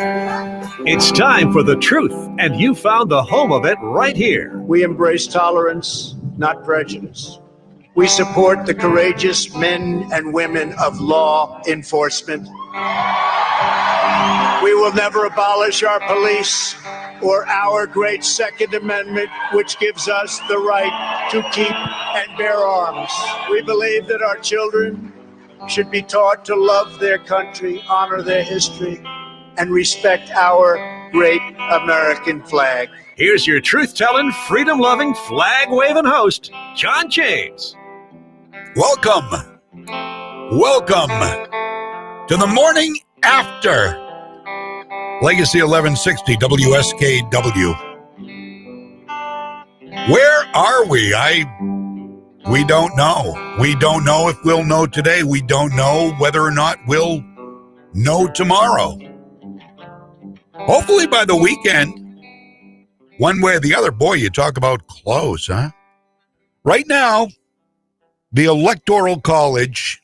It's time for the truth, and you found the home of it right here. We embrace tolerance, not prejudice. We support the courageous men and women of law enforcement. We will never abolish our police or our great Second Amendment, which gives us the right to keep and bear arms. We believe that our children should be taught to love their country, honor their history, and respect our great American flag. Here's your truth-telling, freedom-loving, flag-waving host, John James. Welcome to the morning after Legacy 1160 WSKW. Where are we? We don't know. We don't know if we'll know today. We don't know whether or not we'll know tomorrow. Hopefully by the weekend, one way or the other. Boy, you talk about close, huh? Right now, the Electoral College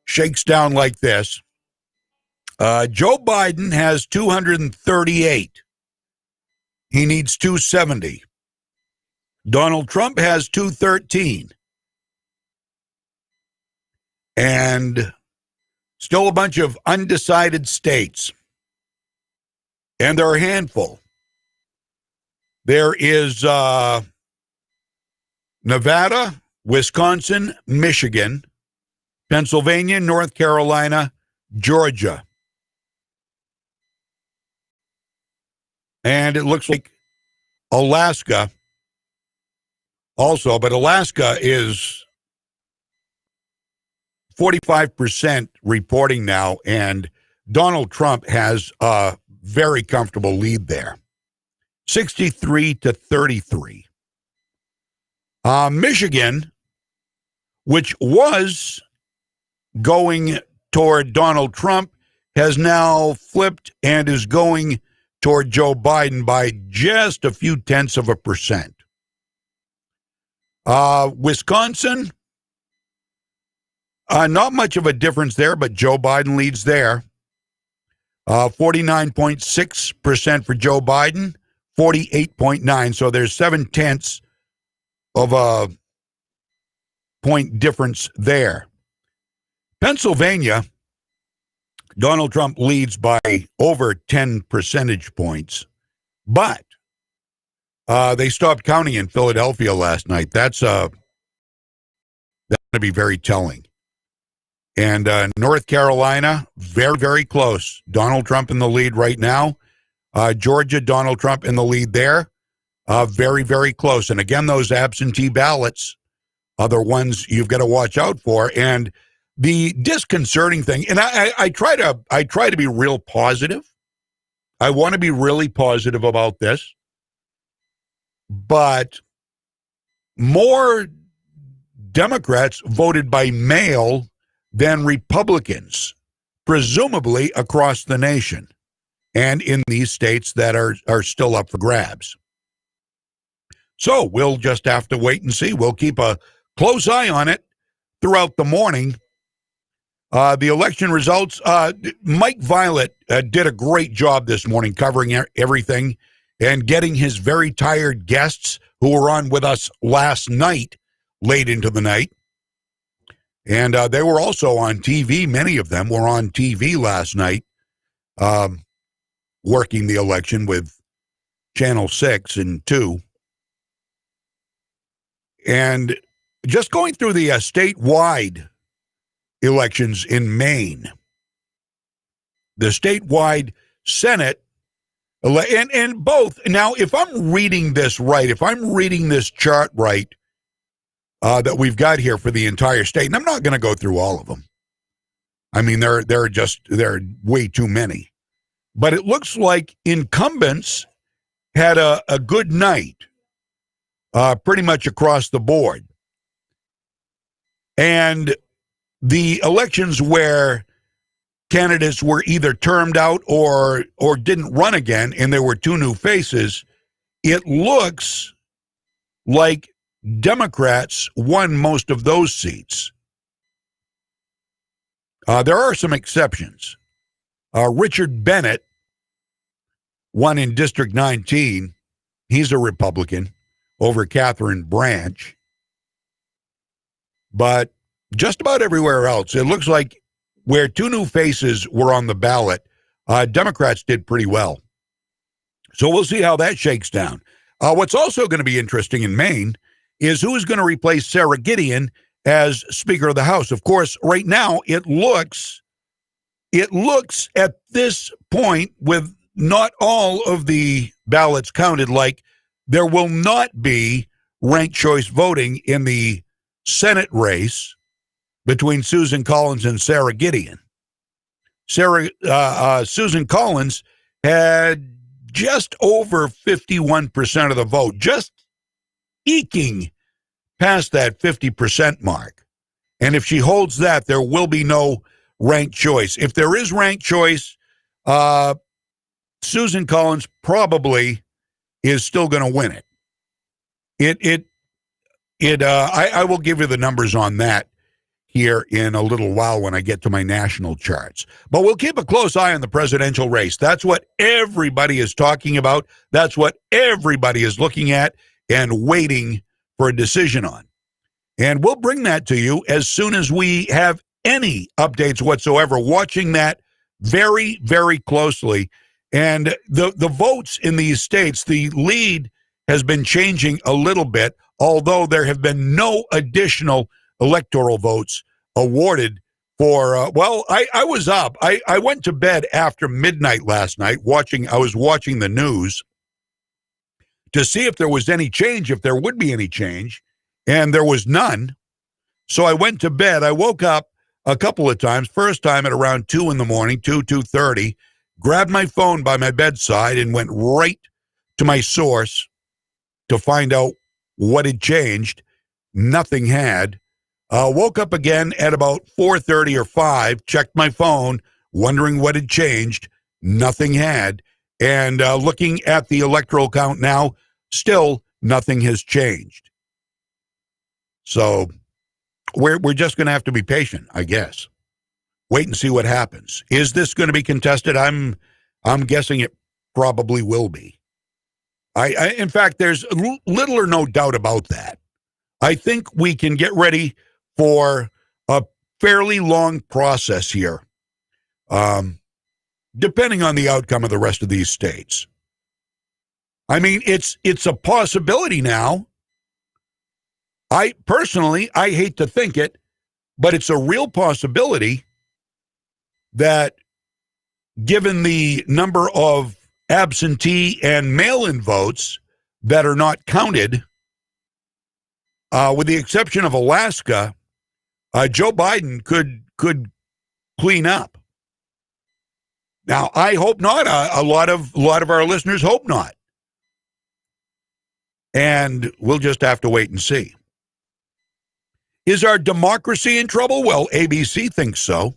shakes down like this. Joe Biden has 238. He needs 270. Donald Trump has 213. And still a bunch of undecided states. And there are a handful. There is Nevada, Wisconsin, Michigan, Pennsylvania, North Carolina, Georgia. And it looks like Alaska also, but Alaska is 45% reporting now, and Donald Trump has a very comfortable lead there, 63-33. Michigan, which was going toward Donald Trump, has now flipped and is going toward Joe Biden by just a few tenths of a percent. Wisconsin, not much of a difference there, but Joe Biden leads there. 49.6% for Joe Biden, 48.9. So there's 7/10 of a point difference there. Pennsylvania, Donald Trump leads by over 10 percentage points, but they stopped counting in Philadelphia last night. That's going to be very telling. And North Carolina, very, very close. Donald Trump in the lead right now. Georgia, Donald Trump in the lead there. Very, very close. And again, those absentee ballots are the ones you've got to watch out for. And the disconcerting thing, and I try to be real positive. I want to be really positive about this. But more Democrats voted by mail than Republicans, presumably across the nation and in these states that are still up for grabs. So we'll just have to wait and see. We'll keep a close eye on it throughout the morning. The election results, Mike Violette did a great job this morning covering everything and getting his very tired guests who were on with us last night, late into the night. And they were also on TV. Many of them were on TV last night, working the election with Channel 6 and 2. And just going through the statewide elections in Maine, the statewide Senate, and both. Now, if I'm reading this right, if I'm reading this chart right, that we've got here for the entire state, and I'm not going to go through all of them. I mean, there are way too many. But it looks like incumbents had a good night, pretty much across the board. And the elections where candidates were either termed out or didn't run again, and there were two new faces, it looks like Democrats won most of those seats. There are some exceptions. Richard Bennett one in District 19. He's a Republican over Catherine Branch. But just about everywhere else, it looks like where two new faces were on the ballot, Democrats did pretty well. So we'll see how that shakes down. What's also going to be interesting in Maine is who is going to replace Sarah Gideon as Speaker of the House. Of course, right now it looks at this point, with not all of the ballots counted, like there will not be ranked choice voting in the Senate race between Susan Collins and Sarah Gideon. Susan Collins had just over 51% of the vote, just eking past that 50% mark. And if she holds that, there will be no ranked choice. If there is ranked choice, Susan Collins probably is still going to win it. I will give you the numbers on that here in a little while when I get to my national charts. But we'll keep a close eye on the presidential race. That's what everybody is talking about. That's what everybody is looking at and waiting for a decision on. And we'll bring that to you as soon as we have any updates whatsoever, watching that very, very closely. And the votes in these states, the lead has been changing a little bit, although there have been no additional electoral votes awarded for, I was up. I went to bed after midnight last night I was watching the news to see if there was any change, if there would be any change, and there was none. So I went to bed. I woke up a couple of times, first time at around 2 in the morning, 2:30, grabbed my phone by my bedside and went right to my source to find out what had changed. Nothing had. Woke up again at about 4:30 or 5, checked my phone, wondering what had changed. Nothing had. And looking at the electoral count now, still nothing has changed. So we're just going to have to be patient, I guess. Wait and see what happens. Is this going to be contested? I'm guessing it probably will be. In fact, there's little or no doubt about that. I think we can get ready for a fairly long process here, depending on the outcome of the rest of these states. I mean, it's a possibility now. I hate to think it, but it's a real possibility that, given the number of absentee and mail-in votes that are not counted, with the exception of Alaska, Joe Biden could clean up. Now, I hope not. A lot of our listeners hope not. And we'll just have to wait and see. Is our democracy in trouble? Well, ABC thinks so.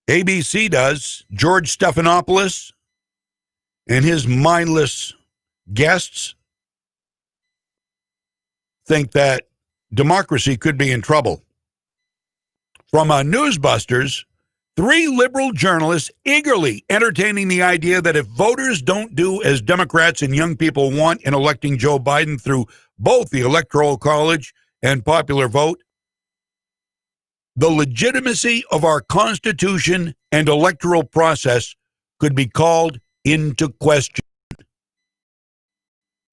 ABC does. George Stephanopoulos and his mindless guests think that democracy could be in trouble. From Newsbusters, 3 liberal journalists eagerly entertaining the idea that if voters don't do as Democrats and young people want in electing Joe Biden through both the Electoral College and popular vote, the legitimacy of our Constitution and electoral process could be called into question.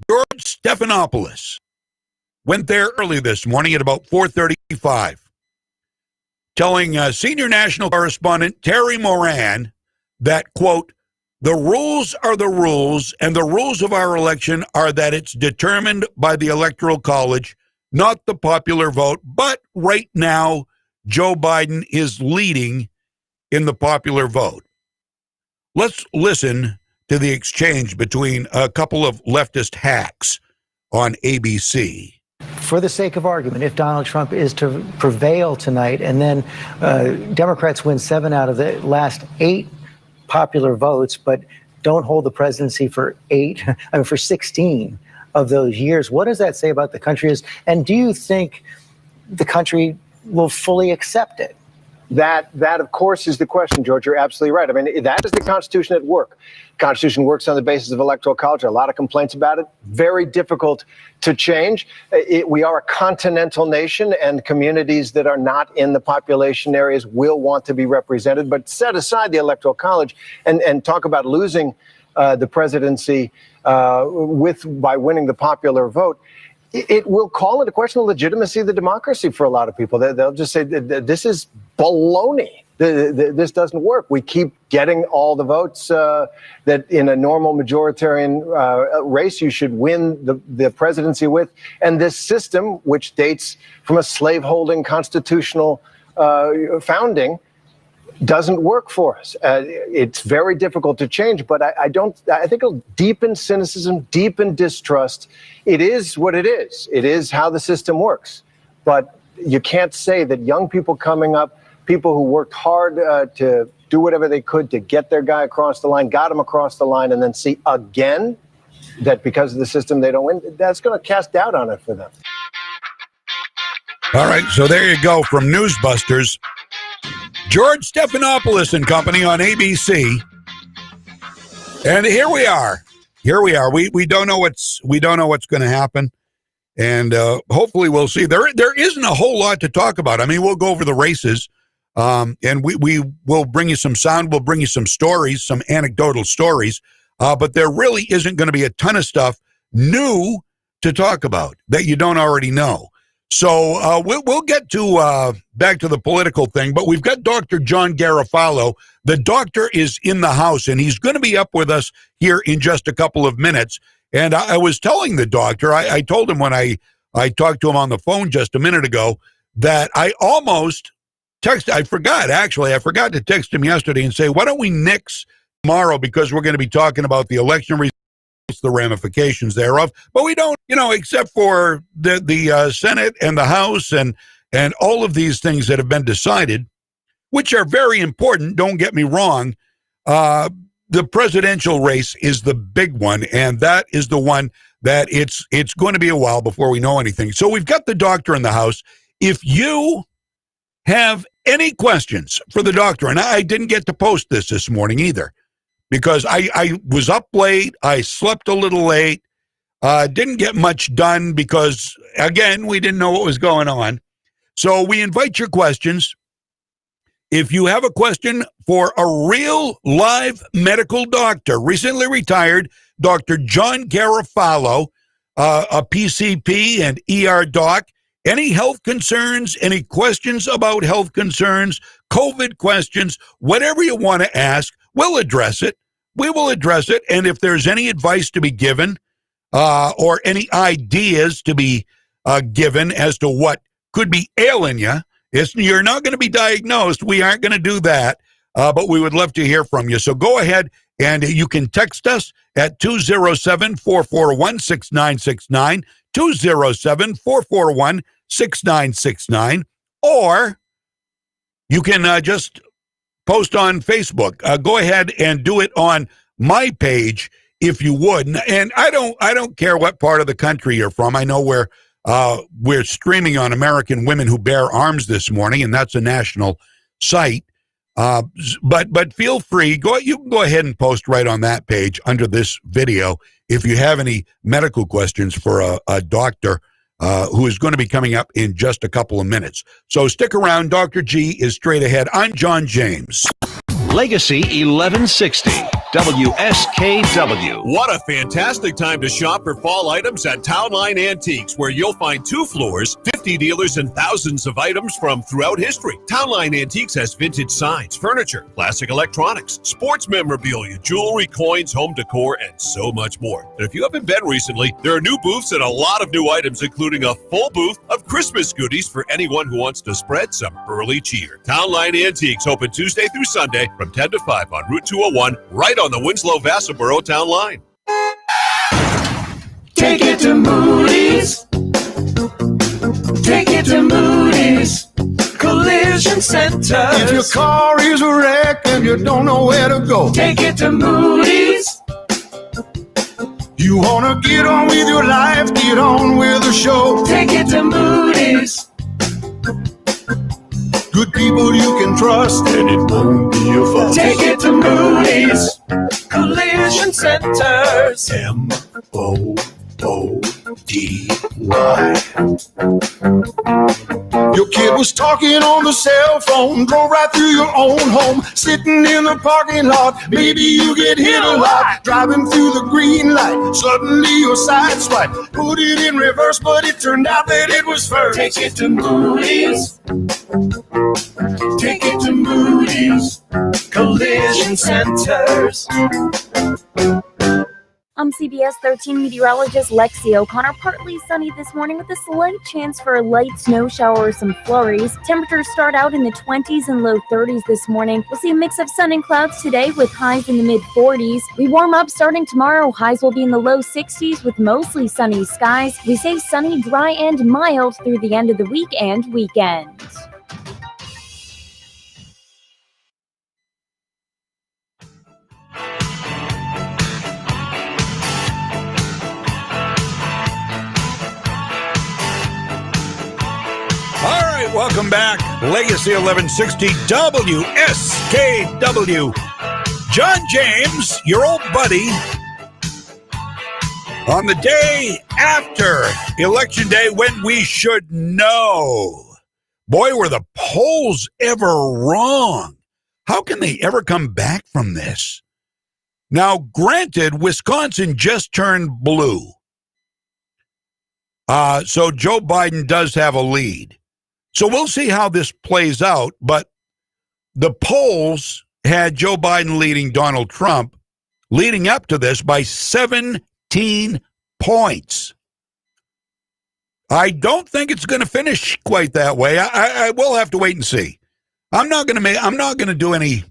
George Stephanopoulos went there early this morning at about 4:35, telling senior national correspondent Terry Moran that, quote, "The rules are the rules, and the rules of our election are that it's determined by the Electoral College, not the popular vote. But right now, Joe Biden is leading in the popular vote." Let's listen to the exchange between a couple of leftist hacks on ABC. For the sake of argument, if Donald Trump is to prevail tonight and then Democrats win 7 out of the last 8 popular votes, but don't hold the presidency for 16 of those years, what does that say about the country? And do you think the country will fully accept it? That, of course, is the question, George. You're absolutely right. I mean, that is the Constitution at work. The Constitution works on the basis of electoral college. There are a lot of complaints about it. Very difficult to change. We are a continental nation, and communities that are not in the population areas will want to be represented. But set aside the electoral college and talk about losing the presidency by winning the popular vote. It will call into question the legitimacy of the democracy for a lot of people. They'll just say, this is baloney. This doesn't work. We keep getting all the votes that in a normal majoritarian race you should win the presidency with. And this system, which dates from a slaveholding constitutional founding, doesn't work for us. It's very difficult to change, but I think it'll deepen cynicism, deepen distrust. It is what it is. It is how the system works. But you can't say that young people coming up, people who worked hard to do whatever they could to get their guy across the line, got him across the line, and then see again that because of the system they don't win, that's going to cast doubt on it for them. All right, so there you go from Newsbusters. George Stephanopoulos and company on ABC. And here we are. We don't know what's going to happen. And hopefully we'll see. There isn't a whole lot to talk about. I mean, we'll go over the races. And we will bring you some sound. We'll bring you some stories, some anecdotal stories. But there really isn't going to be a ton of stuff new to talk about that you don't already know. So we'll get to back to the political thing, but we've got Dr. John Garofalo. The doctor is in the house, and he's going to be up with us here in just a couple of minutes. And I was telling the doctor, I told him when I talked to him on the phone just a minute ago that I almost I forgot to text him yesterday and say, why don't we nix tomorrow because we're going to be talking about the election results, the ramifications thereof, but we don't, except for the Senate and the House and all of these things that have been decided, which are very important. Don't get me wrong. The presidential race is the big one, and that is the one that it's going to be a while before we know anything. So we've got the doctor in the house. If you have any questions for the doctor, and I didn't get to post this morning either, because I was up late, I slept a little late, didn't get much done because, again, we didn't know what was going on. So we invite your questions. If you have a question for a real live medical doctor, recently retired, Dr. John Garofalo, a PCP and ER doc, any health concerns, any questions about health concerns, COVID questions, whatever you want to ask, we'll address it. We will address it, and if there's any advice to be given or any ideas to be given as to what could be ailing you, you're not going to be diagnosed. We aren't going to do that, but we would love to hear from you. So go ahead, and you can text us at 207-441-6969, 207-441-6969, or you can just post on Facebook. Go ahead and do it on my page if you would. And I don't care what part of the country you're from. I know we're streaming on American Women Who Bear Arms this morning, and that's a national site. But feel free. You can go ahead and post right on that page under this video if you have any medical questions for a doctor who is going to be coming up in just a couple of minutes. So stick around. Dr. G is straight ahead. I'm John James. Legacy 1160, WSKW. What a fantastic time to shop for fall items at Town Line Antiques, where you'll find 2 floors, 50 dealers, and thousands of items from throughout history. Town Line Antiques has vintage signs, furniture, classic electronics, sports memorabilia, jewelry, coins, home decor, and so much more. And if you haven't been recently, there are new booths and a lot of new items, including a full booth of Christmas goodies for anyone who wants to spread some early cheer. Town Line Antiques, open Tuesday through Sunday from 10 to 5 on Route 201, right on the Winslow-Vassaboro Town Line. Take it to Moody's. Take it to Moody's Collision Center. If your car is a wreck and you don't know where to go, take it to Moody's. You want to get on with your life, get on with the show, take it to Moody's. Good people you can trust, and it won't be a fuss. Take it to Moody's Collision Centers. MOODY. Your kid was talking on the cell phone, drove right through your own home, sitting in the parking lot. Maybe you get hit a lot, driving through the green light. Suddenly your side swipe, put it in reverse, but it turned out that it was first. Take it to Moody's. Take it to Moody's Collision Centers. I'm CBS 13 meteorologist Lexi O'Connor. Partly sunny this morning with a slight chance for a light snow shower or some flurries. Temperatures start out in the 20s and low 30s this morning. We'll see a mix of sun and clouds today with highs in the mid-40s. We warm up starting tomorrow. Highs will be in the low 60s with mostly sunny skies. We say sunny, dry, and mild through the end of the week and weekend. Welcome back. Legacy 1160 WSKW. John James, your old buddy, on the day after Election Day when we should know. Boy, were the polls ever wrong. How can they ever come back from this? Now, granted, Wisconsin just turned blue. So Joe Biden does have a lead. So we'll see how this plays out, but the polls had Joe Biden leading Donald Trump leading up to this by 17 points. I don't think it's going to finish quite that way. I will have to wait and see. I'm not going to do any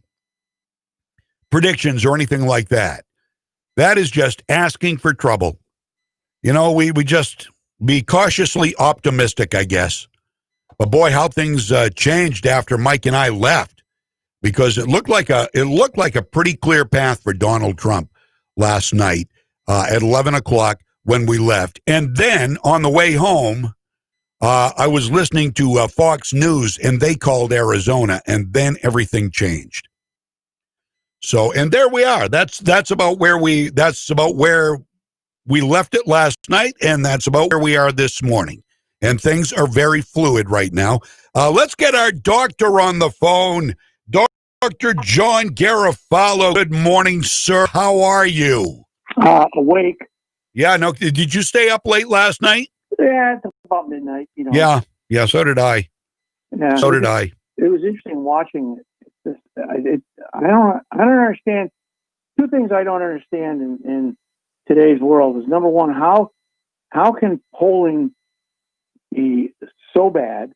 predictions or anything like that. That is just asking for trouble. You know, we just be cautiously optimistic, I guess. But boy, how things changed after Mike and I left, because it looked like a pretty clear path for Donald Trump last night at 11 o'clock when we left. And then on the way home, I was listening to Fox News, and they called Arizona, and then everything changed. So, and there we are. That's about where we left it last night, and that's about where we are this morning. And things are very fluid right now. Let's get our doctor on the phone. Dr. John Garofalo. Good morning, sir. How are you? Awake. Yeah, no. Did you stay up late last night? Yeah, it's about midnight. You know. Yeah. So did I. Yeah, so did I. It was interesting watching it. I don't understand. Two things I don't understand in today's world is, number one, how can polling be so bad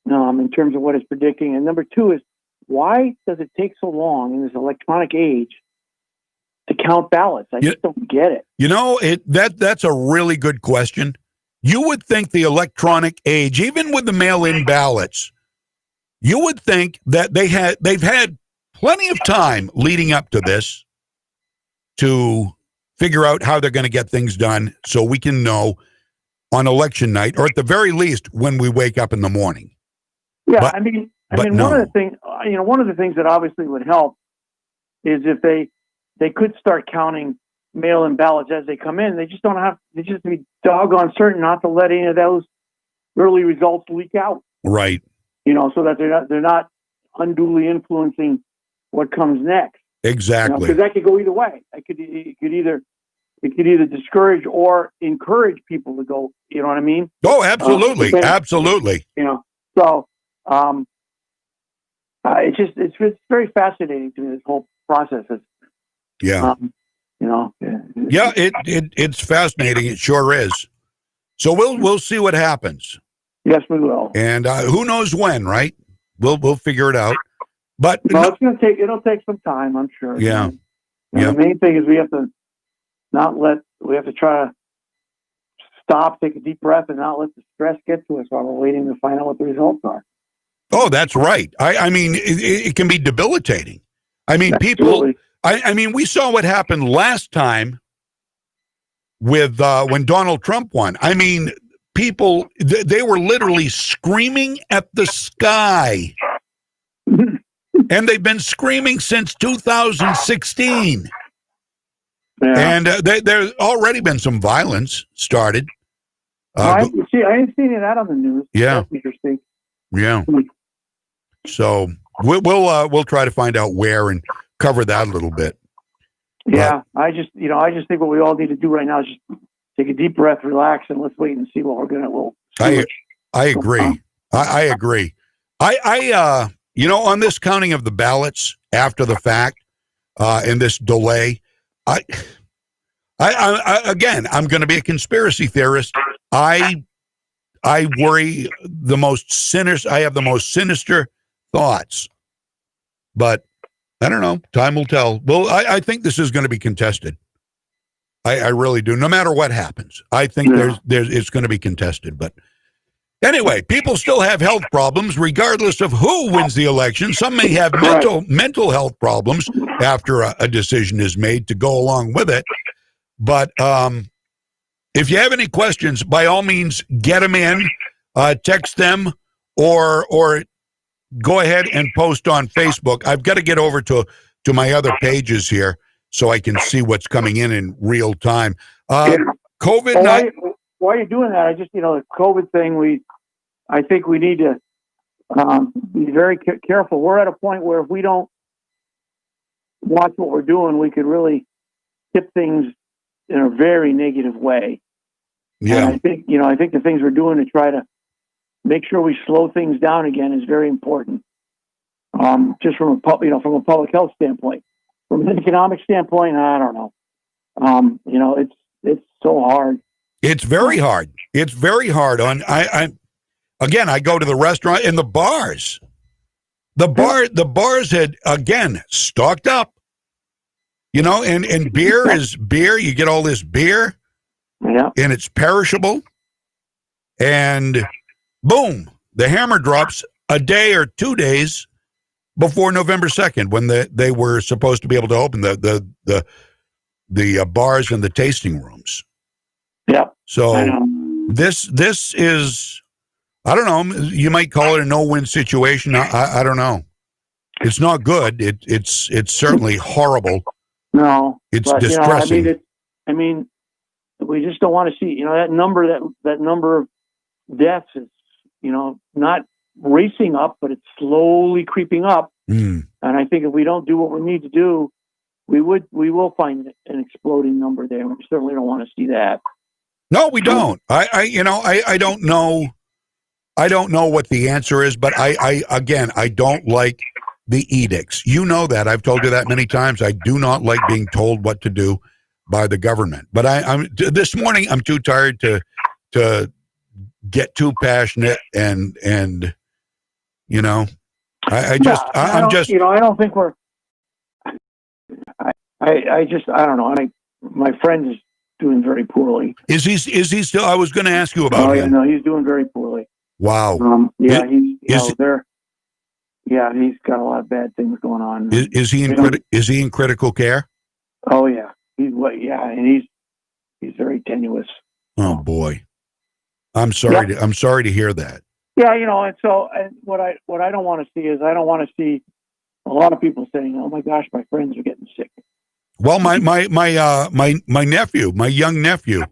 in terms of what it's predicting, and number two is, why does it take so long in this electronic age to count ballots? I just don't get it. You know, that's a really good question. You would think the electronic age, even with the mail-in ballots, you would think that they've had plenty of time leading up to this to figure out how they're going to get things done so we can know on election night, or at the very least when we wake up in the morning. Yeah, but, I mean, no. one of the things that obviously would help is if they could start counting mail-in ballots as they come in. They just be doggone certain not to let any of those early results leak out. Right. You know, so that they're not unduly influencing what comes next. Exactly. Because that could go either way. It could either discourage or encourage people to go. You know what I mean? Oh, absolutely, absolutely. You know, so it's very fascinating to me, this whole process. Yeah. You know. Yeah, it's fascinating. It sure is. So we'll see what happens. Yes, we will. And who knows when? Right? We'll figure it out. But it'll take some time, I'm sure. Yeah. The main thing is we have to try to stop, take a deep breath, and not let the stress get to us while we're waiting to find out what the results are. Oh, that's right. I mean, it can be debilitating. I mean, Absolutely. I mean, we saw what happened last time with when Donald Trump won. I mean, people, they were literally screaming at the sky And they've been screaming since 2016. Yeah. And there's already been some violence started. I didn't see any of that on the news. Yeah. That's interesting. Yeah. So we'll try to find out where and cover that a little bit. Yeah, I just think what we all need to do right now is just take a deep breath, relax, and let's wait and see what we're gonna. I agree. I agree. I on this counting of the ballots after the fact, and this delay, I again, I'm going to be a conspiracy theorist. I worry the most sinister. I have the most sinister thoughts, but I don't know. Time will tell. Well, I think this is going to be contested. I really do. No matter what happens, I think it's going to be contested. But anyway, people still have health problems regardless of who wins the election. Some may have mental health problems after a decision is made to go along with it. But if you have any questions, by all means, get them in, text them, or go ahead and post on Facebook. I've got to get over to my other pages here so I can see what's coming in real time. COVID. Why are you doing that? I just, the COVID thing, I think we need to be very careful. We're at a point where if we don't watch what we're doing, we could really tip things in a very negative way. Yeah. And I think the things we're doing to try to make sure we slow things down again is very important. Just from a public health standpoint. From an economic standpoint, I don't know. It's so hard. It's very hard. It's very hard. I go to the restaurant and the bars. The bars had again stocked up. And beer is beer. You get all this beer, and it's perishable. And boom, the hammer drops a day or 2 days before November 2nd, when they were supposed to be able to open the bars and the tasting rooms. Yeah. So this is, I don't know, you might call it a no-win situation. I don't know. It's not good. It's certainly horrible. No, it's distressing. We just don't want to see, that number of deaths is, not racing up, but it's slowly creeping up. And I think if we don't do what we need to do, we will find an exploding number there. We certainly don't want to see that. No, we don't. I don't know. I don't know what the answer is, but I don't like the edicts. You know that. I've told you that many times. I do not like being told what to do by the government. But I'm this morning, I'm too tired to get too passionate and I don't think we're. I don't know. My friend is doing very poorly. Is he still? I was going to ask you about him. No, he's doing very poorly. Wow. He's got a lot of bad things going on. Is he in critical care? Oh yeah, and he's very tenuous. Oh boy, I'm sorry. I'm sorry to hear that. Yeah, and what I don't want to see is I don't want to see a lot of people saying, "Oh my gosh, my friends are getting sick." Well, my nephew, my young nephew,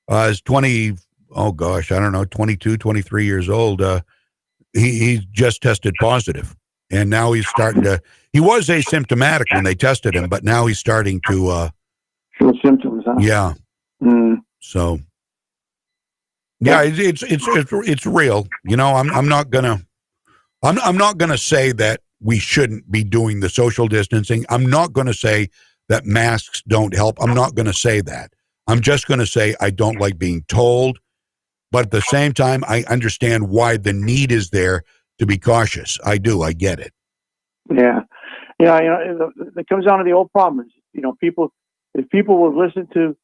is 20. Oh gosh, I don't know, 22, 23 years old. He just tested positive, and now he's starting to. He was asymptomatic when they tested him, but now he's starting to show symptoms. Huh? Yeah. So. Yeah, it's real. I'm not gonna say that we shouldn't be doing the social distancing. I'm not gonna say that masks don't help. I'm not gonna say that. I'm just gonna say I don't like being told, but at the same time, I understand why the need is there to be cautious. I do. I get it. Yeah. It comes down to the old problem. If people would listen to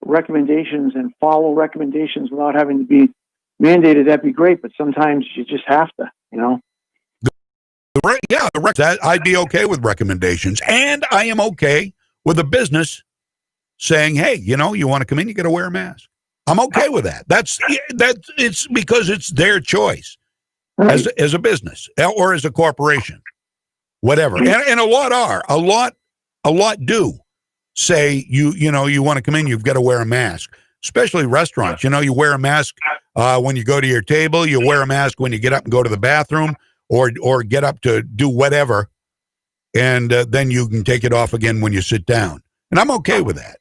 recommendations and follow recommendations without having to be mandated, that'd be great. But sometimes you just have to, I'd be okay with recommendations, and I am okay with a business saying, "Hey, you want to come in, you got to wear a mask." I'm okay with that. That's it's because it's their choice, right, as a business or as a corporation. whatever. And a lot do say you want to come in, you've got to wear a mask, especially restaurants. You wear a mask when you go to your table, you wear a mask when you get up and go to the bathroom or get up to do whatever, and then you can take it off again when you sit down. And I'm okay with that.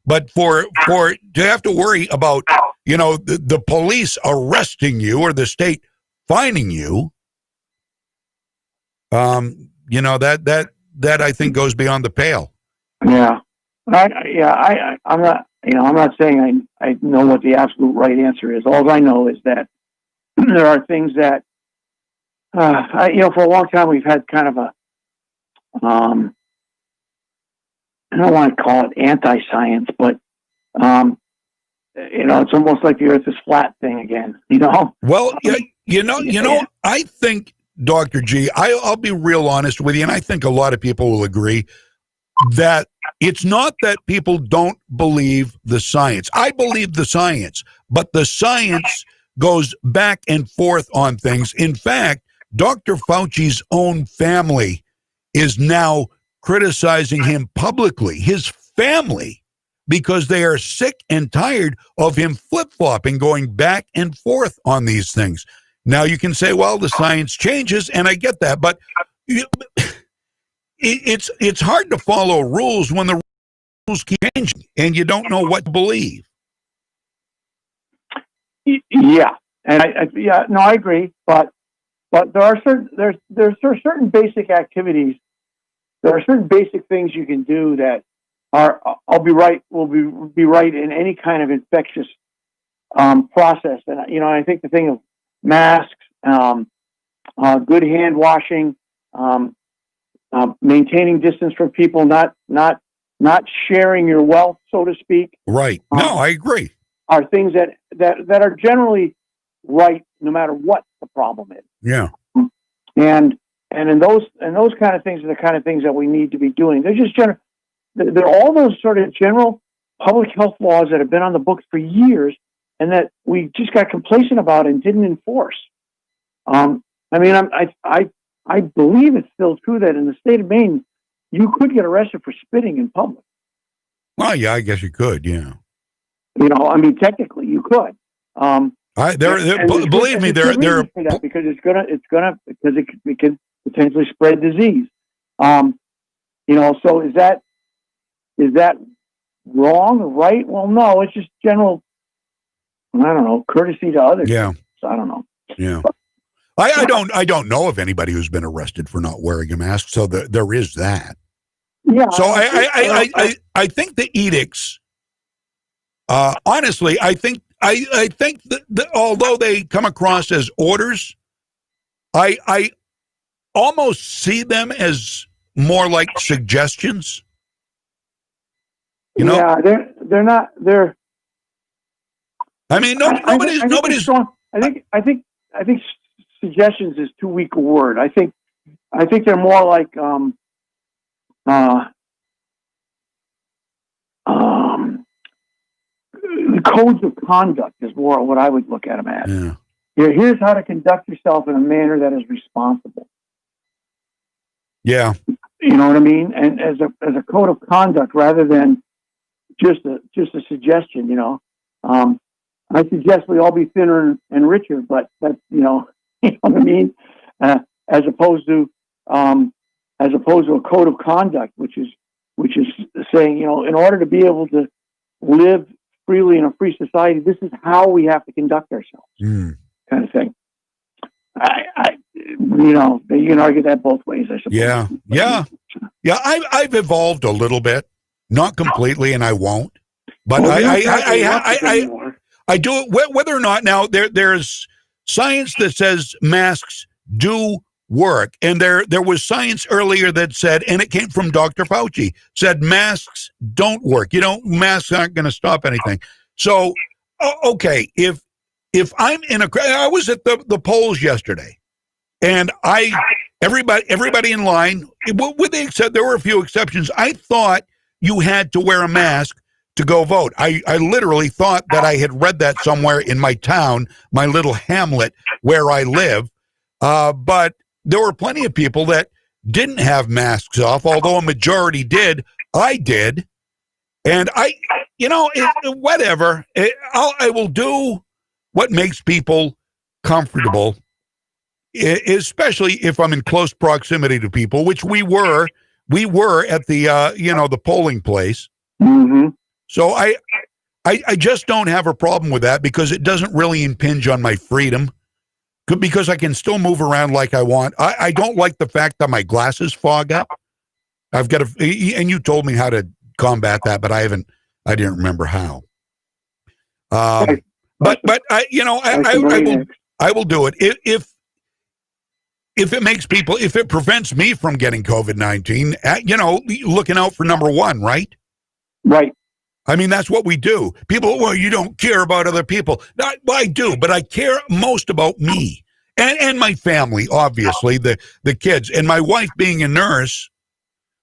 But for to have to worry about, the police arresting you or the state fining you, that I think goes beyond the pale. Yeah. I'm not saying I know what the absolute right answer is. All I know is that there are things that, for a long time we've had kind of a, I don't want to call it anti-science, but, it's almost like the earth is flat thing again, Well, I think, Dr. G, I'll be real honest with you, and I think a lot of people will agree that it's not that people don't believe the science. I believe the science, but the science goes back and forth on things. In fact, Dr. Fauci's own family is now criticizing him publicly, his family, because they are sick and tired of him flip-flopping, going back and forth on these things. Now, you can say, well, the science changes, and I get that, but it's hard to follow rules when the rules keep changing, and you don't know what to believe. Yeah, and I agree, but there are certain basic activities. There are certain basic things you can do that will be right in any kind of infectious process. And I think the thing of masks, good hand washing, maintaining distance from people, not sharing your wealth, so to speak. Right. No, I agree. Are things that are generally right, no matter what the problem is. Yeah. And in those kind of things are the kind of things that we need to be doing. They're just they're all those sort of general public health laws that have been on the books for years and that we just got complacent about and didn't enforce. I believe it's still true that in the state of Maine, you could get arrested for spitting in public. Well, yeah, I guess you could. Yeah. Technically you could. Believe me, there because it can potentially spread disease. So is that wrong or right? Well, no, it's just general, courtesy to others. Yeah. So I don't know. Yeah. I don't know of anybody who's been arrested for not wearing a mask. So there is that. Yeah. So I think the edicts, honestly, I think that although they come across as orders, I almost see them as more like suggestions. Yeah, they're not. They're. I mean, nobody's. I think suggestions is too weak a word. I think they're more like codes of conduct is more what I would look at them as. Yeah. Here's how to conduct yourself in a manner that is responsible. Yeah. You know what I mean? And as a code of conduct rather than just a suggestion, I suggest we all be thinner and richer, but that's, you know what I mean? As opposed to a code of conduct, which is saying, in order to be able to live freely in a free society, this is how we have to conduct ourselves, kind of thing. You can argue that both ways, I suppose. Yeah. I've evolved a little bit, not completely, and I won't. But I do it whether or not. Now there's science that says masks do work, and there was science earlier that said, and it came from Dr. Fauci, said masks don't work. Masks aren't going to stop anything. So, okay, if I'm in I was at the polls yesterday, and everybody in line, with the except there were a few exceptions. I thought you had to wear a mask to go vote. I literally thought that I had read that somewhere in my town, my little hamlet where I live. But there were plenty of people that didn't have masks off, although a majority did. I did. And whatever. I will do what makes people comfortable, especially if I'm in close proximity to people, which we were at the the polling place. Mm-hmm. So I just don't have a problem with that because it doesn't really impinge on my freedom because I can still move around like I want. I don't like the fact that my glasses fog up. I've got and you told me how to combat that, but I didn't remember how. But I will do it if it makes people, if it prevents me from getting COVID-19, looking out for number one, right? Right. I mean, that's what we do. People, well, you don't care about other people. I do, but I care most about me and my family, obviously, the kids, and my wife being a nurse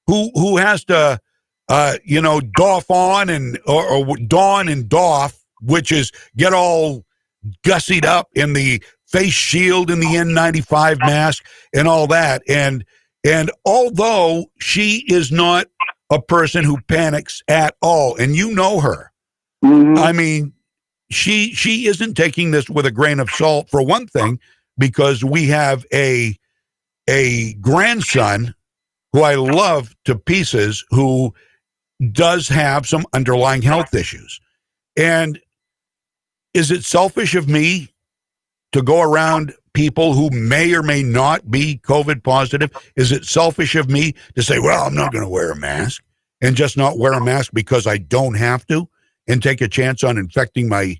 who has to, doff on or don and doff, which is get all gussied up in the face shield and the N95 mask and all that. And although she is not a person who panics at all, and you know her, Mm-hmm. I mean, she isn't taking this with a grain of salt, for one thing, because we have a grandson who I love to pieces who does have some underlying health issues. And is it selfish of me to go around people who may or may not be COVID positive? Is it selfish of me to say, well, I'm not going to wear a mask and just not wear a mask because I don't have to and take a chance on infecting my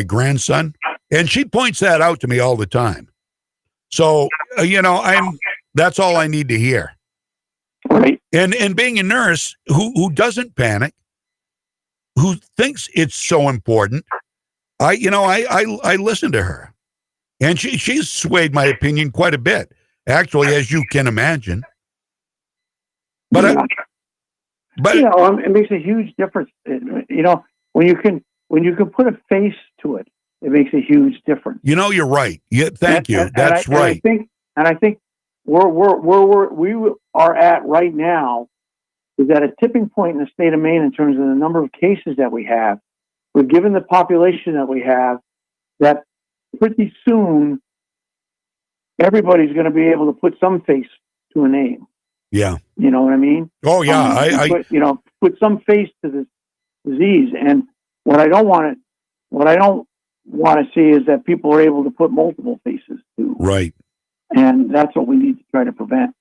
grandson? And she points that out to me all the time. So, that's all I need to hear. Right. And being a nurse who doesn't panic, who thinks it's so important, I listen to her. And she's swayed my opinion quite a bit, actually, as you can imagine. But it makes a huge difference. When you can put a face to it, it makes a huge difference. You're right. Yeah, thank you. That's right. I think where we are at right now is at a tipping point in the state of Maine in terms of the number of cases that we have. But given the population that we have, that pretty soon everybody's going to be able to put some face to a name. Yeah. You know what I mean? Oh yeah. Put some face to this disease. And what I don't want to see is that people are able to put multiple faces to. Right. And that's what we need to try to prevent.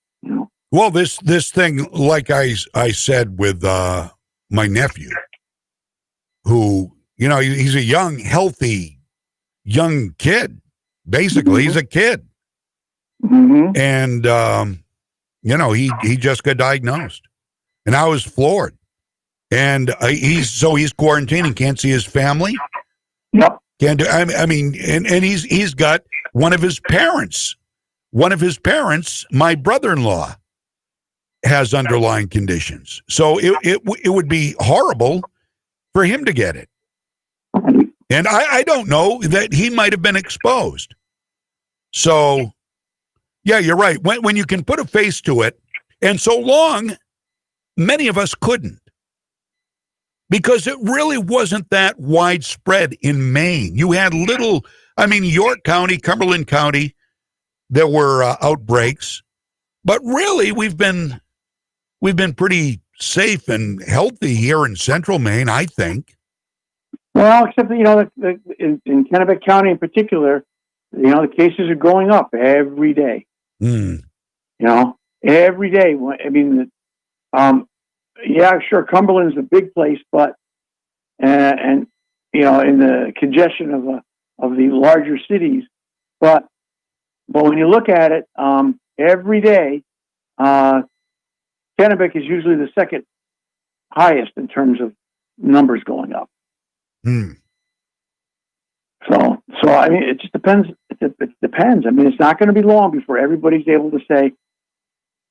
Well, this thing, like I said with my nephew, who he's a young, healthy, young kid. Basically, he's a kid, Mm-hmm. and he just got diagnosed, and I was floored. And he's quarantining, can't see his family. Yep. Can't do. I mean, and he's got one of his parents, my brother-in-law, has underlying conditions. So it would be horrible for him to get it. And I don't know that he might have been exposed. So, yeah, you're right. When you can put a face to it, and so long, many of us couldn't. Because it really wasn't that widespread in Maine. You had York County, Cumberland County, there were outbreaks. But really, we've been pretty safe and healthy here in central Maine, I think. Well, except that, in Kennebec County in particular, the cases are going up every day. Mm. Every day. I mean, yeah, sure, Cumberland's a big place, but in the congestion of the larger cities, but when you look at it, every day, Kennebec is usually the second highest in terms of numbers going up. Mm. So I mean, it just depends. It depends. I mean, it's not going to be long before everybody's able to say,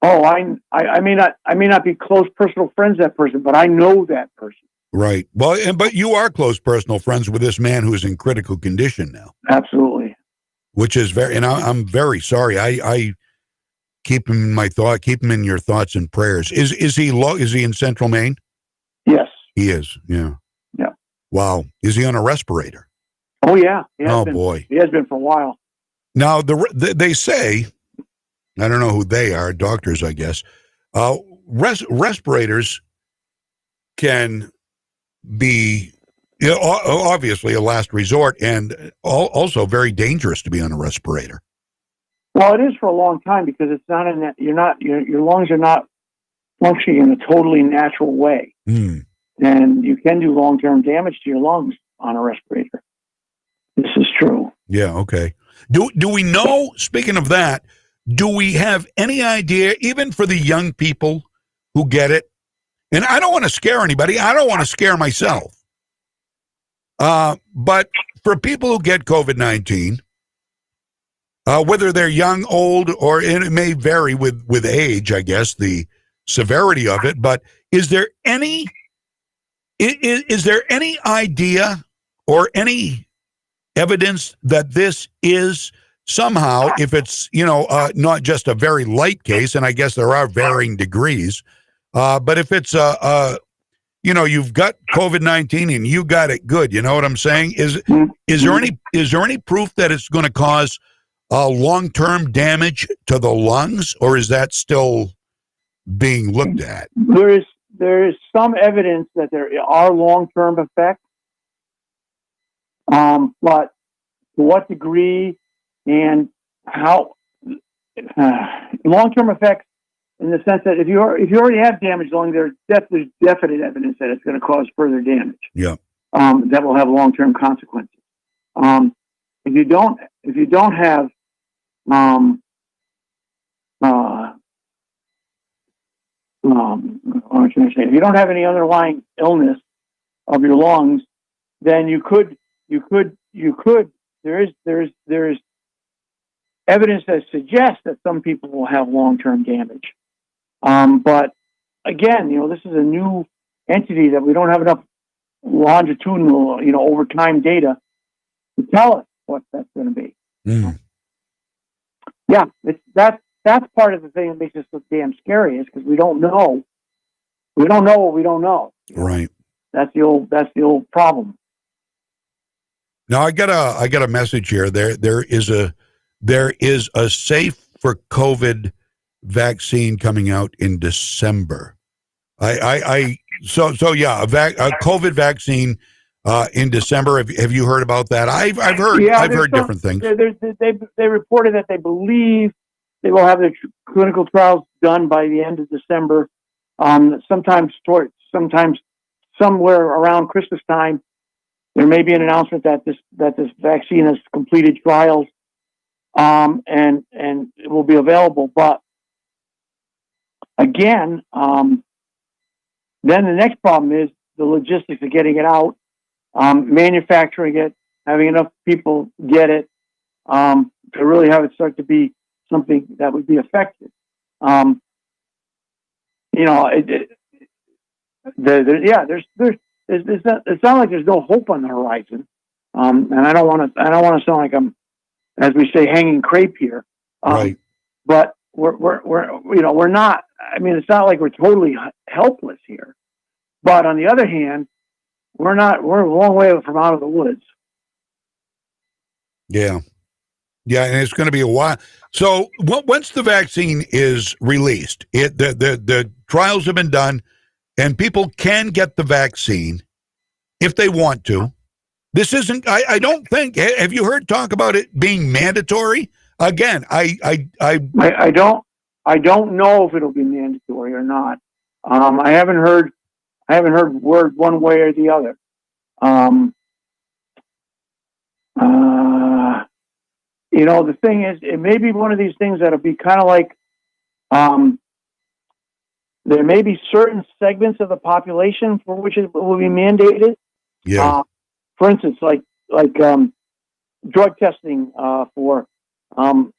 "Oh, I may not be close personal friends with that person, but I know that person." Right. Well, but you are close personal friends with this man who's in critical condition now. Absolutely. Which is and I'm very sorry. keep him in my thought. Keep him in your thoughts and prayers. Is he low? Is he in Central Maine? Yes. He is. Yeah. Yeah. Wow. Is he on a respirator? Oh yeah. Boy. He has been for a while. Now they say, I don't know who they are, doctors, I guess. Respirators can be obviously a last resort, and also very dangerous to be on a respirator. Well, it is for a long time because it's not in that your lungs are not functioning in a totally natural way, and you can do long-term damage to your lungs on a respirator. This is true. Yeah. Okay. Do we know? Speaking of that, do we have any idea, even for the young people who get it? And I don't want to scare anybody. I don't want to scare myself. But for people who get COVID-19, whether they're young, old, or it may vary with age, I guess, the severity of it. But is there any idea or any evidence that this is somehow, if it's not just a very light case, and I guess there are varying degrees, but if it's you've got COVID-19 and you got it good, you know what I'm saying? Is there any proof that it's going to cause long-term damage to the lungs, or is that still being looked at? There is some evidence that there are long-term effects, but to what degree and how long-term effects, in the sense that if you already have damaged lung, there's definite evidence that it's going to cause further damage. Yeah. That will have long-term consequences. If you don't have if you don't have any underlying illness of your lungs, then you could. There is evidence that suggests that some people will have long-term damage. But again, this is a new entity that we don't have enough longitudinal, over time data to tell us what that's going to be. Yeah, that's part of the thing that makes it so damn scary, is because we don't know. We don't know what we don't know. Right. That's the old problem. Now I got a message here. There is a safe for COVID vaccine coming out in December. A COVID vaccine in December. Have you heard about that? I've heard different things. They reported that they believe they will have the clinical trials done by the end of December. Sometimes somewhere around Christmas time, there may be an announcement that this vaccine has completed trials, and it will be available. But again, then the next problem is the logistics of getting it out, manufacturing it, having enough people get it to really have it start to be something that would be effective. It's not like there's no hope on the horizon, and I don't want to sound like I'm, as we say, hanging crepe here. Right. But we're not. I mean, it's not like we're totally helpless here. But on the other hand, we're not. We're a long way from out of the woods. Yeah, and it's going to be a while. So once the vaccine is released, the trials have been done, and people can get the vaccine if they want to. This isn't. I don't think. Have you heard talk about it being mandatory? Again, I don't know if it'll be mandatory or not. I haven't heard word one way or the other. The thing is, it may be one of these things that'll be kind of like, there may be certain segments of the population for which it will be mandated. Yeah. For instance, like drug testing for long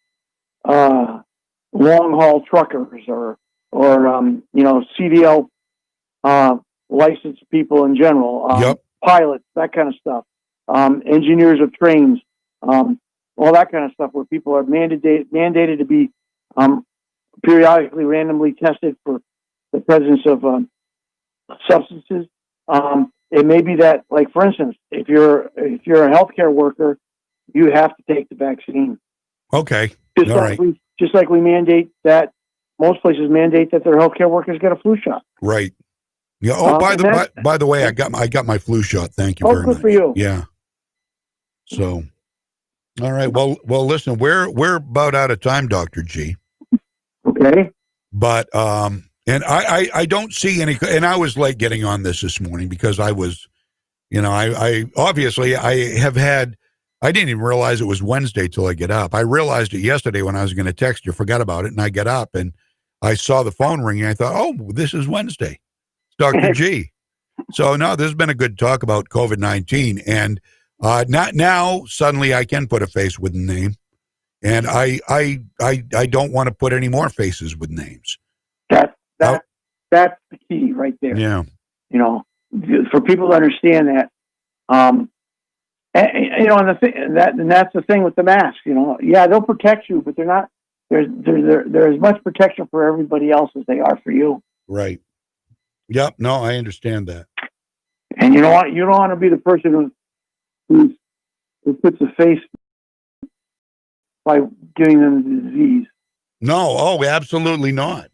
haul truckers or CDL licensed people in general, pilots, that kind of stuff, engineers of trains, all that kind of stuff, where people are mandated to be periodically randomly tested for the presence of substances. It may be that, like, for instance, if you're a healthcare worker, you have to take the vaccine. Okay. Just like we mandate that, most places mandate that their healthcare workers get a flu shot. Right. Yeah. Oh, by the way, I got my flu shot. Thank you very much. Good for you. Yeah. So, all right. Well, listen, we're about out of time, Dr. G. Okay. But and I don't see any, and I was late getting on this morning because I was, I obviously I didn't even realize it was Wednesday till I get up. I realized it yesterday when I was going to text you, forgot about it, and I get up and I saw the phone ringing. I thought, oh, this is Wednesday. It's Dr. G. So no, this has been a good talk about COVID-19, and not now. Suddenly, I can put a face with a name, and I don't want to put any more faces with names. That's the key right there. Yeah. For people to understand that. And that's the thing with the mask. Yeah, they'll protect you, but they're not. There's as much protection for everybody else as they are for you. Right. Yep. No, I understand that. And you don't want to be the person who puts a face by giving them the disease. No. Oh, absolutely not.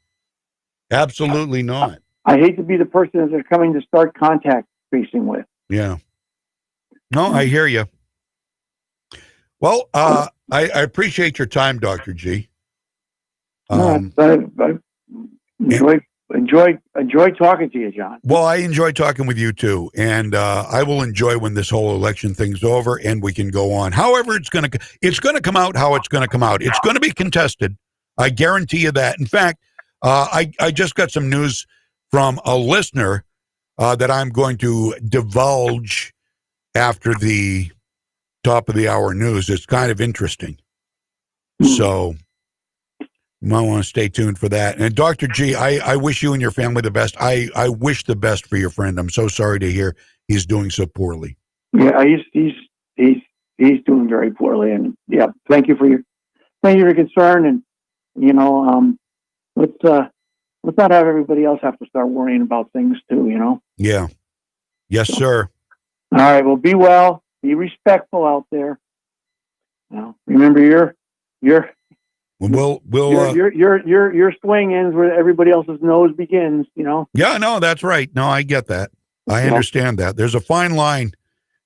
Absolutely not. I hate to be the person that they're coming to start contact tracing with. Yeah. No, I hear you. Well, I appreciate your time, Dr. G. I enjoy talking to you, John. Well, I enjoy talking with you too, and I will enjoy when this whole election thing's over and we can go on. However, it's going to come out how it's going to come out. It's going to be contested. I guarantee you that. In fact, I just got some news from a listener that I'm going to divulge after the top of the hour news. It's kind of interesting. So you might want to stay tuned for that. And Dr. G, I wish you and your family the best. I wish the best for your friend. I'm so sorry to hear he's doing so poorly. Yeah, he's doing very poorly. And yeah, thank you for your concern. And let's not have everybody else have to start worrying about things too. Yeah. Yes, sir. All right. Well, be well. Be respectful out there. Remember your swing ends where everybody else's nose begins. Yeah. No, that's right. No, I get that. I understand that. There's a fine line.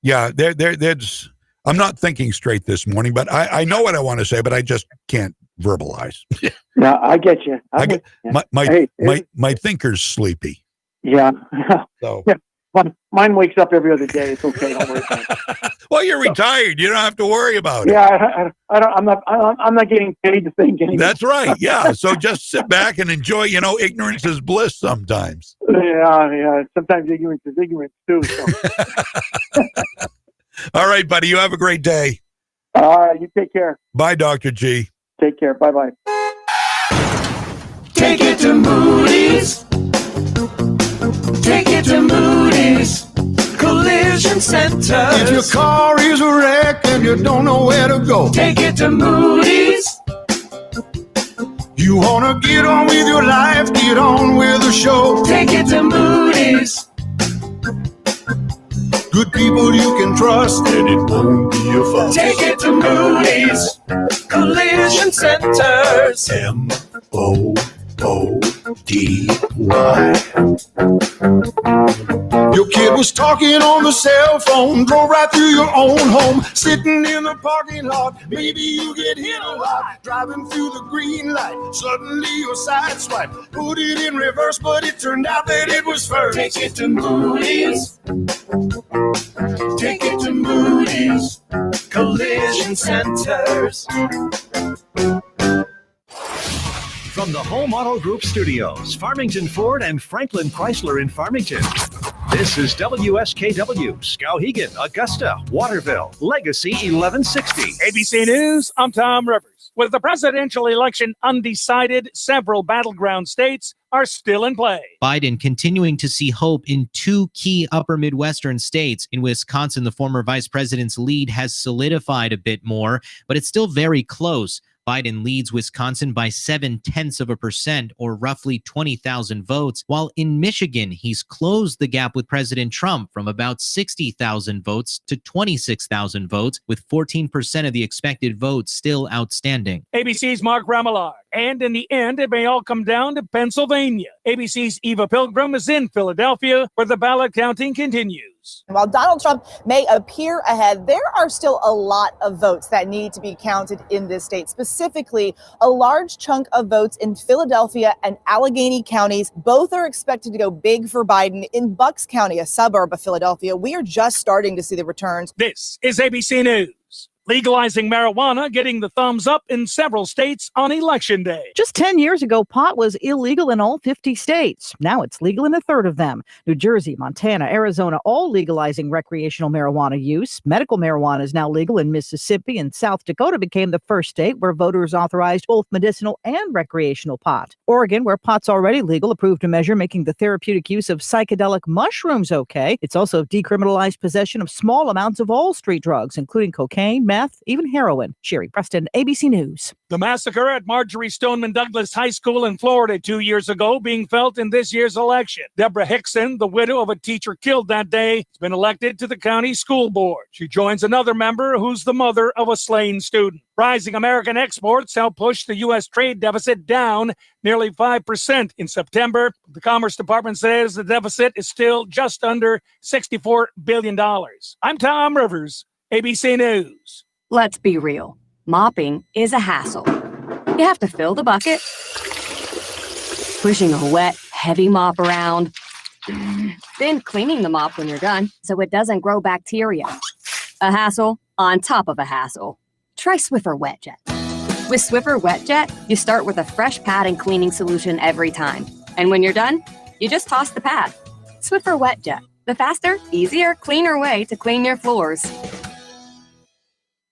Yeah. There's. I'm not thinking straight this morning, but I know what I want to say, but I just can't verbalize. Yeah, I get you. My thinker's sleepy. Yeah. So. Yeah. Mine wakes up every other day. It's okay. Don't worry about it. Well, you're retired. You don't have to worry about it. Yeah, I'm not getting paid to think anymore. That's right. Yeah. So just sit back and enjoy. Ignorance is bliss sometimes. Yeah. Sometimes ignorance is ignorance too. So. All right, buddy. You have a great day. All right. You take care. Bye, Dr. G. Take care. Bye-bye. Take it to Moody's. Take it to Moody's Collision Center. If your car is a wreck and you don't know where to go, take it to Moody's. You want to get on with your life, get on with the show, take it to Moody's. Good people you can trust and it won't be a fuss. Take it to Moody's Collision Centers. MOODY. Your kid was talking on the cell phone, drove right through your own home, sitting in the parking lot. Maybe you get hit a lot, driving through the green light. Suddenly your side swipe, put it in reverse, but it turned out that it was first. Take it to Moody's. Take it to Moody's Collision Centers. From the Home Auto Group Studios, Farmington Ford and Franklin Chrysler in Farmington. This is WSKW, Skowhegan, Augusta, Waterville, Legacy 1160. ABC News, I'm Tom Rivers. With the presidential election undecided, several battleground states are still in play. Biden continuing to see hope in two key upper Midwestern states. In Wisconsin, the former vice president's lead has solidified a bit more, but it's still very close. Biden leads Wisconsin by 0.7% or roughly 20,000 votes, while in Michigan, he's closed the gap with President Trump from about 60,000 votes to 26,000 votes, with 14% of the expected votes still outstanding. ABC's Mark Ramillard. And in the end, it may all come down to Pennsylvania. ABC's Eva Pilgrim is in Philadelphia, where the ballot counting continues. While Donald Trump may appear ahead, there are still a lot of votes that need to be counted in this state. Specifically, a large chunk of votes in Philadelphia and Allegheny counties. Both are expected to go big for Biden. In Bucks County, a suburb of Philadelphia, we are just starting to see the returns. This is ABC News. Legalizing marijuana getting the thumbs up in several states on Election Day. Just 10 years ago, pot was illegal in all 50 states. Now it's legal in a third of them. New Jersey, Montana, Arizona, all legalizing recreational marijuana use. Medical marijuana is now legal in Mississippi, and South Dakota became the first state where voters authorized both medicinal and recreational pot. Oregon, where pot's already legal, approved a measure making the therapeutic use of psychedelic mushrooms okay. It's also decriminalized possession of small amounts of all street drugs, including cocaine, meth, even heroin. Sherry Preston, ABC News. The massacre at Marjorie Stoneman Douglas High School in Florida 2 years ago being felt in this year's election. Deborah Hickson, the widow of a teacher killed that day, has been elected to the county school board. She joins another member who's the mother of a slain student. Rising American exports help push the U.S. trade deficit down nearly 5% in September. The Commerce Department says the deficit is still just under $64 billion. I'm Tom Rivers, ABC News. Let's be real. Mopping is a hassle. You have to fill the bucket, pushing a wet, heavy mop around, then cleaning the mop when you're done so it doesn't grow bacteria. A hassle on top of a hassle. Try Swiffer Wet Jet. With Swiffer Wet Jet, you start with a fresh pad and cleaning solution every time. And when you're done, you just toss the pad. Swiffer Wet Jet. The faster, easier, cleaner way to clean your floors.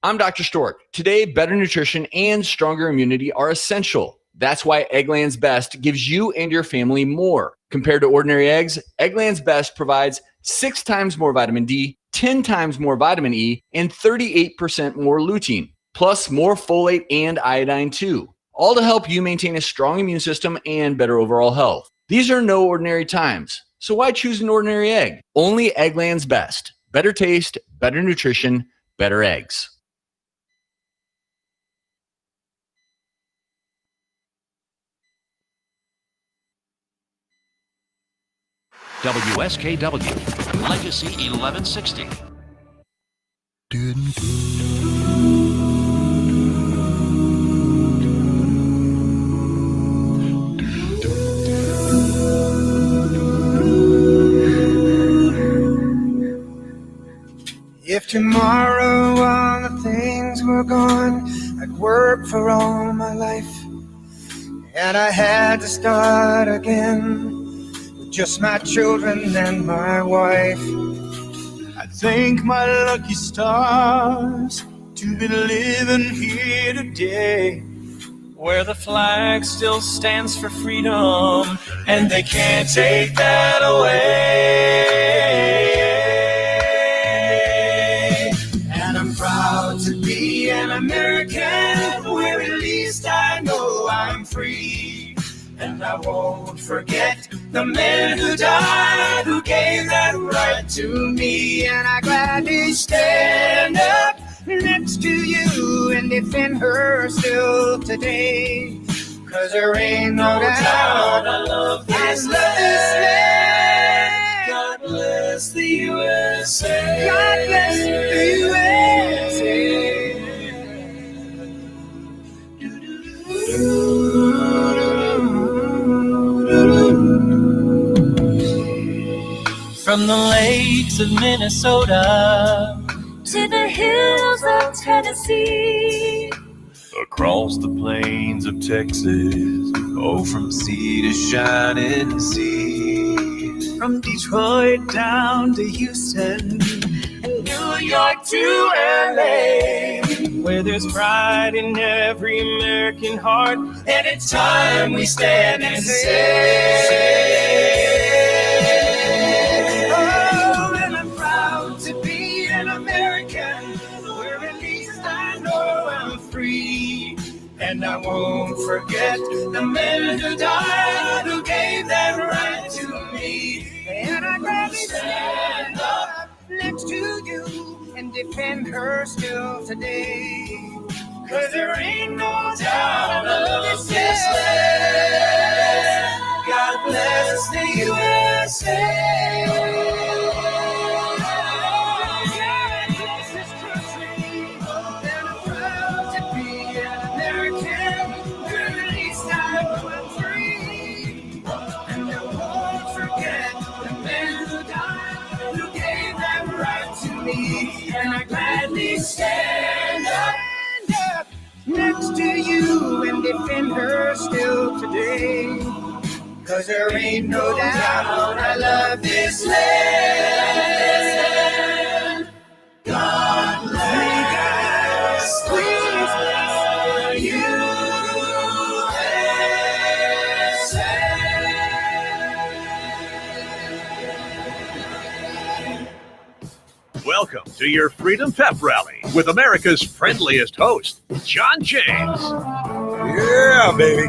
I'm Dr. Stork. Today, better nutrition and stronger immunity are essential. That's why Eggland's Best gives you and your family more. Compared to ordinary eggs, Eggland's Best provides 6 times more vitamin D, 10 times more vitamin E, and 38% more lutein, plus more folate and iodine too, all to help you maintain a strong immune system and better overall health. These are no ordinary times, so why choose an ordinary egg? Only Eggland's Best. Better taste, better nutrition, better eggs. WSKW, Legacy 1160. If tomorrow all the things were gone, I'd work for all my life, and I had to start again with just my children and my wife. I thank my lucky stars to be living here today, where the flag still stands for freedom, and they can't take that away. And I'm proud to be an American, where at least I know I'm free. And I won't forget the men who died, who gave that right to me. And I gladly stand up next to you and defend her still today. 'Cause there ain't no doubt I love this land. God bless the USA. God bless the USA. From the lakes of Minnesota to the hills of Tennessee, across the plains of Texas, oh, from sea to shining sea. From Detroit down to Houston, and New York to LA, where there's pride in every American heart, and it's time we stand and say, oh, and I'm proud to be an American, where at least I know I'm free. And won't forget the men who died, who gave that right to me. And I'd rather stand up next to you and defend her still today. 'Cause there ain't no doubt I love this land. God bless the USA. And I gladly stand up next to you and defend her still today. 'Cause there ain't no doubt I love this land. God bless, please bless you. Welcome to your Freedom Pep Rally with America's friendliest host, John James. Yeah, baby.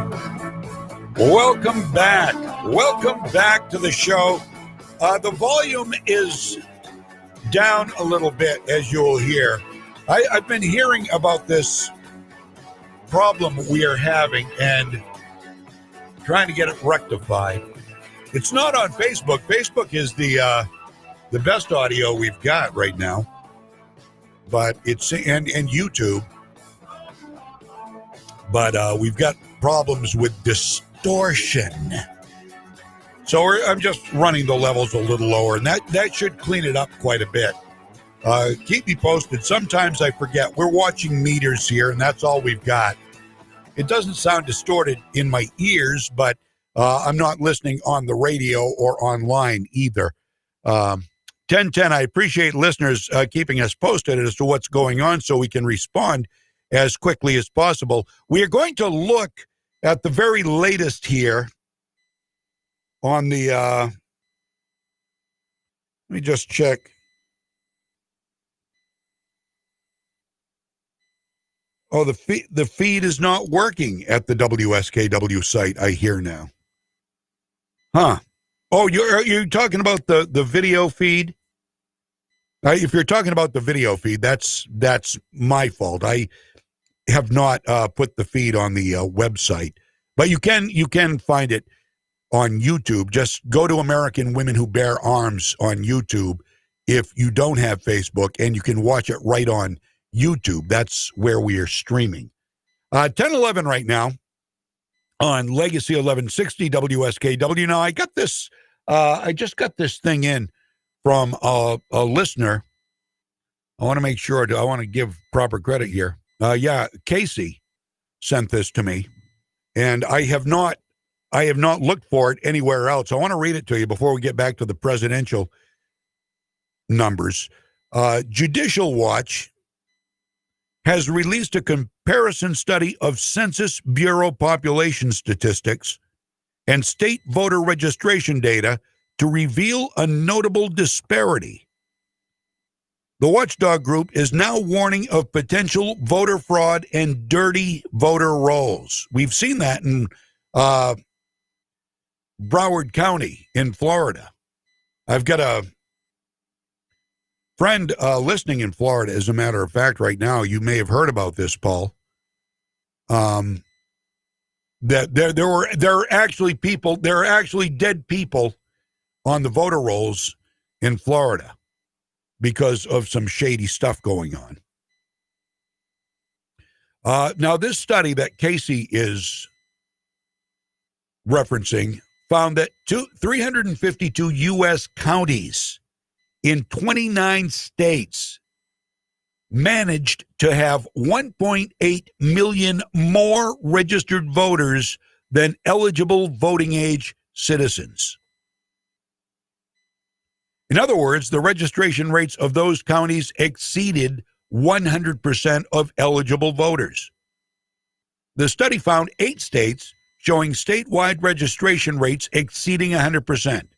Welcome back. Welcome back to the show. The volume is down a little bit, as you'll hear. I've been hearing about this problem we are having and trying to get it rectified. It's not on Facebook. Facebook is the best audio we've got right now, but it's and YouTube. But we've got problems with distortion. So I'm just running the levels a little lower, and that should clean it up quite a bit. Keep me posted. Sometimes I forget. We're watching meters here, and that's all we've got. It doesn't sound distorted in my ears, but I'm not listening on the radio or online either. 1010, I appreciate listeners keeping us posted as to what's going on so we can respond as quickly as possible. We are going to look at the very latest here on the, let me just check. Oh, the feed is not working at the WSKW site, I hear now. Huh. Oh, you're talking about the video feed? If you're talking about the video feed, that's my fault. I have not put the feed on the website, but you can find it on YouTube. Just go to American Women Who Bear Arms on YouTube if you don't have Facebook, and you can watch it right on YouTube. That's where we are streaming. 10:11 right now on Legacy 1160 WSKW. Now I got this. I just got this thing in from a listener. I want to make sure. I want to give proper credit here. Yeah, Casey sent this to me, and I have not looked for it anywhere else. I want to read it to you before we get back to the presidential numbers. Judicial Watch has released a comparison study of Census Bureau population statistics and state voter registration data to reveal a notable disparity. The watchdog group is now warning of potential voter fraud and dirty voter rolls. We've seen that in Broward County in Florida. I've got a friend listening in Florida, as a matter of fact, right now. You may have heard about this, Paul. That there are actually dead people on the voter rolls in Florida because of some shady stuff going on. Now, this study that Casey is referencing found that 352 U.S. counties in 29 states managed to have 1.8 million more registered voters than eligible voting age citizens. In other words, the registration rates of those counties exceeded 100% of eligible voters. The study found 8 states showing statewide registration rates exceeding 100%.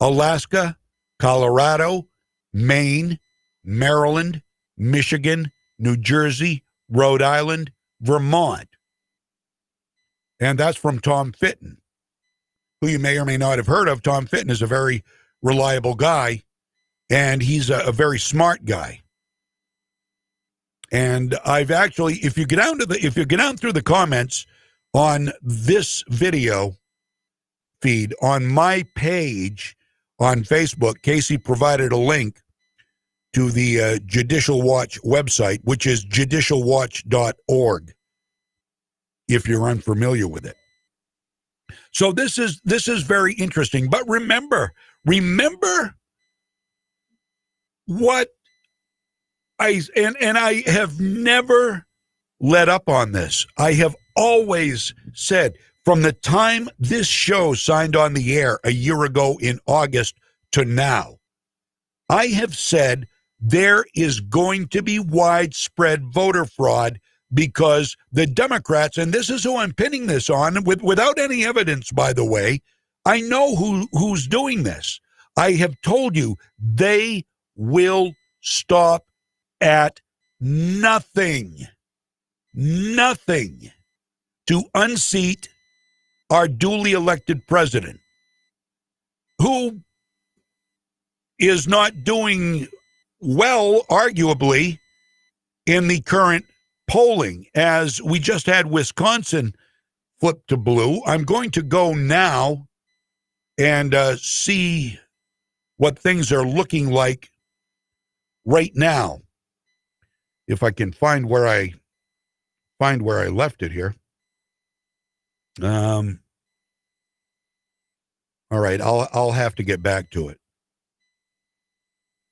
Alaska, Colorado, Maine, Maryland, Michigan, New Jersey, Rhode Island, Vermont. And that's from Tom Fitton, who you may or may not have heard of. Tom Fitton is a very reliable guy, and he's a very smart guy. And I've actually, if you get down through the comments on this video feed on my page on Facebook, Casey provided a link to the Judicial Watch website, which is judicialwatch.org, if you're unfamiliar with it. So this is very interesting. But remember what I have never let up on this. I have always said, from the time this show signed on the air a year ago in August to now, I have said there is going to be widespread voter fraud because the Democrats, and this is who I'm pinning this on, without any evidence, by the way, I know who's doing this. I have told you they will stop at nothing to unseat our duly elected president, who is not doing well, arguably, in the current polling, as we just had Wisconsin flip to blue. I'm going to go now and see what things are looking like right now. If I can find where I left it here. All right, I'll have to get back to it.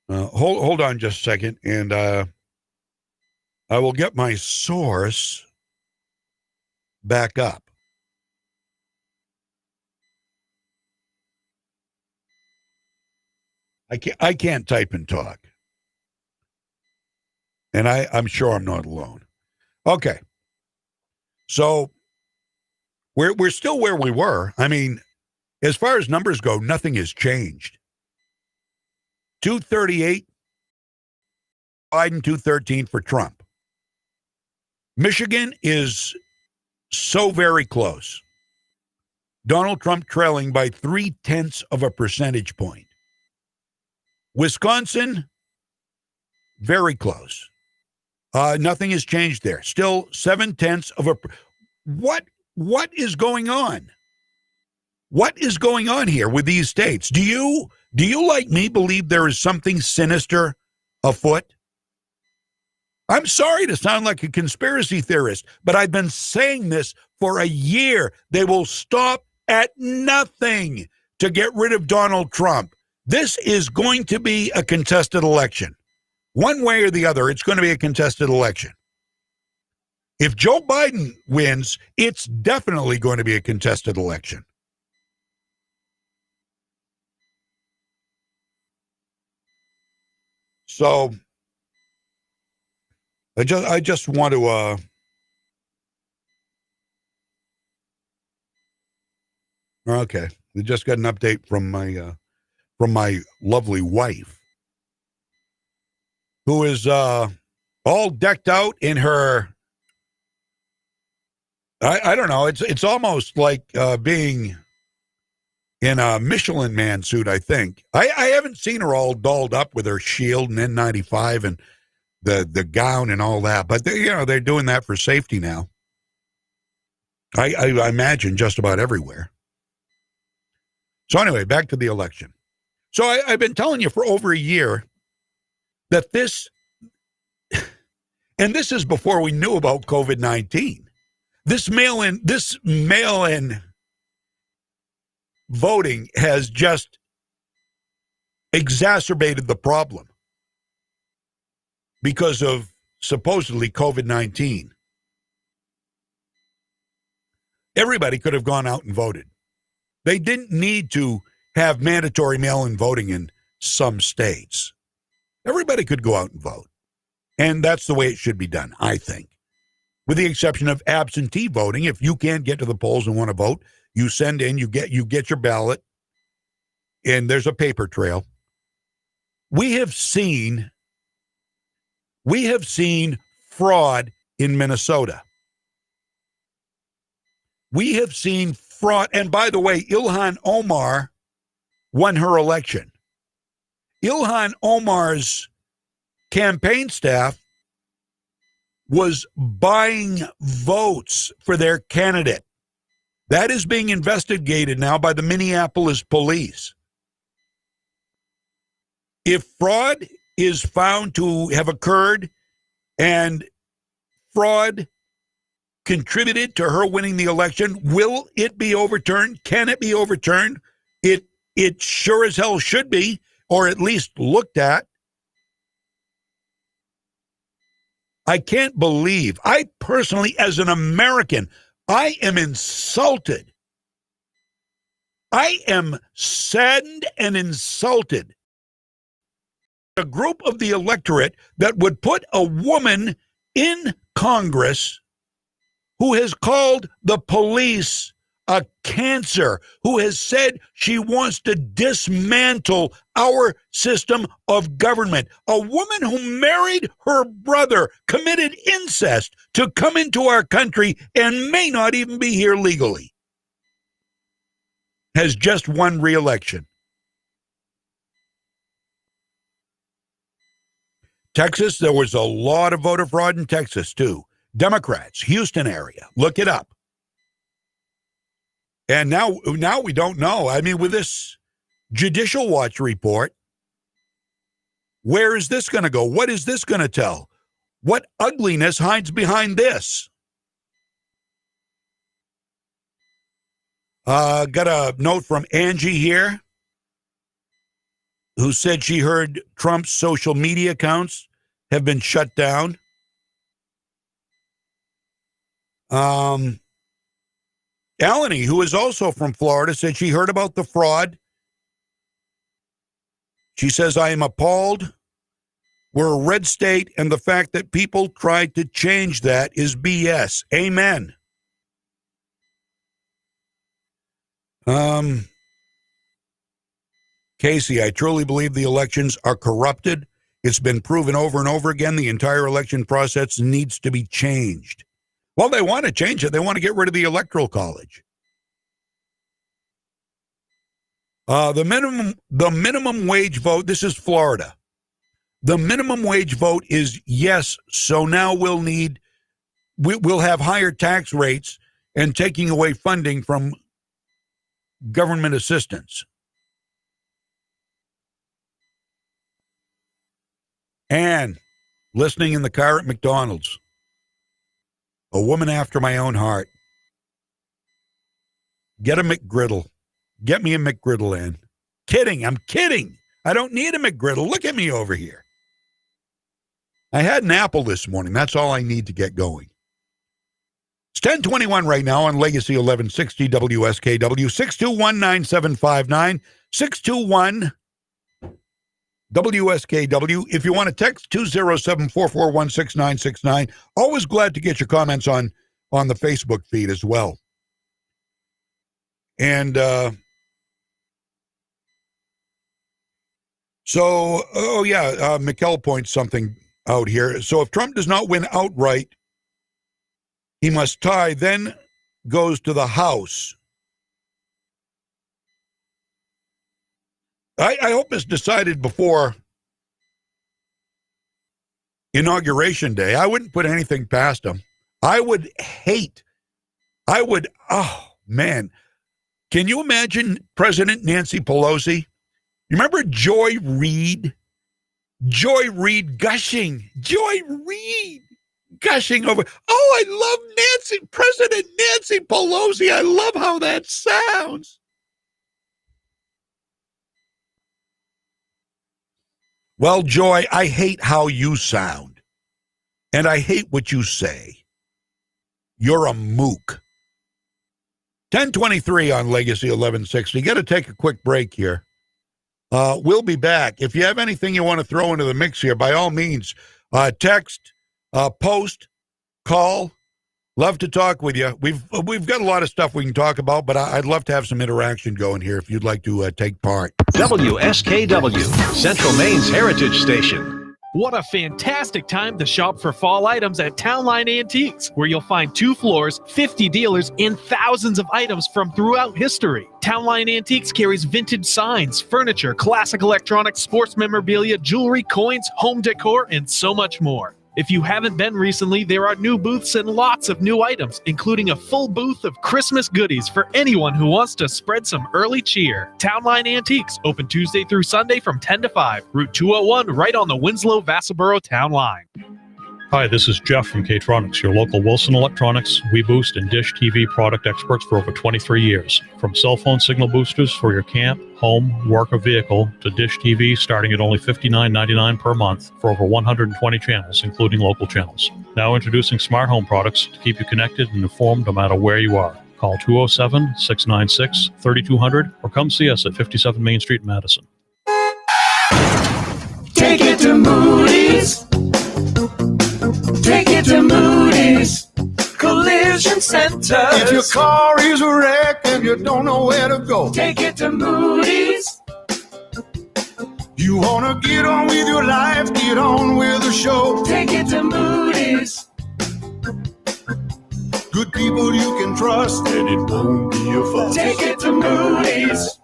Hold on just a second, and I will get my source back up. I can't type and talk. And I'm sure I'm not alone. Okay. So we're still where we were. I mean, as far as numbers go, nothing has changed. 238, Biden, 213 for Trump. Michigan is so very close. Donald Trump trailing by 0.3 of a percentage point. Wisconsin, very close. Nothing has changed there. Still 0.7 of a. What is going on? What is going on here with these states? Do you, like me, believe there is something sinister afoot? I'm sorry to sound like a conspiracy theorist, but I've been saying this for a year. They will stop at nothing to get rid of Donald Trump. This is going to be a contested election. One way or the other, it's going to be a contested election. If Joe Biden wins, it's definitely going to be a contested election. So I just want to okay. We just got an update from my lovely wife, who is all decked out in her. I don't know. It's almost like being in a Michelin Man suit, I think. I haven't seen her all dolled up with her shield and N95 and the gown and all that, but they're doing that for safety now. I imagine just about everywhere. So anyway, back to the election. So I've been telling you for over a year that this, and this is before we knew about COVID-19. This mail-in voting has just exacerbated the problem because of supposedly COVID-19. Everybody could have gone out and voted. They didn't need to have mandatory mail-in voting in some states. Everybody could go out and vote. And that's the way it should be done, I think. With the exception of absentee voting. If you can't get to the polls and want to vote, you send in, you get your ballot, and there's a paper trail. We have seen fraud in Minnesota. We have seen fraud. And by the way, Ilhan Omar won her election. Ilhan Omar's campaign staff was buying votes for their candidate. That is being investigated now by the Minneapolis police. If fraud is found to have occurred and fraud contributed to her winning the election, will it be overturned? Can it be overturned? It sure as hell should be, or at least looked at. I can't believe, I personally, as an American, I am insulted. I am saddened and insulted. A group of the electorate that would put a woman in Congress who has called the police a cancer, who has said she wants to dismantle our system of government. A woman who married her brother, committed incest to come into our country and may not even be here legally, has just won re-election. Texas, there was a lot of voter fraud in Texas, too. Democrats, Houston area, look it up. And now we don't know. I mean, with this Judicial Watch report, where is this going to go? What is this going to tell? What ugliness hides behind this? Got a note from Angie here, who said she heard Trump's social media accounts have been shut down. Eleni, who is also from Florida, said she heard about the fraud. She says, I am appalled. We're a red state, and the fact that people tried to change that is BS. Amen. Casey, I truly believe the elections are corrupted. It's been proven over and over again. The entire election process needs to be changed. Well, they want to change it. They want to get rid of the Electoral College. The minimum wage vote, this is Florida. The minimum wage vote is yes, so now we'll have higher tax rates and taking away funding from government assistance. And listening in the car at McDonald's. A woman after my own heart. Get a McGriddle. Get me a McGriddle, Ann. Kidding. I'm kidding. I don't need a McGriddle. Look at me over here. I had an apple this morning. That's all I need to get going. It's 10:21 right now on Legacy 1160 WSKW. 621-9759. 621 WSKW. If you want to text 207-441-6969, always glad to get your comments on the Facebook feed as well. And Mikkel points something out here. So if Trump does not win outright, he must tie, then goes to the House. I hope it's decided before Inauguration Day. I wouldn't put anything past him. Oh, man. Can you imagine President Nancy Pelosi? You remember Joy Reid? Joy Reid gushing. Joy Reid gushing over. Oh, I love President Nancy Pelosi. I love how that sounds. Well, Joy, I hate how you sound, and I hate what you say. You're a mook. 10:23 on Legacy 1160. Got to take a quick break here. We'll be back. If you have anything you want to throw into the mix here, by all means, text, post, call. Love to talk with you. We've got a lot of stuff we can talk about, but I'd love to have some interaction going here if you'd like to take part. WSKW, Central Maine's Heritage Station. What a fantastic time to shop for fall items at Townline Antiques, where you'll find 2 floors, 50 dealers, and thousands of items from throughout history. Townline Antiques carries vintage signs, furniture, classic electronics, sports memorabilia, jewelry, coins, home decor, and so much more. If you haven't been recently, there are new booths and lots of new items, including a full booth of Christmas goodies for anyone who wants to spread some early cheer. Townline Antiques, open Tuesday through Sunday from 10 to 5. Route 201, right on the Winslow-Vassaboro Town Line. Hi, this is Jeff from K-Tronics, your local Wilson Electronics, WeBoost, and Dish TV product experts for over 23 years. From cell phone signal boosters for your camp, home, work, or vehicle, to Dish TV starting at only $59.99 per month for over 120 channels, including local channels. Now introducing smart home products to keep you connected and informed no matter where you are. Call 207-696-3200 or come see us at 57 Main Street in Madison. Take it to Moody's. Take it to Moody's Collision Center. If your car is a wreck and you don't know where to go, take it to Moody's. You wanna get on with your life, get on with the show, take it to Moody's. Good people you can trust and it won't be a fuss. Take it to Moody's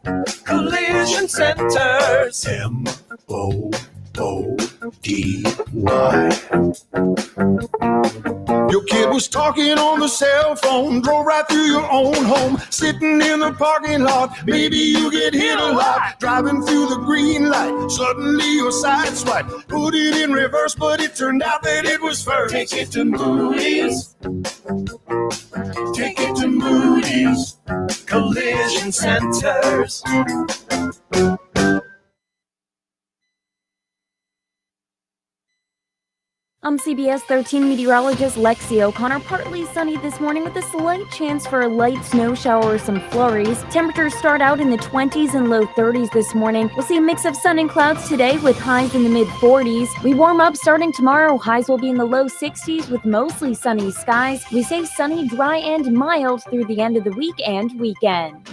Collision Centers. M-O-O-D-Y. Your kid was talking on the cell phone, drove right through your own home, sitting in the parking lot. Maybe you get hit a lot, driving through the green light. Suddenly your side swipe, put it in reverse, but it turned out that it was first. Take it to Moody's. Take it to Moody's Collision Centers. I'm CBS 13 meteorologist Lexi O'Connor. Partly sunny this morning with a slight chance for a light snow shower or some flurries. Temperatures start out in the 20s and low 30s this morning. We'll see a mix of sun and clouds today with highs in the mid 40s. We warm up starting tomorrow. Highs will be in the low 60s with mostly sunny skies. We stay sunny, dry, and mild through the end of the week and weekend.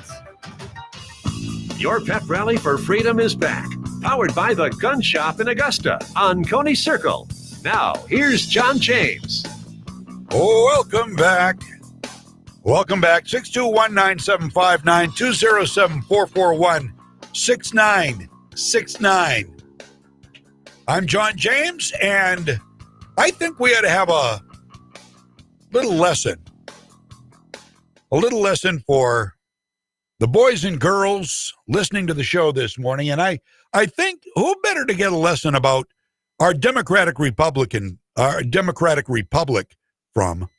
Your pep rally for freedom is back. Powered by the Gun Shop in Augusta on Coney Circle. Now, here's John James. Welcome back. Welcome back. 621-975-9207441-6969. I'm John James, and I think we ought to have a little lesson. A little lesson for the boys and girls listening to the show this morning. And I think who better to get a lesson about our Democratic Republic from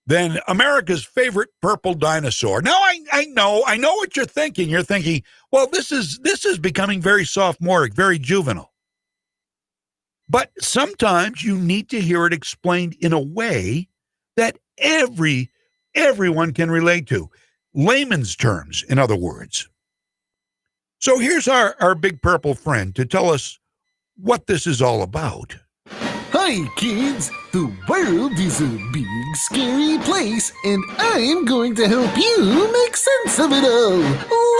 than America's favorite purple dinosaur. Now, I know what you're thinking. You're thinking, well, this is becoming very sophomoric, very juvenile. But sometimes you need to hear it explained in a way that everyone can relate to. Layman's terms, in other words. So here's our big purple friend to tell us what this is all about. Hi, kids. The world is a big, scary place, and I'm going to help you make sense of it all.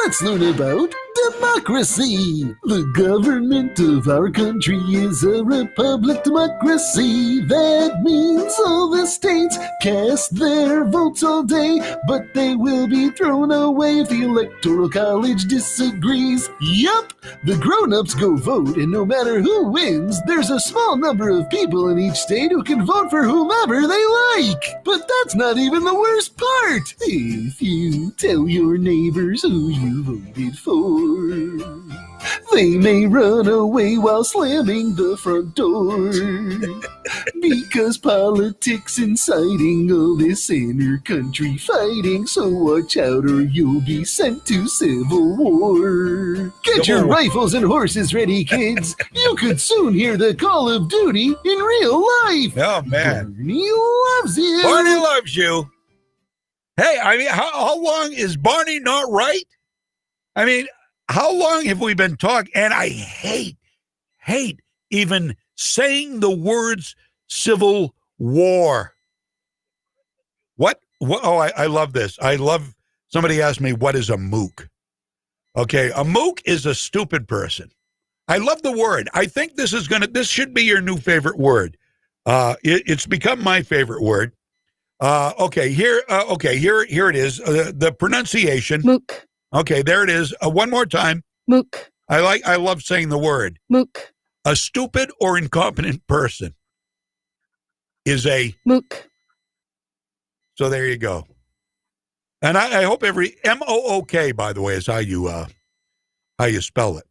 Let's learn about democracy. The government of our country is a republic democracy. That means all the states cast their votes all day, but they will be thrown away if the Electoral College disagrees. Yup, the grown-ups go vote, and no matter who wins, there's a small number of people in each state who can vote for whomever they like. But that's not even the worst part. If you tell your neighbors who you voted for, they may run away while slamming the front door. Because politics inciting all this inter-country fighting, so watch out or you'll be sent to civil war. Get your rifles and horses ready, kids. You could soon hear the call of duty in real life. Oh, man. Barney loves you. Barney loves you. Hey, I mean, how long is Barney not right? I mean, how long have we been talking? And I hate even saying the words civil war. What? Oh, I love this. Somebody asked me, what is a mook? Okay, a mook is a stupid person. I love the word. I think this should be your new favorite word. It's become my favorite word. Here it is. The pronunciation. Mook. Okay, there it is. One more time. Mook. I love saying the word. Mook. A stupid or incompetent person is a mook. So there you go. And I hope every MOOK, by the way, is how you spell it.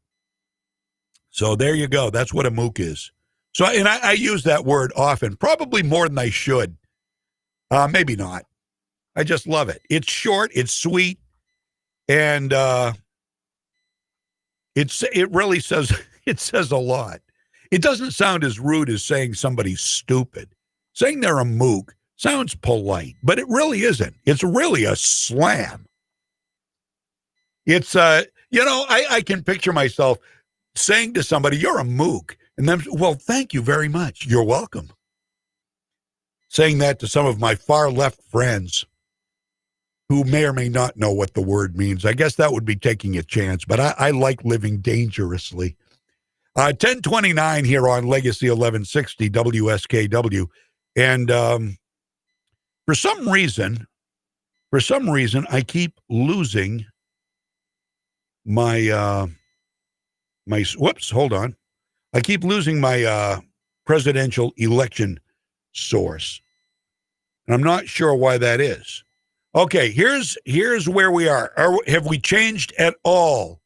So there you go. That's what a mook is. So, and I use that word often, probably more than I should. Maybe not. I just love it. It's short, it's sweet, and it really says a lot. It doesn't sound as rude as saying somebody's stupid. Saying they're a mook sounds polite, but it really isn't. It's really a slam. It's I can picture myself saying to somebody, "You're a mook," and then, "Well, thank you very much. You're welcome." Saying that to some of my far left friends who may or may not know what the word means. I guess that would be taking a chance, but I like living dangerously. 1029 here on Legacy 1160 WSKW. And for some reason, I keep losing my hold on. I keep losing my presidential election source. And I'm not sure why that is. Okay, here's where we are. Have we changed at all?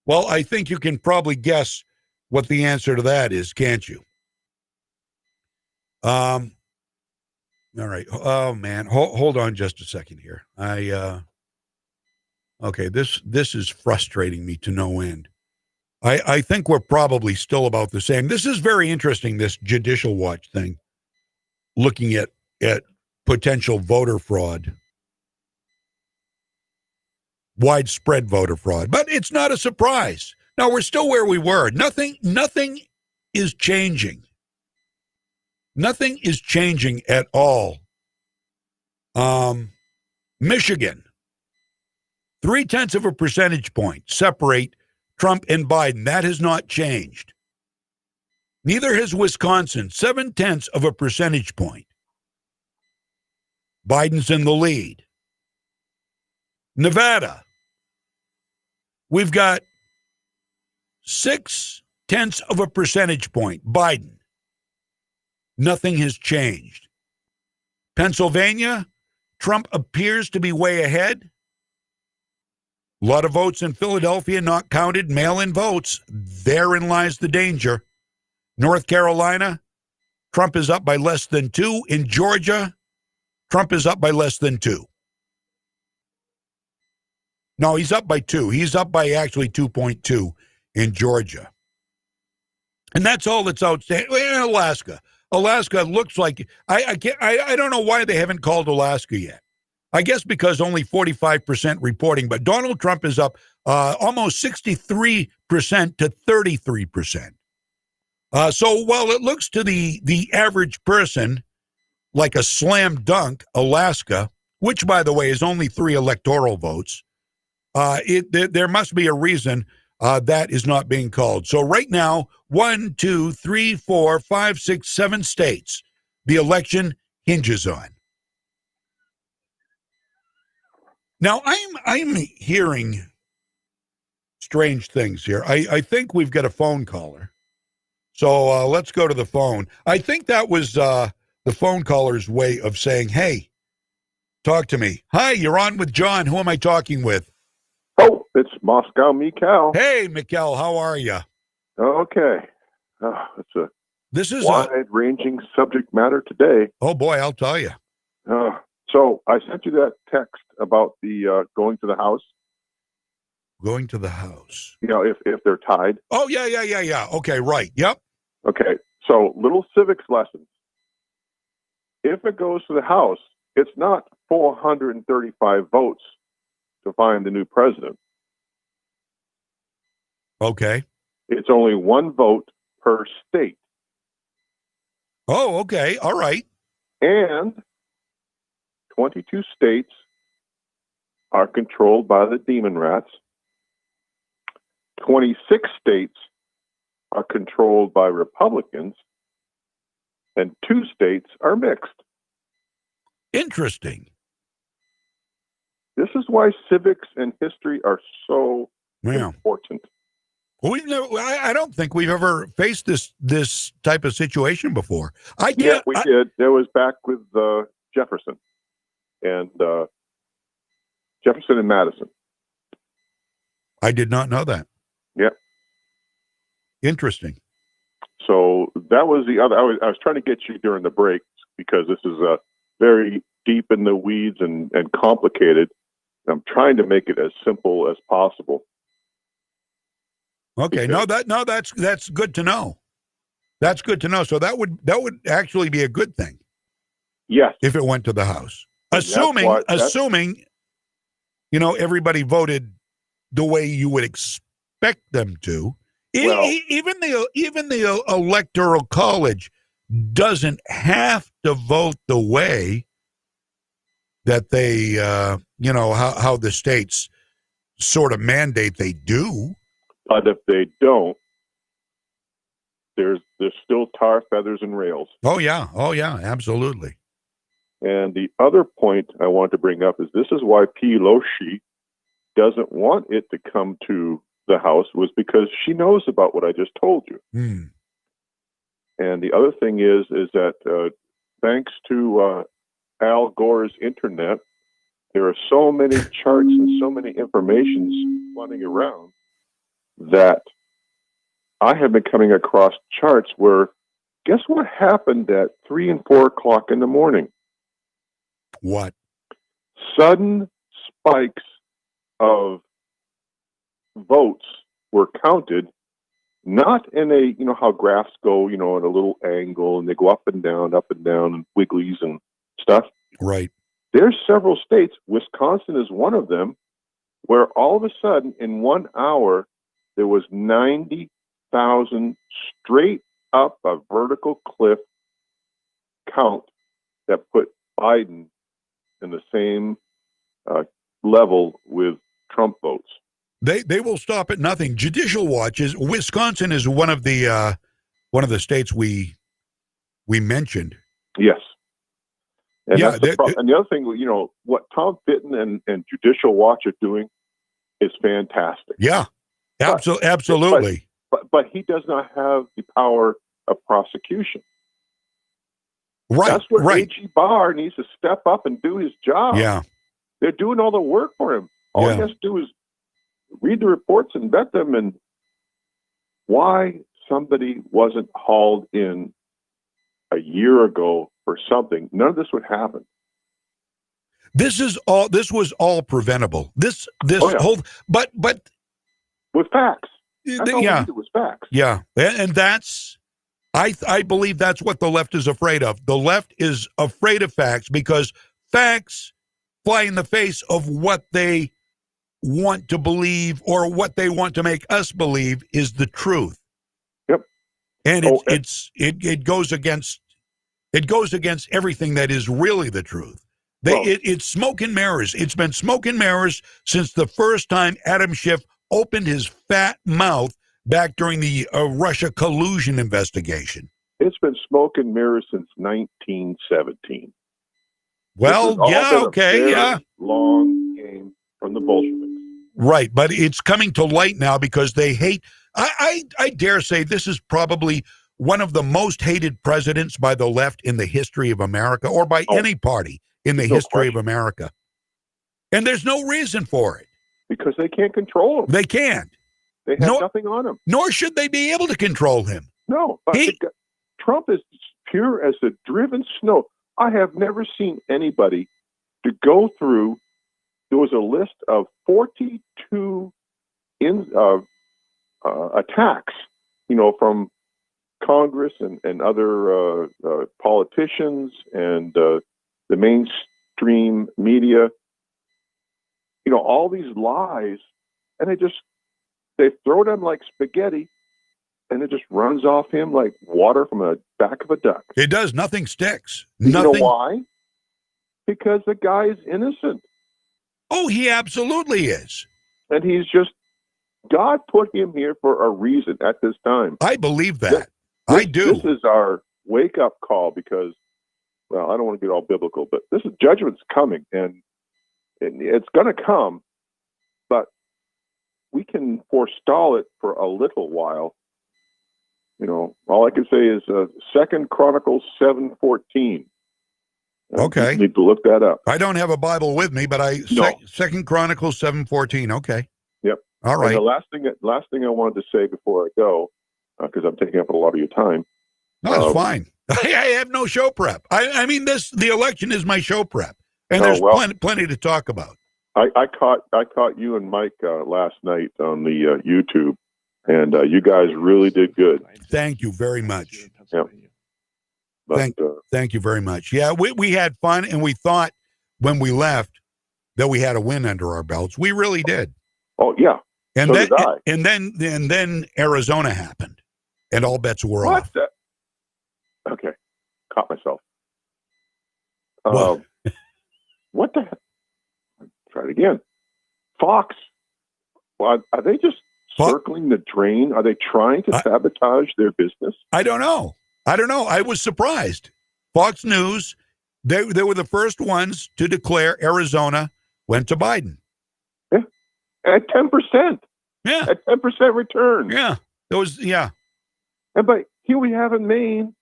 Well, I think you can probably guess what the answer to that is, can't you? All right. Oh man, hold on just a second here. Okay, this is frustrating me to no end. I think we're probably still about the same. This is very interesting, this Judicial Watch thing, looking at potential voter fraud, widespread voter fraud. But it's not a surprise. No, we're still where we were. Nothing is changing. Nothing is changing at all. Michigan, 0.3 percentage point separate Trump and Biden. That has not changed. Neither has Wisconsin, 0.7 percentage point. Biden's in the lead. Nevada, we've got 0.6 percentage point. Biden. Nothing has changed. Pennsylvania, Trump appears to be way ahead. A lot of votes in Philadelphia not counted, mail-in votes. Therein lies the danger. North Carolina, Trump is up by less than 2. In Georgia, Trump is up by less than 2. No, he's up by 2. He's up by actually 2.2 in Georgia. And that's all that's outstanding. In Alaska. Alaska looks like, I don't know why they haven't called Alaska yet. I guess because only 45% reporting, but Donald Trump is up almost 63% to 33%. So while it looks to the average person like a slam dunk, Alaska, which, by the way, is only 3 electoral votes, there must be a reason that is not being called. So right now, 1, 2, 3, 4, 5, 6, 7 states the election hinges on. Now, I'm hearing strange things here. I think we've got a phone caller. So let's go to the phone. I think that was the phone caller's way of saying, hey, talk to me. Hi, you're on with John. Who am I talking with? Oh, it's Moscow Mikhail. Hey, Mikhail, how are you? Okay. It's a wide-ranging subject matter today. Oh, boy, I'll tell you. So I sent you that text about the going to the House. Going to the House. You know, if they're tied. Oh, yeah. Okay, right. Yep. Okay. So little civics lessons. If it goes to the House, it's not 435 votes to find the new president. Okay. It's only 1 vote per state. Oh, okay. All right. And 22 states are controlled by the demon rats. 26 states are controlled by Republicans, and 2 states are mixed. Interesting. This is why civics and history are so important. I don't think we've ever faced this type of situation before. We did. There was back with Jefferson and Madison. I did not know that. Yeah. Interesting. So that was the other. I was trying to get you during the break because this is very deep in the weeds and complicated. I'm trying to make it as simple as possible. Okay, that's good to know. That's good to know. So that would actually be a good thing. Yes. If it went to the House. Assuming everybody voted the way you would expect them to. Even the Electoral College doesn't have to vote the way that they how the states sort of mandate they do. But if they don't, there's still tar, feathers, and rails. Oh yeah, absolutely. And the other point I want to bring up is this is why Pelosi doesn't want it to come to the House, was because she knows about what I just told you. And the other thing is that thanks to Al Gore's internet, there are so many charts and so many informations flooding around that I have been coming across charts where, guess what happened at 3 and 4 o'clock in the morning? What? Sudden spikes of votes were counted, not in a, how graphs go, at a little angle and they go up and down and wigglies and stuff. Right. There's several states, Wisconsin is one of them, where all of a sudden in 1 hour, there was 90,000 straight up a vertical cliff count that put Biden in the same level with Trump votes. They will stop at nothing. Judicial Watch is Wisconsin is one of the states we mentioned. Yes. And that's and the other thing, what Tom Fitton and Judicial Watch are doing is fantastic. Yeah, absolutely. But he does not have the power of prosecution. Right. That's where AG Barr needs to step up and do his job. Yeah. They're doing all the work for him. All he has to do is read the reports and vet them. And why somebody wasn't hauled in a year ago for something, none of this would happen. This was all preventable. Whole, but with facts. That's all we needed was facts. Yeah. And that's, I believe that's what the left is afraid of. The left is afraid of facts because facts fly in the face of what they want to believe or what they want to make us believe is the truth. Yep. And it goes against everything that is really the truth. It's smoke and mirrors. It's been smoke and mirrors since the first time Adam Schiff opened his fat mouth back during the Russia collusion investigation. It's been smoke and mirrors since 1917. Well, long game from the Bolsheviks. Right, but it's coming to light now because they hate. I dare say this is probably one of the most hated presidents by the left in the history of America, or by any party in the history of America. And there's no reason for it. Because they can't control him. They can't. They have nothing on him. Nor should they be able to control him. No. Trump is pure as the driven snow. I have never seen anybody to go through. There was a list of 42 attacks, from Congress and other politicians and the mainstream media. All these lies, and they throw them like spaghetti, and it just runs off him like water from the back of a duck. It does. Nothing sticks. Nothing. You know why? Because the guy is innocent. Oh, he absolutely is. And he's just God put him here for a reason at this time. I believe that. I do. This is our wake-up call because, well, I don't want to get all biblical, but this is judgment's coming, and it's going to come, but we can forestall it for a little while. You know, all I can say is 2 Chronicles 7:14. Okay. You need to look that up. I don't have a Bible with me, but 2 Chronicles 7:14. Okay. Yep. All right. And the last thing I wanted to say before I go, because I'm taking up a lot of your time. No, it's fine. I have no show prep. I mean, the election is my show prep, and there's plenty to talk about. I caught you and Mike last night on the YouTube, and you guys really did good. Thank you very much. Yep. But, thank you very much. Yeah, we had fun, and we thought when we left that we had a win under our belts. We really did. Oh yeah, and so then did I. and then Arizona happened, and all bets were off. Okay, caught myself. What? What the heck? Try it again. Fox. Well, are they just circling the drain? Are they trying to sabotage their business? I don't know. I was surprised. Fox News, they were the first ones to declare Arizona went to Biden. Yeah. At 10%. Yeah. At 10% return. Yeah. And but here we have in Maine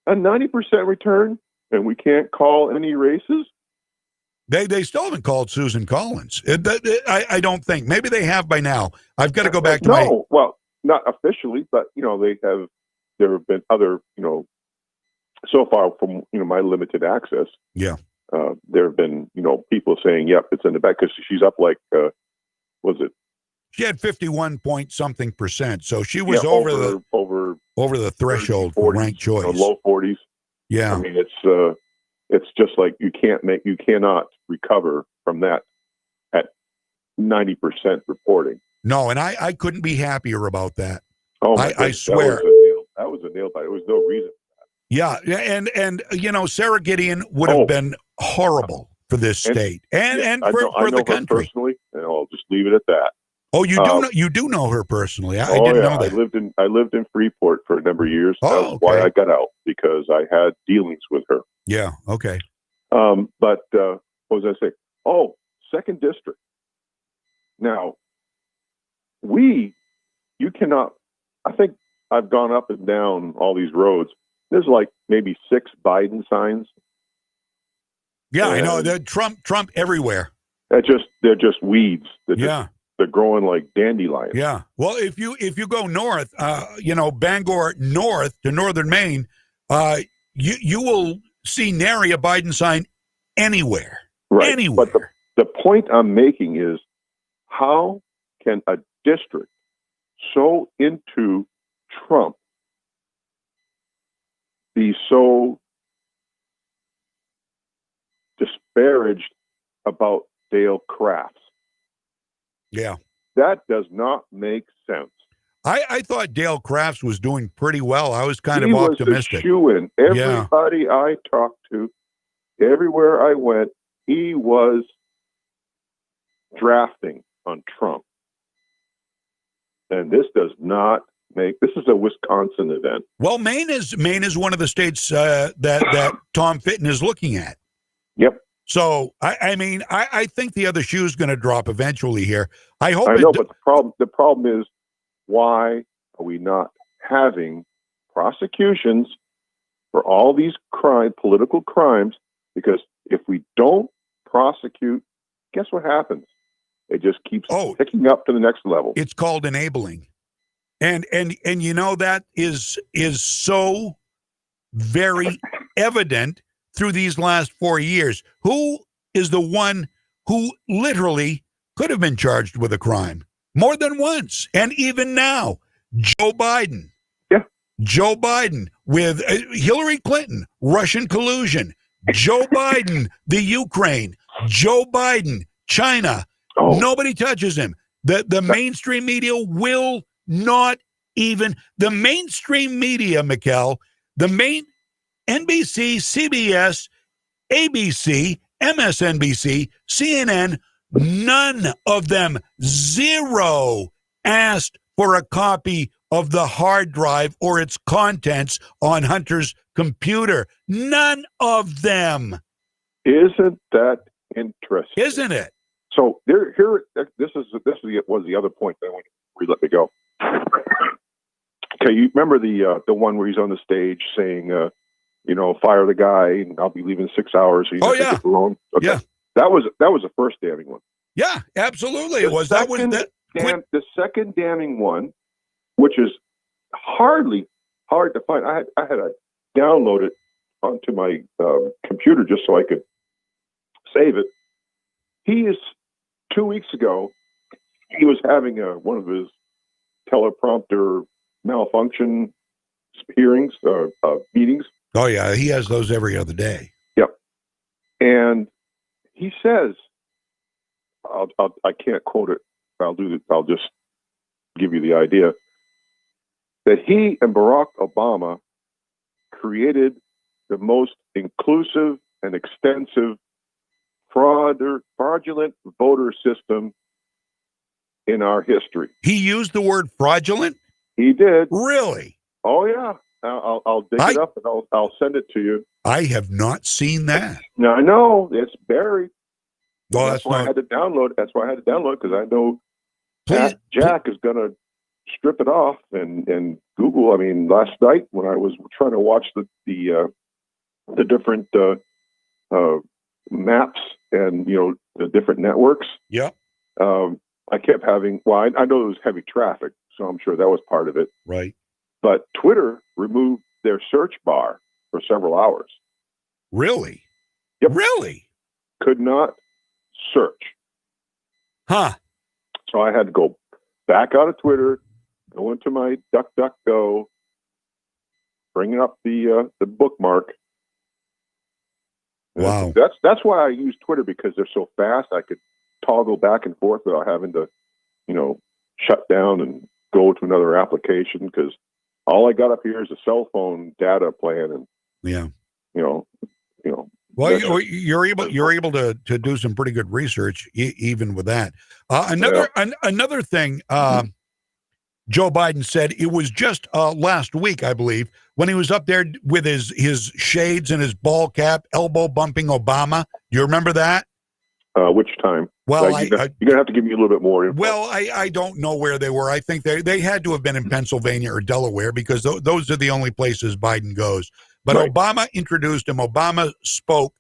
a 90% return, and we can't call any races. They still haven't called Susan Collins. I don't think. Maybe they have by now. I've got to go back to well, not officially, but they have. There have been other, so far from my limited access. Yeah. There have been people saying, "Yep, it's in the back," because she's up like, was it? She had 51-something%, so she was over the threshold for ranked choice. Low 40s. Yeah. I mean, it's just like you cannot recover from that at 90% reporting. No, and I couldn't be happier about that. Oh, I swear. That was a nail biter. There was no reason for that. Yeah, and Sarah Gideon would have been horrible for this state and for the country. Personally, and I'll just leave it at that. Oh, you do know her personally. I didn't know that. I lived in Freeport for a number of years. Oh, That's why I got out, because I had dealings with her. Yeah. Okay. But what was I saying? Oh, 2nd District. Now, you cannot. I think I've gone up and down all these roads. There's like maybe 6 Biden signs. Yeah, I know. They're Trump everywhere. They're just weeds. They're growing like dandelions. Yeah. Well, if you go north, Bangor north to northern Maine, you will see nary a Biden sign anywhere. Right. Anywhere. But the point I'm making is, how can a district so into Trump be so disparaged about Dale Crafts? Yeah. That does not make sense. I thought Dale Crafts was doing pretty well. I was kind of optimistic. He was the shoe-in. Everybody I talked to, everywhere I went, he was drafting on Trump. And this does not make. This is a Wisconsin event. Well, Maine is one of the states that Tom Fitton is looking at. Yep. So I think the other shoe is going to drop eventually here. I hope. I know, but the problem is, why are we not having prosecutions for all these political crimes? Because if we don't prosecute, guess what happens? It just keeps picking up to the next level. It's called enabling. And that is so very evident through these last 4 years. Who is the one who literally could have been charged with a crime more than once? And even now, Joe Biden. Yeah. Joe Biden with Hillary Clinton, Russian collusion. Joe Biden, the Ukraine. Joe Biden, China. Oh. Nobody touches him. The mainstream media will not even. The mainstream media, Mikkel, the main NBC, CBS, ABC, MSNBC, CNN, none of them, zero asked for a copy of the hard drive or its contents on Hunter's computer. None of them. Isn't that interesting? Isn't it? So this was the other point that I want to let me go. Okay, you remember the one where he's on the stage saying, fire the guy, and I'll be leaving 6 hours. So you don't get alone. Okay. Yeah. That was the first damning one. Yeah, absolutely. The second damning one, which is hardly hard to find. I had to download it onto my computer just so I could save it. He is 2 weeks ago. He was having one of his teleprompter malfunction hearings, meetings. Oh yeah, he has those every other day. Yep. And he says, I can't quote it. I'll just give you the idea that he and Barack Obama created the most inclusive and extensive fraudulent voter system in our history. He used the word fraudulent? He did. Really? Oh, yeah. I'll dig it up and I'll send it to you. I have not seen that. No, I know. It's buried. Well, that's why I had to download it. That's why I had to download it, because I know Jack is going to strip it off and Google. I mean, last night when I was trying to watch the different maps and the different networks. Yeah. I kept having. Well, I know there was heavy traffic, so I'm sure that was part of it. Right. But Twitter removed their search bar for several hours. Really? Yep. Really? Could not search. Huh. So I had to go back out of Twitter, go into my DuckDuckGo, bring up the bookmark. Wow. That's why I use Twitter, because they're so fast. I could toggle back and forth without having to, shut down and go to another application, because all I got up here is a cell phone data plan, and yeah, Well, you're able to do some pretty good research even with that. Another thing, Joe Biden said, it was just last week, I believe, when he was up there with his shades and his ball cap, elbow bumping Obama. Do you remember that? Which time? Well, you're gonna have to give me a little bit more info. Well, I don't know where they were. I think they had to have been in Pennsylvania or Delaware, because those are the only places Biden goes. But right. Obama introduced him. Obama spoke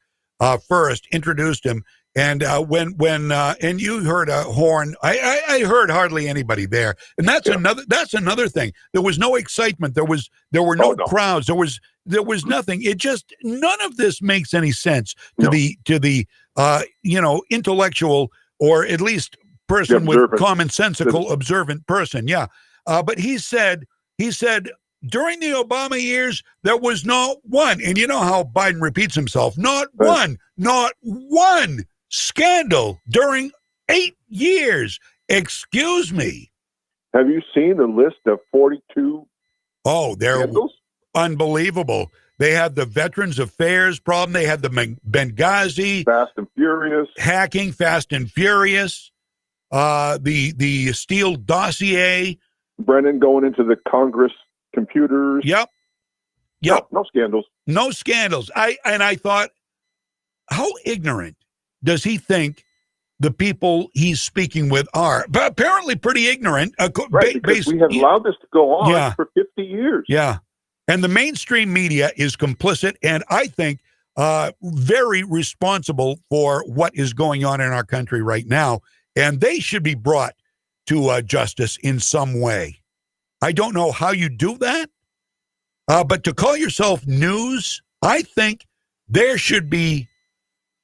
first, introduced him, and when and you heard a horn. I heard hardly anybody there, and that's another thing. There was no excitement. There were no crowds. There was nothing. It just, none of this makes any sense to the intellectual, or at least person with commonsensical, observant person. Yeah. But he said during the Obama years, there was not one, and you know how Biden repeats himself, not one scandal during 8 years. Excuse me. Have you seen the list of 42? Oh, they're scandals? Unbelievable. They had the Veterans Affairs problem. They had the Benghazi. Fast and Furious. Hacking, Fast and Furious. The Steele dossier. Brennan going into the Congress computers. Yep. No scandals. No scandals. I thought, how ignorant does he think the people he's speaking with are? But apparently pretty ignorant. Right, because we have allowed this to go on for 50 years. Yeah. And the mainstream media is complicit, and I think very responsible for what is going on in our country right now. And they should be brought to justice in some way. I don't know how you do that, but to call yourself news, I think there should be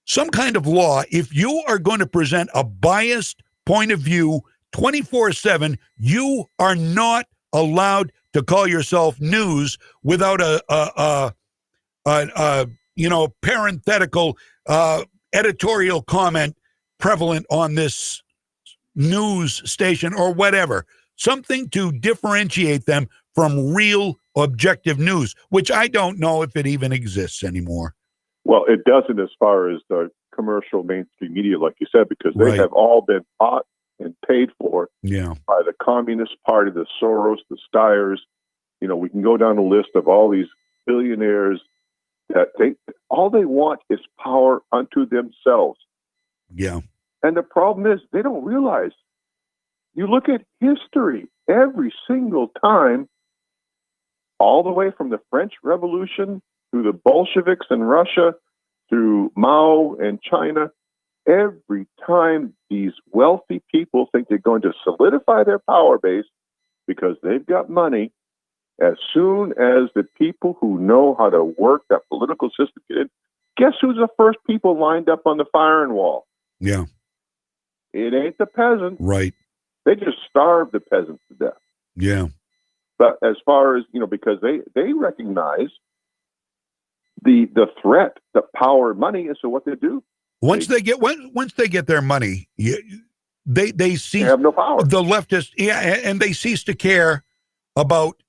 some kind of law. If you are going to present a biased point of view 24/7, you are not allowed to call yourself news without a parenthetical editorial comment prevalent on this news station or whatever. Something to differentiate them from real objective news, which I don't know if it even exists anymore. Well, it doesn't as far as the commercial mainstream media, like you said, because they have all been bought and paid for by the Communist Party, the Soros, the Steyrs. We can go down a list of all these billionaires that all they want is power unto themselves. Yeah. And the problem is they don't realize. You look at history every single time, all the way from the French Revolution through the Bolsheviks in Russia, through Mao and China, every time these wealthy people think they're going to solidify their power base because they've got money, as soon as the people who know how to work that political system get in, guess who's the first people lined up on the firing wall? Yeah. It ain't the peasant. Right. They just starve the peasants to death. Yeah. But as far as, because they recognize the threat, the power, money, and so what they do. Once they get their money, they cease. They have no power. The leftists, and they cease to care about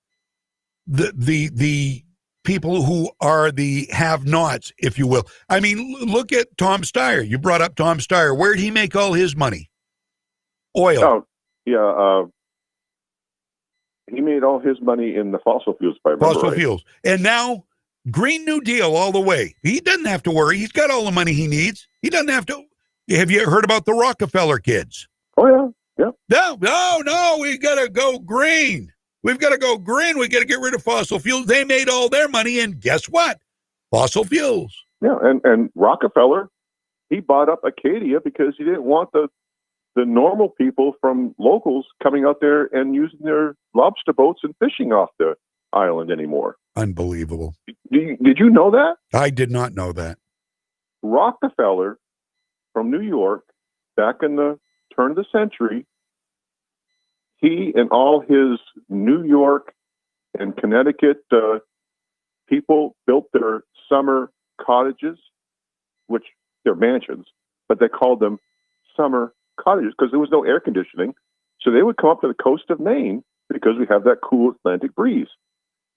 the people who are the have-nots, if you will. I mean, look at Tom Steyer. You brought up Tom Steyer. Where did he make all his money? Oil. Oh, yeah. He made all his money in the fossil fuels. Fossil fuels. And now, Green New Deal all the way. He doesn't have to worry. He's got all the money he needs. He doesn't have to. Have you heard about the Rockefeller kids? Oh, yeah. No. We got to go green. We've got to go green. We got to get rid of fossil fuels. They made all their money, and guess what? Fossil fuels. Yeah, and Rockefeller, he bought up Acadia because he didn't want the normal people from locals coming out there and using their lobster boats and fishing off the island anymore. Unbelievable. Did you know that? I did not know that. Rockefeller from New York, back in the turn of the century, he and all his New York and Connecticut people built their summer cottages, which they're mansions, but they called them summer cottages because there was no air conditioning. So they would come up to the coast of Maine because we have that cool Atlantic breeze.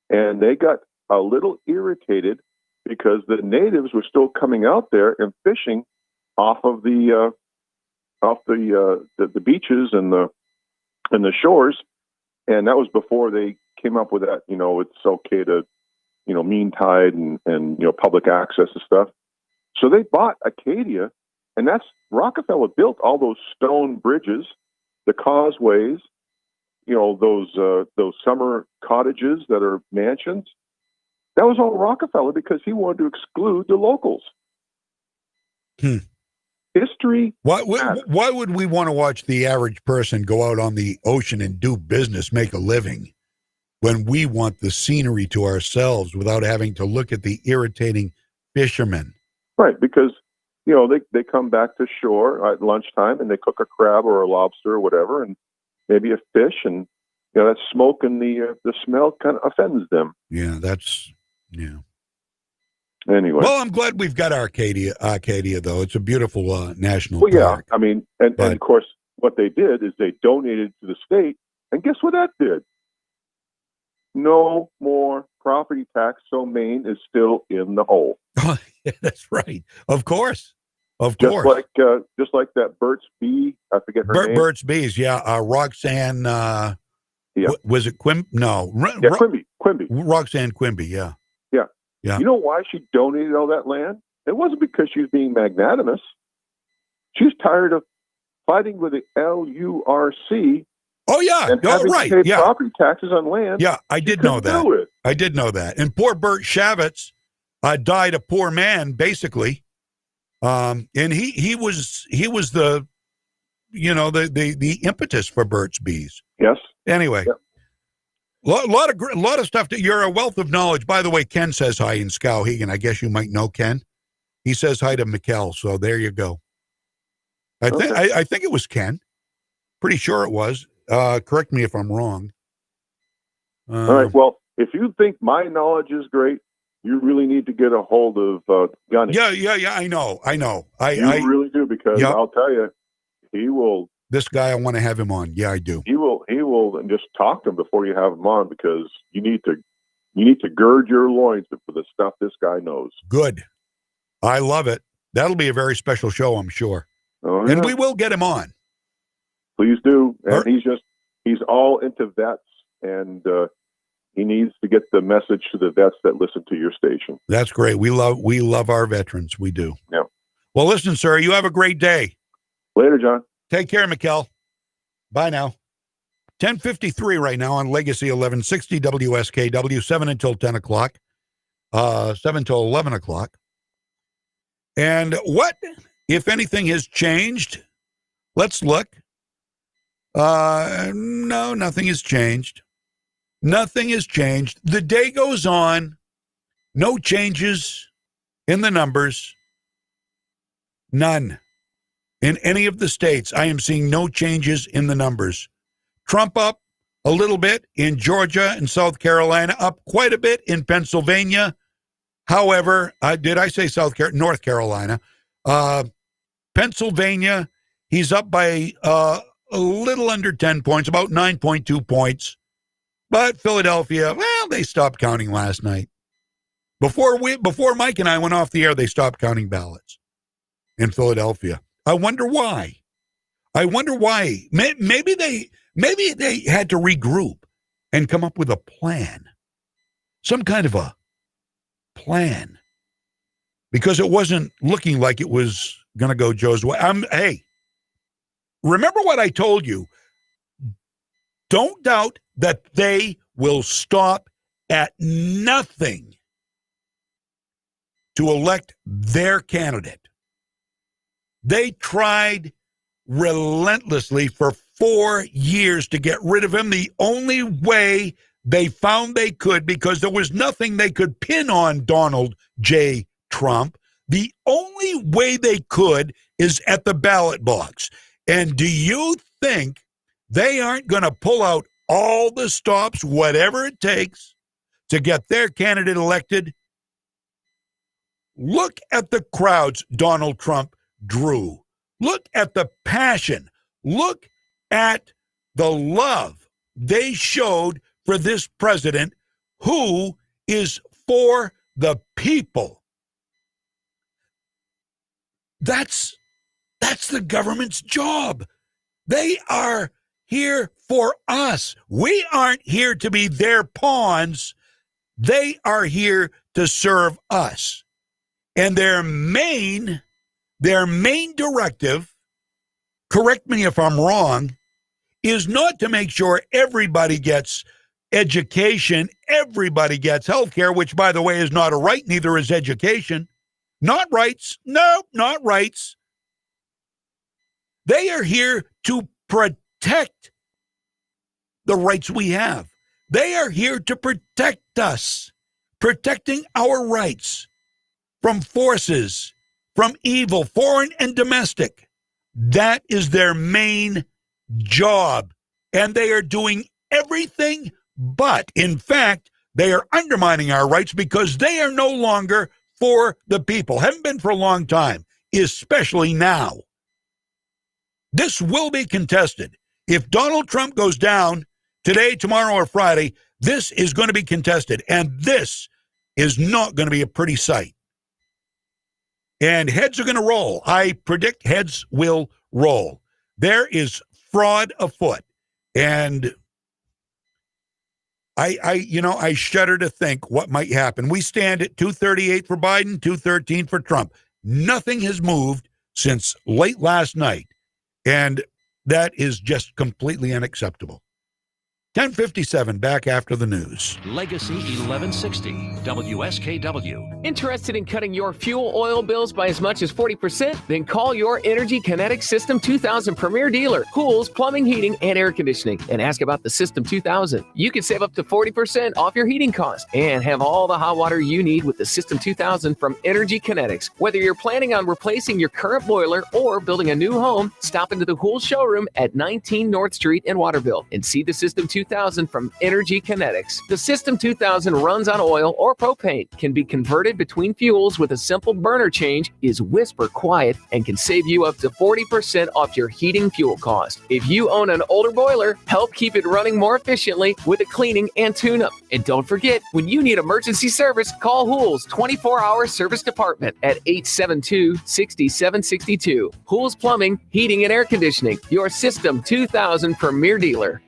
And they got a little irritated because the natives were still coming out there and fishing off of the beaches and the shores. And that was before they came up with that, it's okay to, mean tide and public access and stuff. So they bought Acadia, and that's Rockefeller built all those stone bridges, the causeways, those summer cottages that are mansions. That was all Rockefeller because he wanted to exclude the locals. History. Why would we want to watch the average person go out on the ocean and do business, make a living, when we want the scenery to ourselves without having to look at the irritating fishermen? Right, because they come back to shore at lunchtime and they cook a crab or a lobster or whatever, and maybe a fish, and that smoke and the smell kind of offends them. Yeah. Anyway. Well, I'm glad we've got Arcadia, though. It's a beautiful national park. Yeah, I mean, and of course, what they did is they donated to the state, and guess what that did? No more property tax, so Maine is still in the hole. Oh, yeah, that's right. Of course. Just like that Burt's Bee. I forget her name. Burt's Bees, yeah. Roxanne. Was it Quimby? No. Quimby. Roxanne Quimby, yeah. Yeah. You know why she donated all that land? It wasn't because she was being magnanimous. She was tired of fighting with the LURC. Oh, yeah. And having to pay property taxes on land. Yeah, I did know that. I did know that. And poor Bert Shavitz died a poor man, basically. And he was the the impetus for Burt's Bees. Yes. Anyway. Yep. Lot of stuff. You're a wealth of knowledge. By the way, Ken says hi in Skowhegan. I guess you might know Ken. He says hi to Mikkel. So there you go. I think it was Ken. Pretty sure it was. Correct me if I'm wrong. All right. Well, if you think my knowledge is great, you really need to get a hold of Gunny. Yeah. I know. You really do, because I'll tell you, he will. This guy, I want to have him on. Yeah, I do. He will just talk to him before you have him on, because you need to gird your loins for the stuff this guy knows. Good. I love it. That'll be a very special show, I'm sure. Oh, yeah. And we will get him on. Please do. And he's all into vets, and he needs to get the message to the vets that listen to your station. That's great. We love our veterans. We do. Yeah. Well, listen, sir, you have a great day. Later, John. Take care, Mikkel. Bye now. 10:53 right now on Legacy 1160 WSKW, 7 until 10 o'clock, 7 until 11 o'clock. And what, if anything, has changed? Let's look. No, nothing has changed. Nothing has changed. The day goes on. No changes in the numbers. None. In any of the states, I am seeing no changes in the numbers. Trump up a little bit in Georgia and South Carolina, up quite a bit in Pennsylvania. However, did I say North Carolina? Pennsylvania, he's up by a little under 10 points, about 9.2 points. But Philadelphia, well, they stopped counting last night. Before Mike and I went off the air, they stopped counting ballots in Philadelphia. I wonder why. Maybe they had to regroup and come up with a plan, some kind of a plan, because it wasn't looking like it was going to go Joe's way. Hey, remember what I told you. Don't doubt that they will stop at nothing to elect their candidate. They tried relentlessly for 4 years to get rid of him the only way they found they could, because there was nothing they could pin on Donald J. Trump. The only way they could is at the ballot box. And do you think they aren't going to pull out all the stops, whatever it takes, to get their candidate elected? Look at the crowds Donald Trump drew. Look at the passion. Look at the love they showed for this president who is for the people. That's the government's job. They are here for us. We aren't here to be their pawns. They are here to serve us. And their main directive, correct me if I'm wrong, is not to make sure everybody gets education, everybody gets health care, which, by the way, is not a right, neither is education. Not rights. No, not rights. They are here to protect the rights we have. They are here to protect us, protecting our rights from forces, from evil, foreign and domestic. That is their main job. And they are doing everything but, in fact, they are undermining our rights because they are no longer for the people. Haven't been for a long time, especially now. This will be contested. If Donald Trump goes down today, tomorrow, or Friday, this is going to be contested. And this is not going to be a pretty sight. And heads are going to roll. I predict heads will roll. There is fraud afoot. And I shudder to think what might happen. We stand at 238 for Biden, 213 for Trump. Nothing has moved since late last night. And that is just completely unacceptable. 10:57, back after the news. Legacy 1160, WSKW. Interested in cutting your fuel oil bills by as much as 40%? Then call your Energy Kinetic System 2000 premier dealer, pools, plumbing, heating, and air conditioning, and ask about the System 2000. You can save up to 40% off your heating cost and have all the hot water you need with the System 2000 from Energy Kinetics. Whether you're planning on replacing your current boiler or building a new home, stop into the Pool showroom at 19 North Street in Waterville and see the System 2000 2000 from Energy Kinetics. The System 2000 runs on oil or propane, can be converted between fuels with a simple burner change, is whisper quiet, and can save you up to 40% off your heating fuel cost. If you own an older boiler, help keep it running more efficiently with a cleaning and tune-up. And don't forget, when you need emergency service, call Hool's 24-hour service department at 872-6762. Hool's Plumbing, Heating, and Air Conditioning, your System 2000 premier dealer.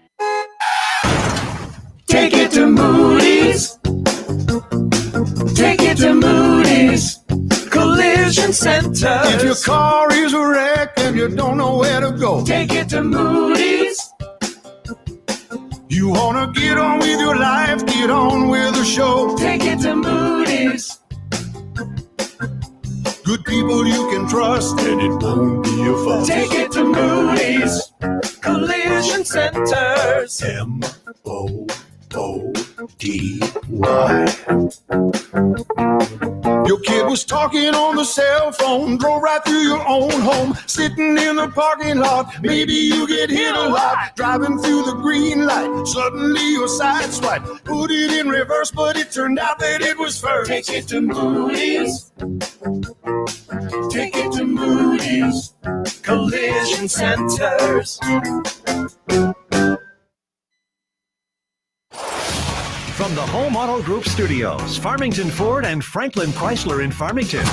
Take it to Moody's. Take it to Moody's Collision Center. If your car is a wreck and you don't know where to go, take it to Moody's. You wanna get on with your life, get on with the show, take it to Moody's. Good people you can trust, and it won't be a fuss. Take it to Moody's Collision Centers. MOODY. Your kid was talking on the cell phone, drove right through your own home, sitting in the parking lot. Maybe you get hit a lot, driving through the green light. Suddenly your side swipe, put it in reverse, but it turned out that it was first. Take it to Moody's. Take it to Moody's Collision Centers. From the Home Auto Group Studios, Farmington Ford and Franklin Chrysler in Farmington.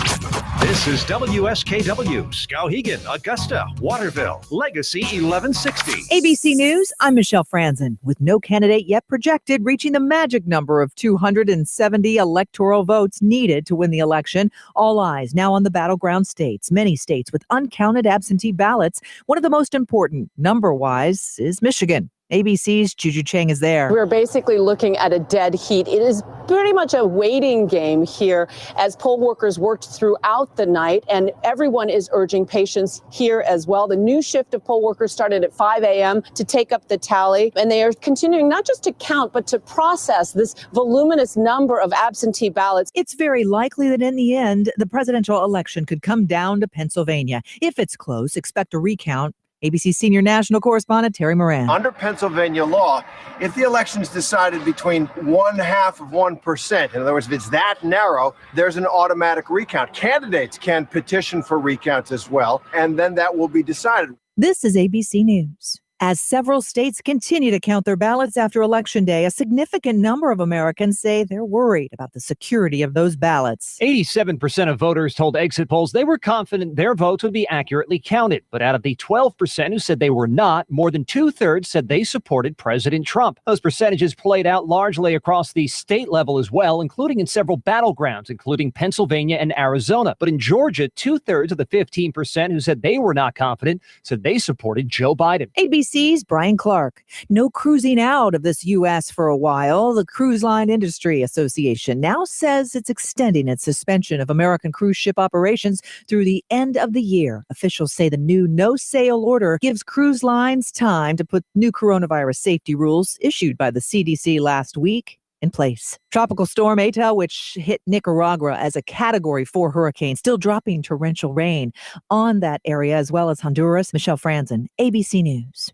This is WSKW, Skowhegan, Augusta, Waterville, Legacy 1160. ABC News, I'm Michelle Franzen. With no candidate yet projected reaching the magic number of 270 electoral votes needed to win the election, all eyes now on the battleground states. Many states with uncounted absentee ballots. One of the most important, number-wise, is Michigan. ABC's Juju Chang is there. We're basically looking at a dead heat. It is pretty much a waiting game here as poll workers worked throughout the night, and everyone is urging patience here as well. The new shift of poll workers started at 5 a.m. to take up the tally, and they are continuing not just to count, but to process this voluminous number of absentee ballots. It's very likely that in the end, the presidential election could come down to Pennsylvania. If it's close, expect a recount. ABC senior national correspondent Terry Moran. Under Pennsylvania law, if the election is decided between 0.5%, in other words, if it's that narrow, there's an automatic recount. Candidates can petition for recounts as well, and then that will be decided. This is ABC News. As several states continue to count their ballots after Election Day, a significant number of Americans say they're worried about the security of those ballots. 87% of voters told exit polls they were confident their votes would be accurately counted. But out of the 12% who said they were not, more than 2/3 said they supported President Trump. Those percentages played out largely across the state level as well, including in several battlegrounds, including Pennsylvania and Arizona. But in Georgia, 2/3 of the 15% who said they were not confident said they supported Joe Biden. ABC's Brian Clark. No cruising out of this U.S. for a while. The Cruise Line Industry Association now says it's extending its suspension of American cruise ship operations through the end of the year. Officials say the new no-sail order gives cruise lines time to put new coronavirus safety rules issued by the CDC last week in place. Tropical storm Eta, which hit Nicaragua as a Category 4 hurricane, still dropping torrential rain on that area as well as Honduras. Michelle Franzen, ABC News.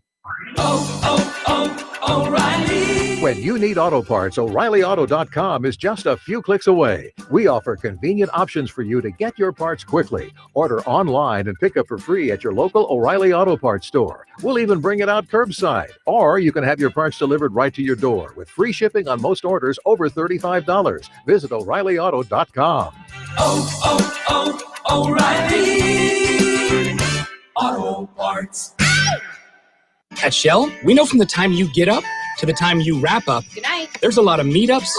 O'Reilly. When you need auto parts, O'ReillyAuto.com is just a few clicks away. We offer convenient options for you to get your parts quickly. Order online and pick up for free at your local O'Reilly Auto Parts store. We'll even bring it out curbside. Or you can have your parts delivered right to your door with free shipping on most orders over $35. Visit O'ReillyAuto.com. O'Reilly Auto Parts. At Shell, we know from the time you get up to the time you wrap up, there's a lot of meetups,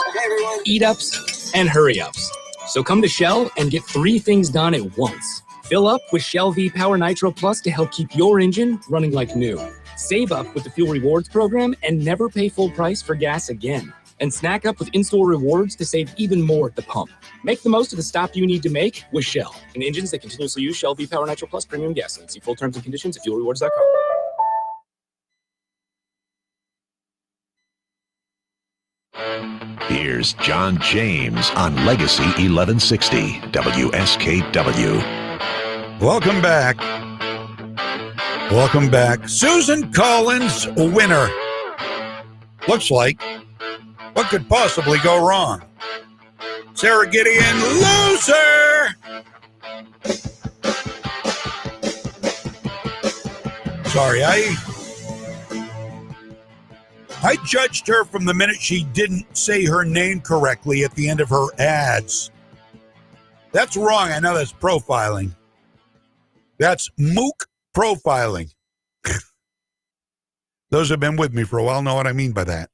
eat-ups, and hurry-ups. So come to Shell and get 3 things done at once. Fill up with Shell V-Power Nitro Plus to help keep your engine running like new. Save up with the Fuel Rewards program and never pay full price for gas again. And snack up with in-store rewards to save even more at the pump. Make the most of the stop you need to make with Shell. And engines that continuously use Shell V-Power Nitro Plus premium gasoline. See full terms and conditions at fuelrewards.com. Here's John James on Legacy 1160 WSKW. Welcome back. Welcome back. Susan Collins, winner Looks like. What could possibly go wrong? Sarah Gideon, loser! Sorry, I judged her from the minute she didn't say her name correctly at the end of her ads. That's wrong. I know that's profiling. That's mook profiling. Those who have been with me for a while know what I mean by that.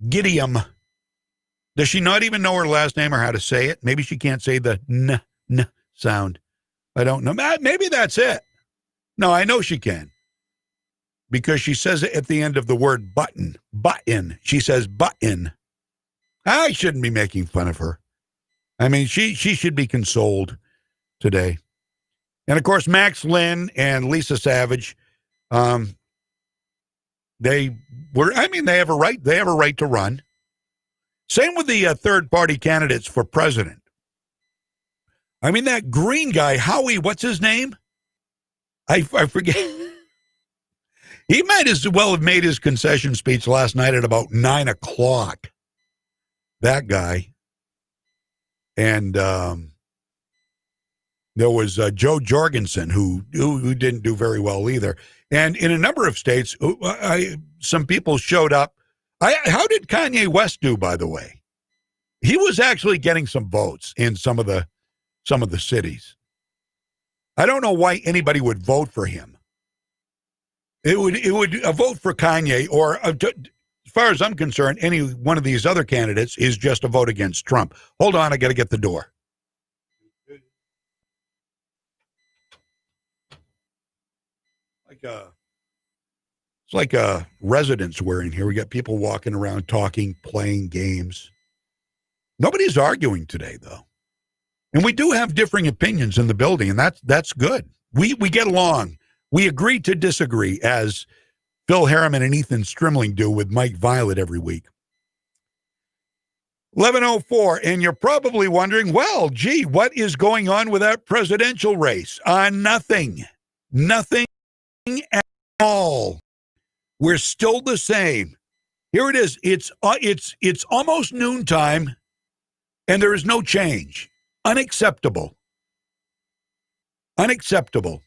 Gideon. Does she not even know her last name or how to say it? Maybe she can't say the n sound. I don't know. Maybe that's it. No, I know she can. Because she says it at the end of the word button. Button. She says button. I shouldn't be making fun of her. I mean, she should be consoled today. And, of course, Max Lynn and Lisa Savage, they have a right. They have a right to run. Same with the third-party candidates for president. I mean, that green guy, Howie, what's his name? I forget. He might as well have made his concession speech last night at about 9 o'clock. That guy. And there was Joe Jorgensen, who didn't do very well either. And in a number of states, some people showed up. How did Kanye West do, by the way? He was actually getting some votes in some of the cities. I don't know why anybody would vote for him. It would a vote for Kanye, or as far as I'm concerned, any one of these other candidates is just a vote against Trump. Hold on, I got to get the door. It's like a residence we're in here. We got people walking around, talking, playing games. Nobody's arguing today, though. And we do have differing opinions in the building, and that's good. We get along. We agree to disagree, as Phil Harriman and Ethan Strimling do with Mike Violette every week. 11:04, and you're probably wondering, well, gee, what is going on with that presidential race? Nothing. Nothing at all. We're still the same. Here it is. It's almost noontime, and there is no change. Unacceptable. Unacceptable.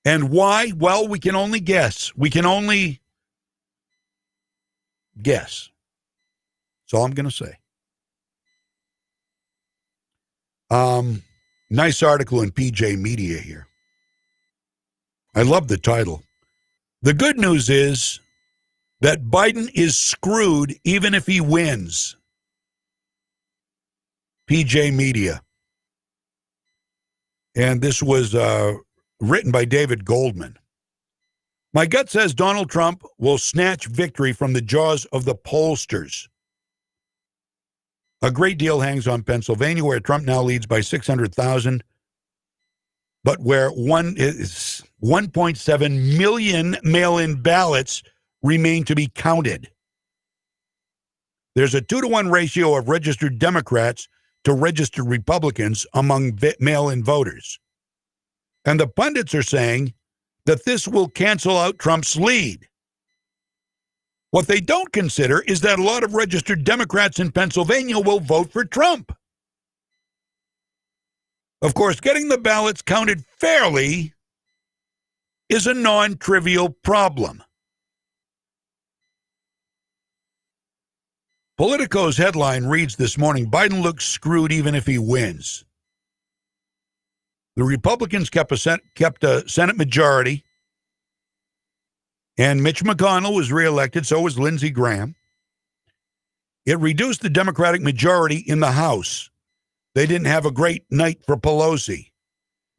And why? Well, we can only guess. We can only guess. That's all I'm going to say. Nice article in PJ Media here. I love the title. The good news is that Biden is screwed even if he wins. PJ Media. And this was written by David Goldman. My gut says Donald Trump will snatch victory from the jaws of the pollsters. A great deal hangs on Pennsylvania, where Trump now leads by 600,000, but where 1.7 million mail-in ballots remain to be counted. There's a 2-to-1 ratio of registered Democrats to registered Republicans among mail-in voters. And the pundits are saying that this will cancel out Trump's lead. What they don't consider is that a lot of registered Democrats in Pennsylvania will vote for Trump. Of course, getting the ballots counted fairly is a non-trivial problem. Politico's headline reads this morning, Biden looks screwed even if he wins. The Republicans kept a Senate majority, and Mitch McConnell was reelected, so was Lindsey Graham. It reduced the Democratic majority in the House. They didn't have a great night for Pelosi.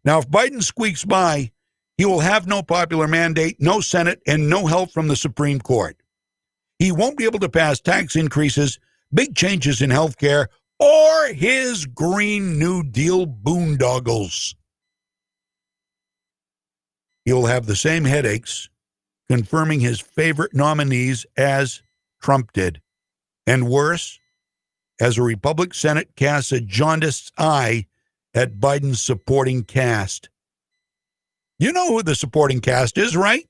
Now, if Biden squeaks by, he will have no popular mandate, no Senate, and no help from the Supreme Court. He won't be able to pass tax increases, big changes in health care, or his Green New Deal boondoggles. He will have the same headaches confirming his favorite nominees as Trump did. And worse, as a Republican Senate casts a jaundiced eye at Biden's supporting cast. You know who the supporting cast is, right?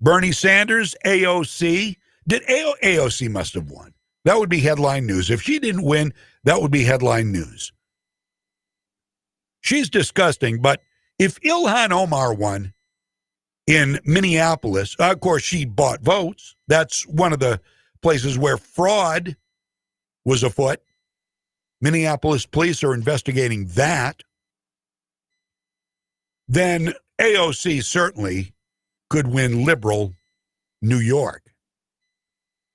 Bernie Sanders, AOC. AOC must have won. That would be headline news. If she didn't win, that would be headline news. She's disgusting, but if Ilhan Omar won in Minneapolis, of course, she bought votes. That's one of the places where fraud was afoot. Minneapolis police are investigating that. Then AOC certainly could win liberal New York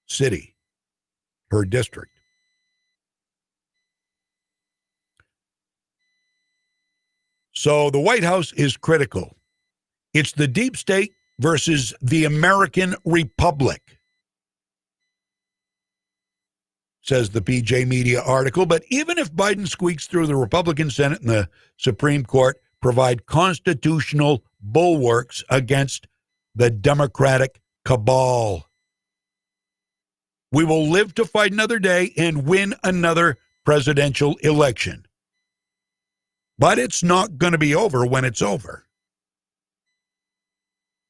City, her district. So the White House is critical. It's the deep state versus the American Republic, says the PJ Media article. But even if Biden squeaks through, the Republican Senate and the Supreme Court provide constitutional bulwarks against the Democratic cabal. We will live to fight another day and win another presidential election. But it's not going to be over when it's over.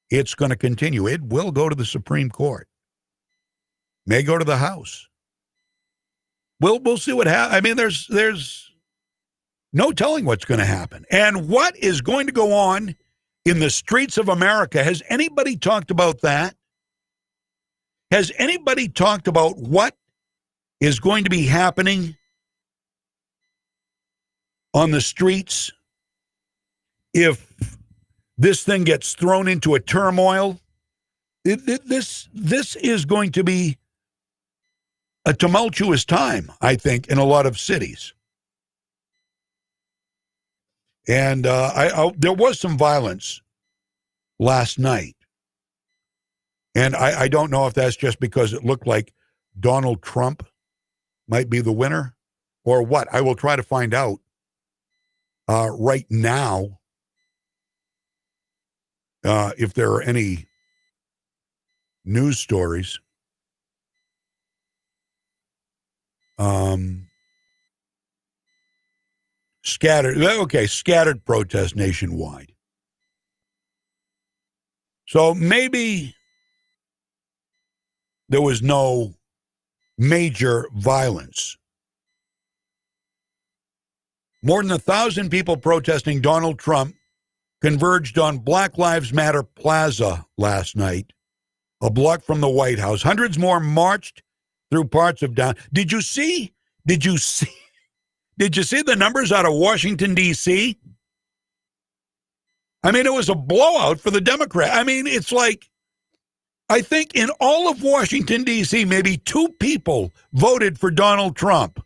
It's going to continue. It will go to the Supreme Court. May go to the House. We'll see what happens. I mean, there's no telling what's going to happen. And what is going to go on in the streets of America? Has anybody talked about that? Has anybody talked about what is going to be happening on the streets if this thing gets thrown into a turmoil? This is going to be a tumultuous time, I think, in a lot of cities. And there was some violence last night. And I don't know if that's just because it looked like Donald Trump might be the winner or what. I will try to find out right now if there are any news stories. Scattered protests nationwide. So maybe there was no major violence. More than 1,000 people protesting Donald Trump converged on Black Lives Matter Plaza last night, a block from the White House. Hundreds more marched through parts of down. Did you see the numbers out of Washington, D.C.? I mean, it was a blowout for the Democrat. I mean, it's like, I think in all of Washington, D.C., maybe 2 people voted for Donald Trump.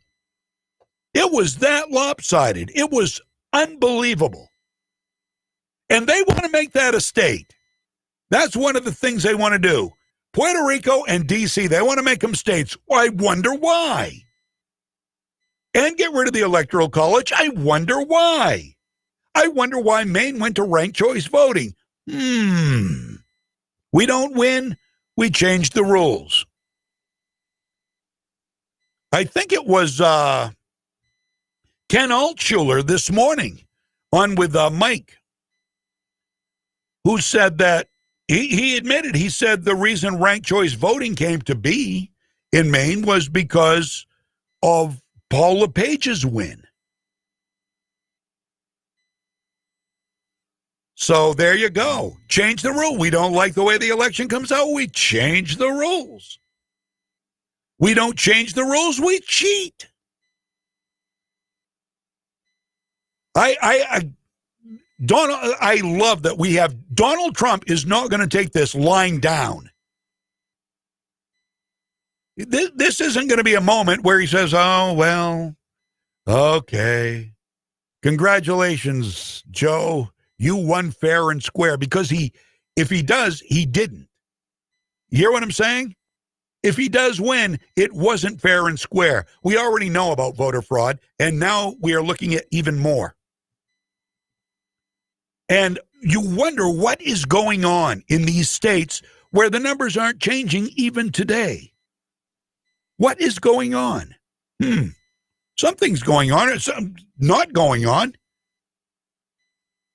It was that lopsided. It was unbelievable. And they want to make that a state. That's one of the things they want to do. Puerto Rico and D.C., they want to make them states. I wonder why. And get rid of the Electoral College. I wonder why. I wonder why Maine went to ranked choice voting. We don't win, we change the rules. I think it was Ken Altshuler this morning on with Mike, who said that he admitted, he said the reason ranked choice voting came to be in Maine was because of Paul LePage's win. So there you go. Change the rule. We don't like the way the election comes out. We change the rules. We don't change the rules. We cheat. I love that we have Donald Trump is not going to take this lying down. This isn't going to be a moment where he says, oh, well, okay. Congratulations, Joe. You won fair and square, because if he does, he didn't. You hear what I'm saying? If he does win, it wasn't fair and square. We already know about voter fraud, and now we are looking at even more. And you wonder what is going on in these states where the numbers aren't changing even today. What is going on? Something's going on. It's not going on.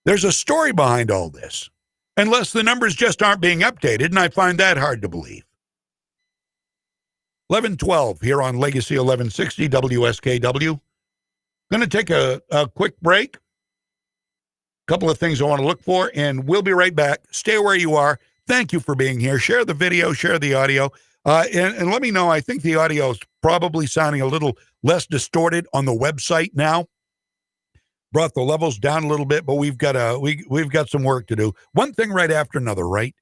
There's a story behind all this. unless the numbers just aren't being updated, and I find that hard to believe. 11:12 here on Legacy 1160 WSKW. Going to take a quick break. Couple of things I want to look for, and we'll be right back. Stay where you are. Thank you for being here. Share the video, share the audio, and let me know. I think the audio is probably sounding a little less distorted on the website now. Brought the levels down a little bit, but we've got some work to do. One thing right after another, right?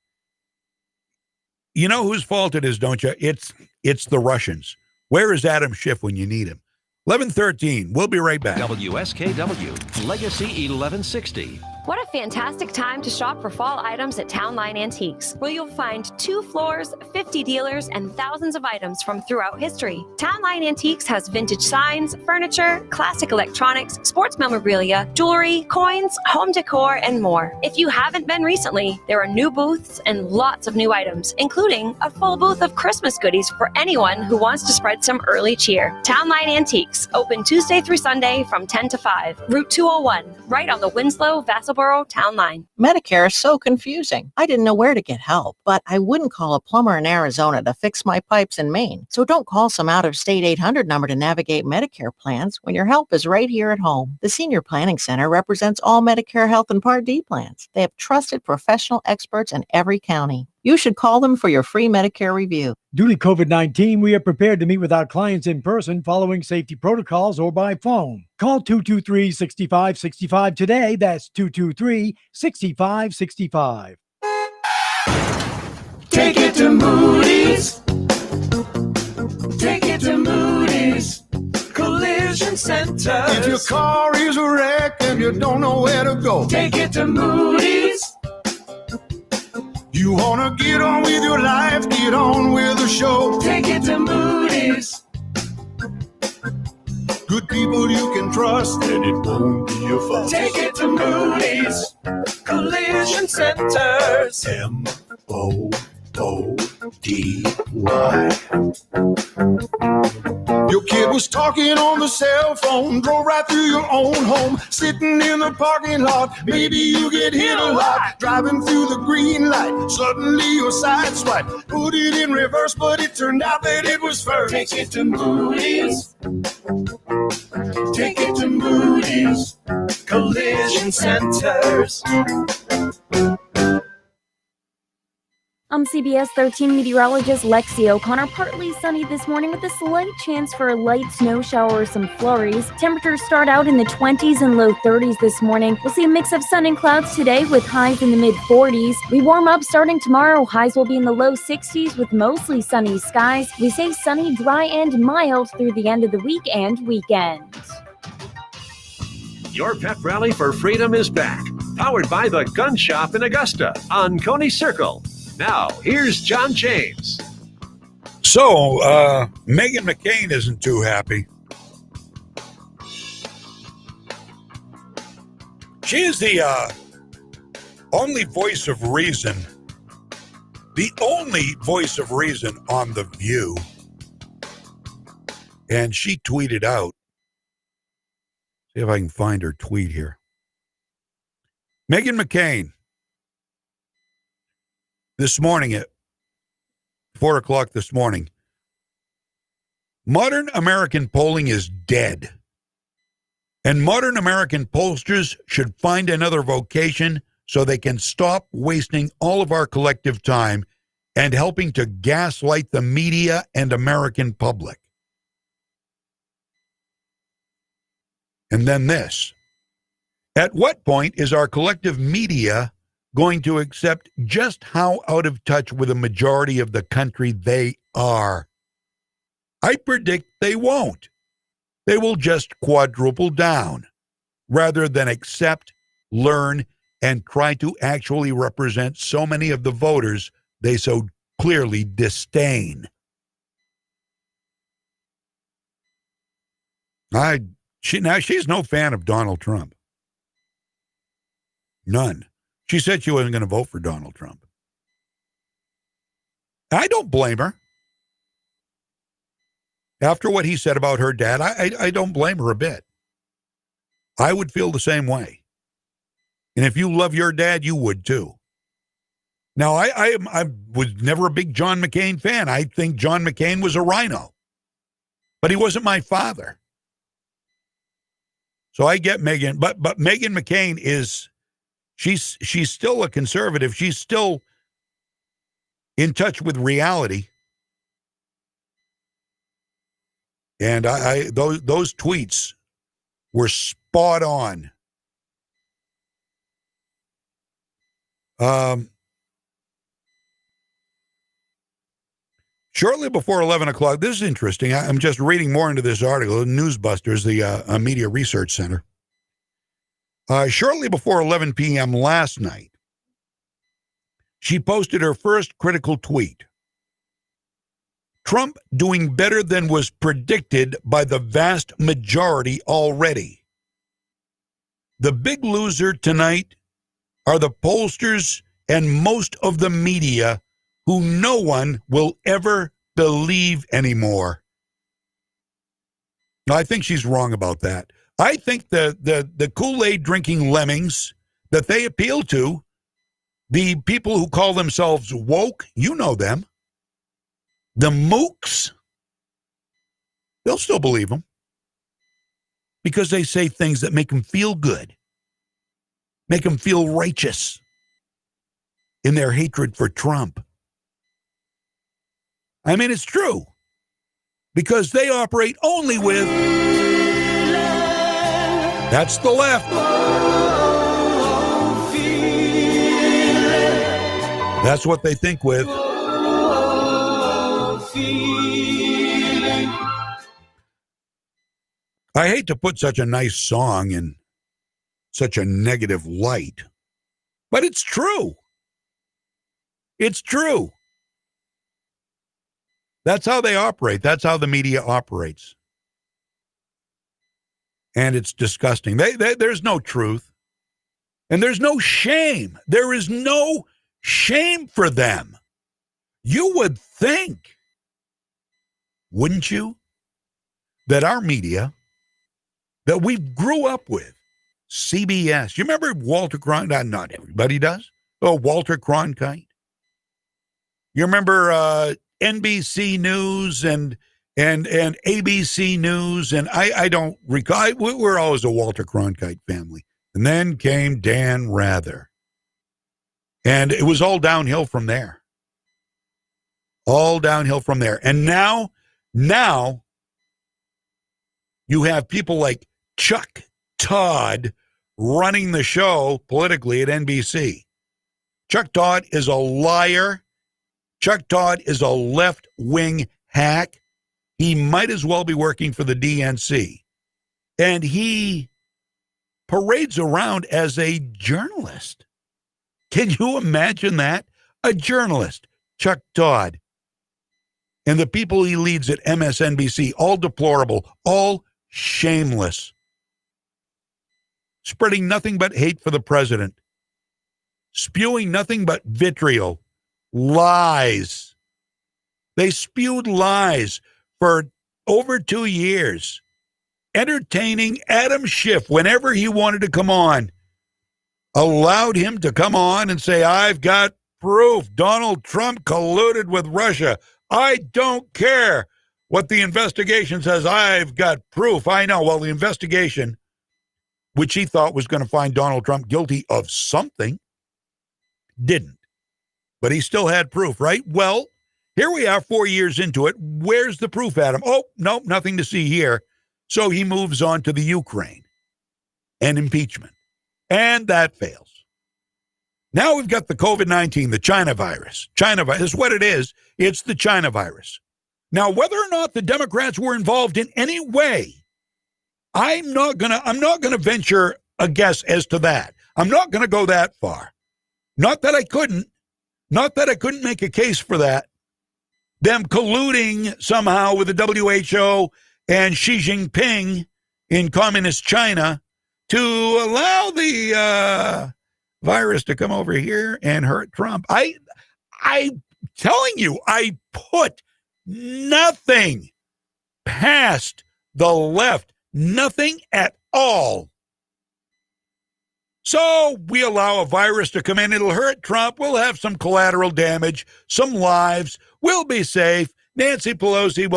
You know whose fault it is, don't you? It's the Russians. Where is Adam Schiff when you need him? 11:13. We'll be right back. WSKW, Legacy 1160. What a fantastic time to shop for fall items at Town Line Antiques, where you'll find 2 floors, 50 dealers, and thousands of items from throughout history. Town Line Antiques has vintage signs, furniture, classic electronics, sports memorabilia, jewelry, coins, home decor, and more. If you haven't been recently, there are new booths and lots of new items, including a full booth of Christmas goodies for anyone who wants to spread some early cheer. Town Line Antiques, open Tuesday through Sunday from 10 to 5. Route 201, right on the Winslow-Vassalboro Town Line. Medicare is so confusing. I didn't know where to get help, but I wouldn't call a plumber in Arizona to fix my pipes in Maine. So don't call some out-of-state 800 number to navigate Medicare plans when your help is right here at home. The Senior Planning Center represents all Medicare Health and Part D plans. They have trusted professional experts in every county. You should call them for your free Medicare review. Due to COVID-19, we are prepared to meet with our clients in person following safety protocols or by phone. Call 223-6565 today. That's 223-6565. Take it to Moody's. Take it to Moody's Collision Center. If your car is a wreck and you don't know where to go, take it to Moody's. You wanna get on with your life, get on with the show. Take it to Moody's. Good people you can trust, and it won't be a fuss. Take it to Moody's Collision Centers. MOODY. Your kid was talking on the cell phone, drove right through your own home, sitting in the parking lot. Maybe you get hit a lot, driving through the green light. Suddenly your side swipe, put it in reverse, but it turned out that it was first. Take it to Moody's. Take it to Moody's Collision Centers. I'm CBS 13 meteorologist Lexi O'Connor. Partly sunny this morning with a slight chance for a light snow shower or some flurries. Temperatures start out in the 20s and low 30s this morning. We'll see a mix of sun and clouds today with highs in the mid 40s. We warm up starting tomorrow. Highs will be in the low 60s with mostly sunny skies. We say sunny, dry, and mild through the end of the week and weekend. Your pep rally for freedom is back. Powered by the Gun Shop in Augusta on Coney Circle. Now, here's John James. So, Meghan McCain isn't too happy. She is the only voice of reason, on The View. And she tweeted out, see if I can find her tweet here. Meghan McCain, this morning at 4 o'clock this morning, modern American polling is dead. And modern American pollsters should find another vocation so they can stop wasting all of our collective time and helping to gaslight the media and American public. And then this. At what point is our collective media going to accept just how out of touch with the majority of the country they are? I predict they won't. They will just quadruple down rather than accept, learn, and try to actually represent so many of the voters they so clearly disdain. She's no fan of Donald Trump. None. She said she wasn't going to vote for Donald Trump. I don't blame her. After what he said about her dad, I don't blame her a bit. I would feel the same way. And if you love your dad, you would too. Now, I was never a big John McCain fan. I think John McCain was a rhino, but he wasn't my father. So I get Meghan, but Meghan McCain is, she's still a conservative. She's still in touch with reality. And those tweets were spot on. Shortly before 11 o'clock, this is interesting. I'm just reading more into this article, Newsbusters, the Media Research Center. Shortly before 11 p.m. last night, she posted her first critical tweet. Trump doing better than was predicted by the vast majority already. The big loser tonight are the pollsters and most of the media who no one will ever believe anymore. I think she's wrong about that. I think the Kool-Aid drinking lemmings that they appeal to, the people who call themselves woke, you know them, the mooks, they'll still believe them because they say things that make them feel good, make them feel righteous in their hatred for Trump. I mean, it's true because they operate only with, that's the left. That's what they think with. I hate to put such a nice song in such a negative light, but it's true. It's true. That's how they operate. That's how the media operates. And it's disgusting. There's no truth. And there's no shame. There is no shame for them. You would think, wouldn't you, that our media that we grew up with, CBS, you remember Walter Cronkite? Not everybody does. Oh, Walter Cronkite. You remember NBC News and ABC News, and I don't recall. We're always a Walter Cronkite family. And then came Dan Rather. And it was all downhill from there. All downhill from there. And now you have people like Chuck Todd running the show politically at NBC. Chuck Todd is a liar. Chuck Todd is a left-wing hack. He might as well be working for the DNC. And he parades around as a journalist. Can you imagine that? A journalist, Chuck Todd. And the people he leads at MSNBC, all deplorable, all shameless. Spreading nothing but hate for the president. Spewing nothing but vitriol. Lies. They spewed lies for over 2 years. Entertaining Adam Schiff whenever he wanted to come on. Allowed him to come on and say, I've got proof. Donald Trump colluded with Russia. I don't care what the investigation says. I've got proof. I know. Well, the investigation, which he thought was going to find Donald Trump guilty of something, didn't. But he still had proof, right? Well, here we are 4 years into it. Where's the proof, Adam? Oh, no, nothing to see here. So he moves on to the Ukraine and impeachment. And that fails. Now we've got the COVID-19, the China virus. China virus is what it is. It's the China virus. Now, whether or not the Democrats were involved in any way, I'm not gonna venture a guess as to that. I'm not gonna go that far. Not that I couldn't make a case for that. Them colluding somehow with the WHO and Xi Jinping in communist China to allow the virus to come over here and hurt Trump. I'm telling you, I put nothing past the left. Nothing at all. So we allow a virus to come in. It'll hurt Trump. We'll have some collateral damage, some lives. We'll be safe. Nancy Pelosi,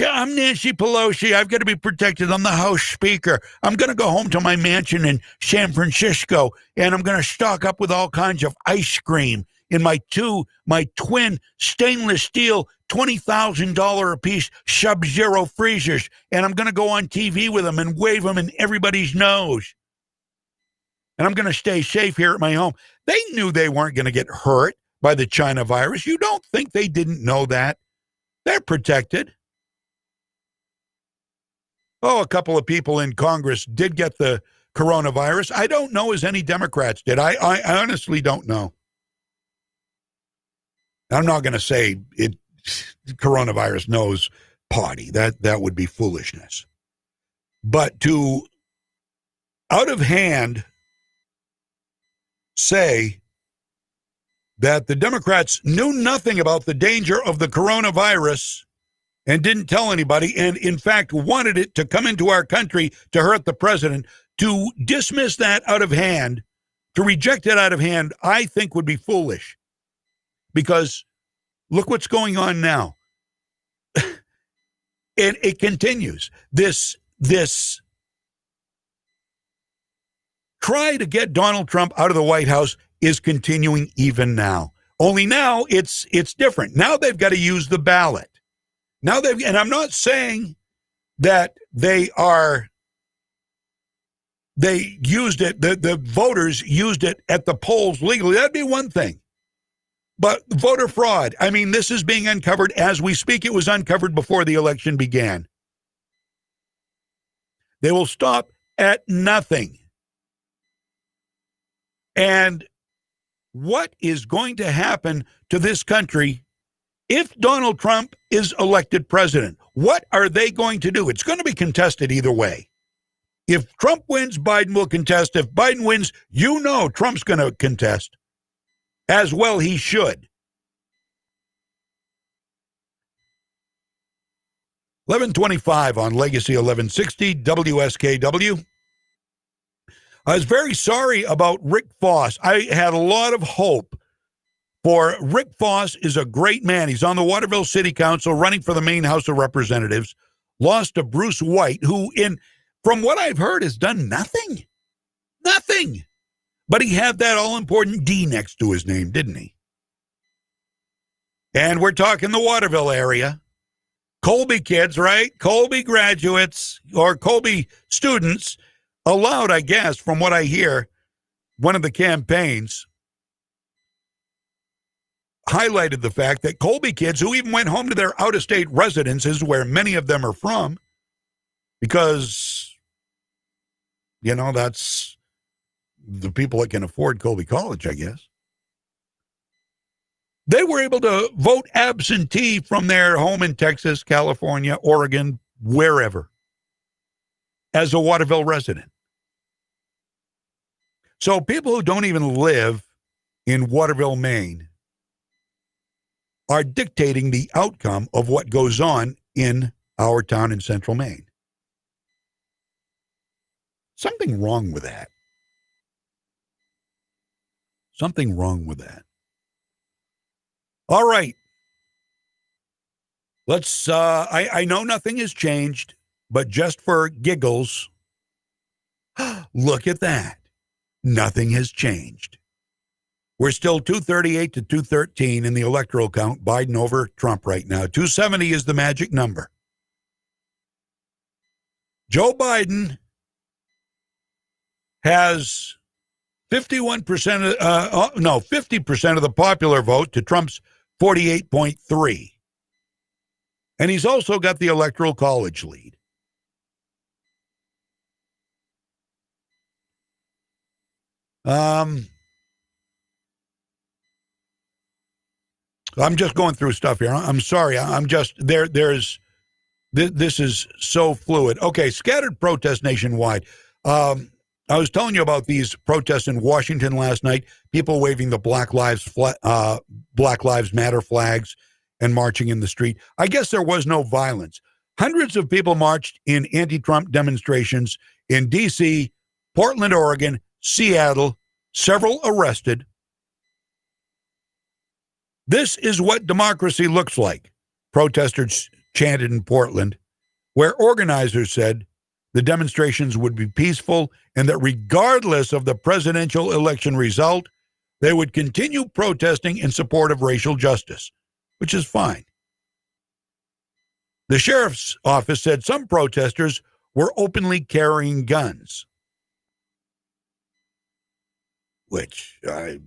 I'm Nancy Pelosi. I've got to be protected. I'm the House Speaker. I'm going to go home to my mansion in San Francisco, and I'm going to stock up with all kinds of ice cream in my twin stainless steel $20,000 a piece Sub-Zero freezers, and I'm going to go on TV with them and wave them in everybody's nose. And I'm going to stay safe here at my home. They knew they weren't going to get hurt by the China virus. You don't think they didn't know that? They're protected. Oh, a couple of people in Congress did get the coronavirus. I don't know as any Democrats did. I honestly don't know. I'm not going to say coronavirus knows potty. That would be foolishness. But to out of hand say that the Democrats knew nothing about the danger of the coronavirus and didn't tell anybody, and in fact wanted it to come into our country to hurt the president, to dismiss that out of hand, to reject it out of hand, I think would be foolish. Because look what's going on now. It continues. This try to get Donald Trump out of the White House is continuing even now. Only now it's different. Now they've got to use the ballot. Now and I'm not saying that they used it, the voters used it at the polls legally. That'd be one thing. But voter fraud, I mean, this is being uncovered as we speak. It was uncovered before the election began. They will stop at nothing. And what is going to happen to this country if Donald Trump is elected president? What are they going to do? It's going to be contested either way. If Trump wins, Biden will contest. If Biden wins, Trump's going to contest. As well he should. 11:25 on Legacy 1160 WSKW. I was very sorry about Rick Foss. I had a lot of hope for Rick Foss. Is a great man. He's on the Waterville City Council running for the Maine House of Representatives. Lost to Bruce White, who from what I've heard has done nothing. Nothing. But he had that all-important D next to his name, didn't he? And we're talking the Waterville area. Colby kids, right? Colby graduates or Colby students allowed, I guess, from what I hear, one of the campaigns highlighted the fact that Colby kids who even went home to their out-of-state residences, where many of them are from, because, that's the people that can afford Colby College, I guess. They were able to vote absentee from their home in Texas, California, Oregon, wherever, as a Waterville resident. So people who don't even live in Waterville, Maine, are dictating the outcome of what goes on in our town in central Maine. Something wrong with that. Something wrong with that. All right. Let's, I know nothing has changed, but just for giggles, look at that. Nothing has changed. We're still 238 to 213 in the electoral count. Biden over Trump right now. 270 is the magic number. Joe Biden has 50% of the popular vote to Trump's 48.3. And he's also got the Electoral College lead. I'm just going through stuff here. I'm sorry. I'm just there. This is so fluid. Okay, scattered protests nationwide. I was telling you about these protests in Washington last night. People waving the Black Lives Matter flags and marching in the street. I guess there was no violence. Hundreds of people marched in anti-Trump demonstrations in D.C., Portland, Oregon, Seattle, several arrested. This is what democracy looks like, protesters chanted in Portland, where organizers said the demonstrations would be peaceful and that regardless of the presidential election result, they would continue protesting in support of racial justice, which is fine. The sheriff's office said some protesters were openly carrying guns, which I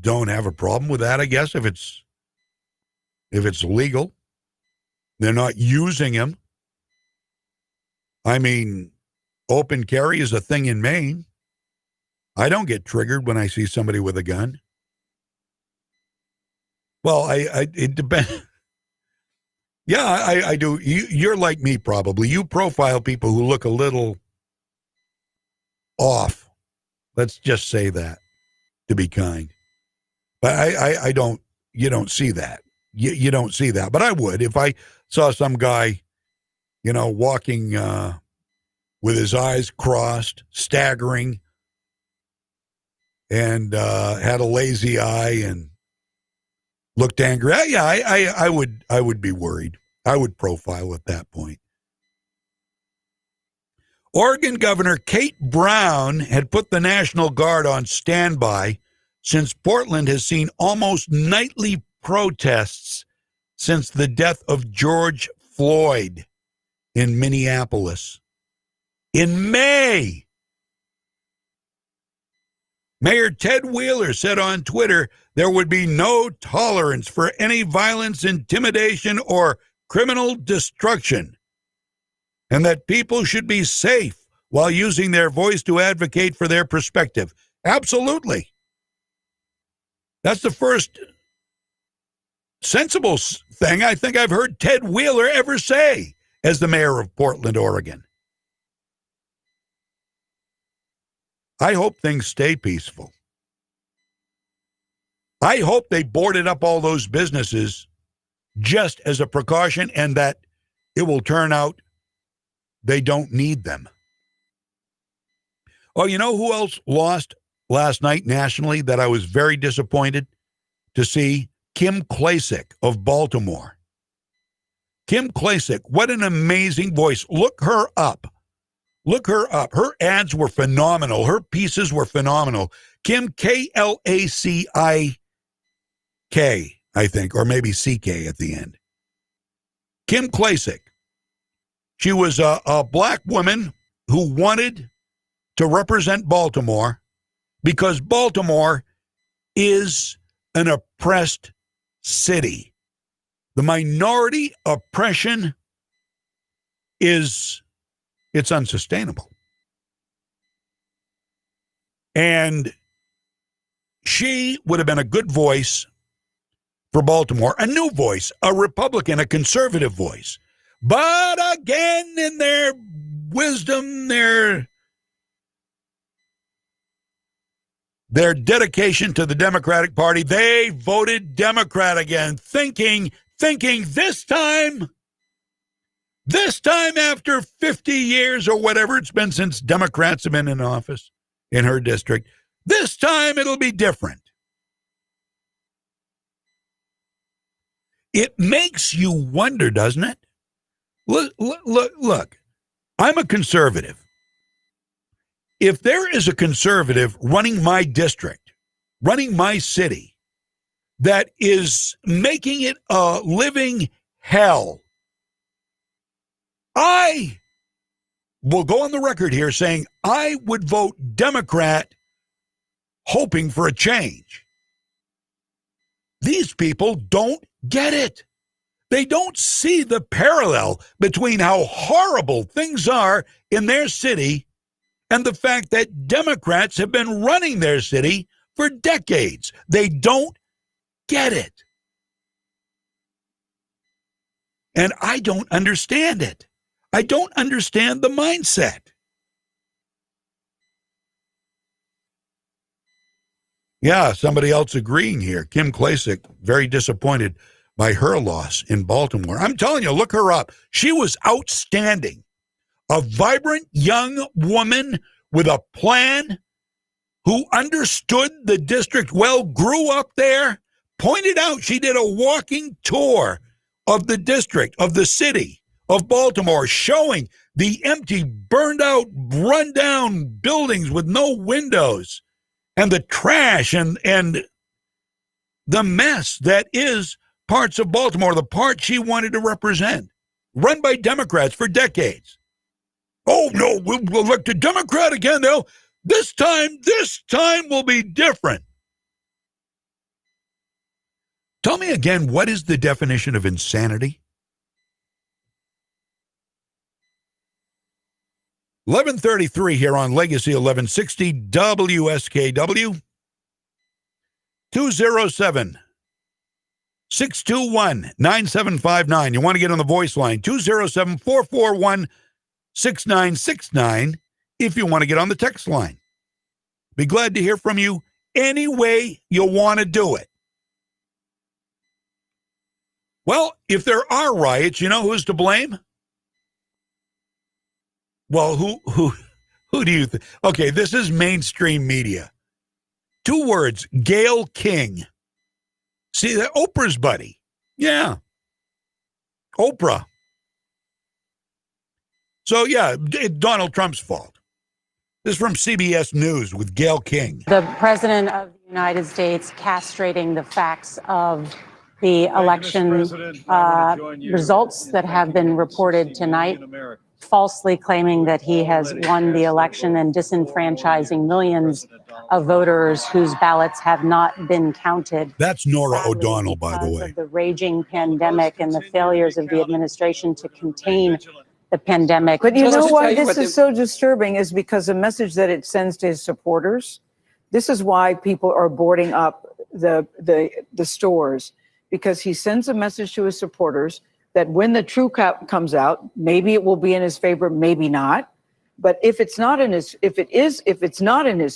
don't have a problem with that, I guess, if it's legal. They're not using them. I mean, open carry is a thing in Maine. I don't get triggered when I see somebody with a gun. Well, it depends. Yeah, I do. You're like me, probably. You profile people who look a little off. Let's just say that, to be kind. But I don't, you don't see that. You don't see that. But I would if I saw some guy, walking with his eyes crossed, staggering, and had a lazy eye and looked angry. I would be worried. I would profile at that point. Oregon Governor Kate Brown had put the National Guard on standby since Portland has seen almost nightly protests since the death of George Floyd in Minneapolis in May. Mayor Ted Wheeler said on Twitter there would be no tolerance for any violence, intimidation, or criminal destruction, and that people should be safe while using their voice to advocate for their perspective. Absolutely. That's the first sensible thing I think I've heard Ted Wheeler ever say as the mayor of Portland, Oregon. I hope things stay peaceful. I hope they boarded up all those businesses just as a precaution and that it will turn out they don't need them. Oh, you know who else lost last night nationally that I was very disappointed to see? Kim Klacik of Baltimore. Kim Klacik, what an amazing voice. Look her up. Look her up. Her ads were phenomenal. Her pieces were phenomenal. Kim, Klacik, I think, or maybe CK at the end. Kim Klacik. She was a black woman who wanted to represent Baltimore because Baltimore is an oppressed city. The minority oppression it's unsustainable. And she would have been a good voice for Baltimore, a new voice, a Republican, a conservative voice. But again, in their wisdom, their dedication to the Democratic Party, they voted Democrat again, thinking this time after 50 years or whatever it's been since Democrats have been in office in her district, this time it'll be different. It makes you wonder, doesn't it? Look, I'm a conservative. If there is a conservative running my district, running my city, that is making it a living hell, I will go on the record here saying I would vote Democrat hoping for a change. These people don't get it. They don't see the parallel between how horrible things are in their city and the fact that Democrats have been running their city for decades. They don't get it. And I don't understand it. I don't understand the mindset. Yeah, somebody else agreeing here. Kim Klacik, very disappointed by her loss in Baltimore. I'm telling you, look her up. She was outstanding. A vibrant young woman with a plan who understood the district well, grew up there, pointed out she did a walking tour of the district, of the city of Baltimore, showing the empty, burned out, run down buildings with no windows and the trash and the mess that is parts of Baltimore, the part she wanted to represent, run by Democrats for decades. Oh, no, we'll elect a Democrat again, though. This time will be different. Tell me again, what is the definition of insanity? 11:33 here on Legacy 1160 WSKW. 207-621-9759. You want to get on the voice line, 207-441-6969 if you want to get on the text line. Be glad to hear from you any way you want to do it. Well, if there are riots, you know who's to blame? Well, who do you think? Okay, this is mainstream media. 2 words, Gayle King. See, that Oprah's buddy. Yeah. Oprah. So, yeah, Donald Trump's fault. This is from CBS News with Gayle King. The President of the United States castrating the facts of the election results that have been reported tonight, falsely claiming that he has won the election and disenfranchising millions of voters whose ballots have not been counted. That's Nora O'Donnell, by the way. Of the raging pandemic and the failures of the administration to contain the pandemic. But you know why this is so disturbing is because the message that it sends to his supporters. This is why people are boarding up the stores, because he sends a message to his supporters that when the true comes out, maybe it will be in his favor, maybe not. But if it's not in his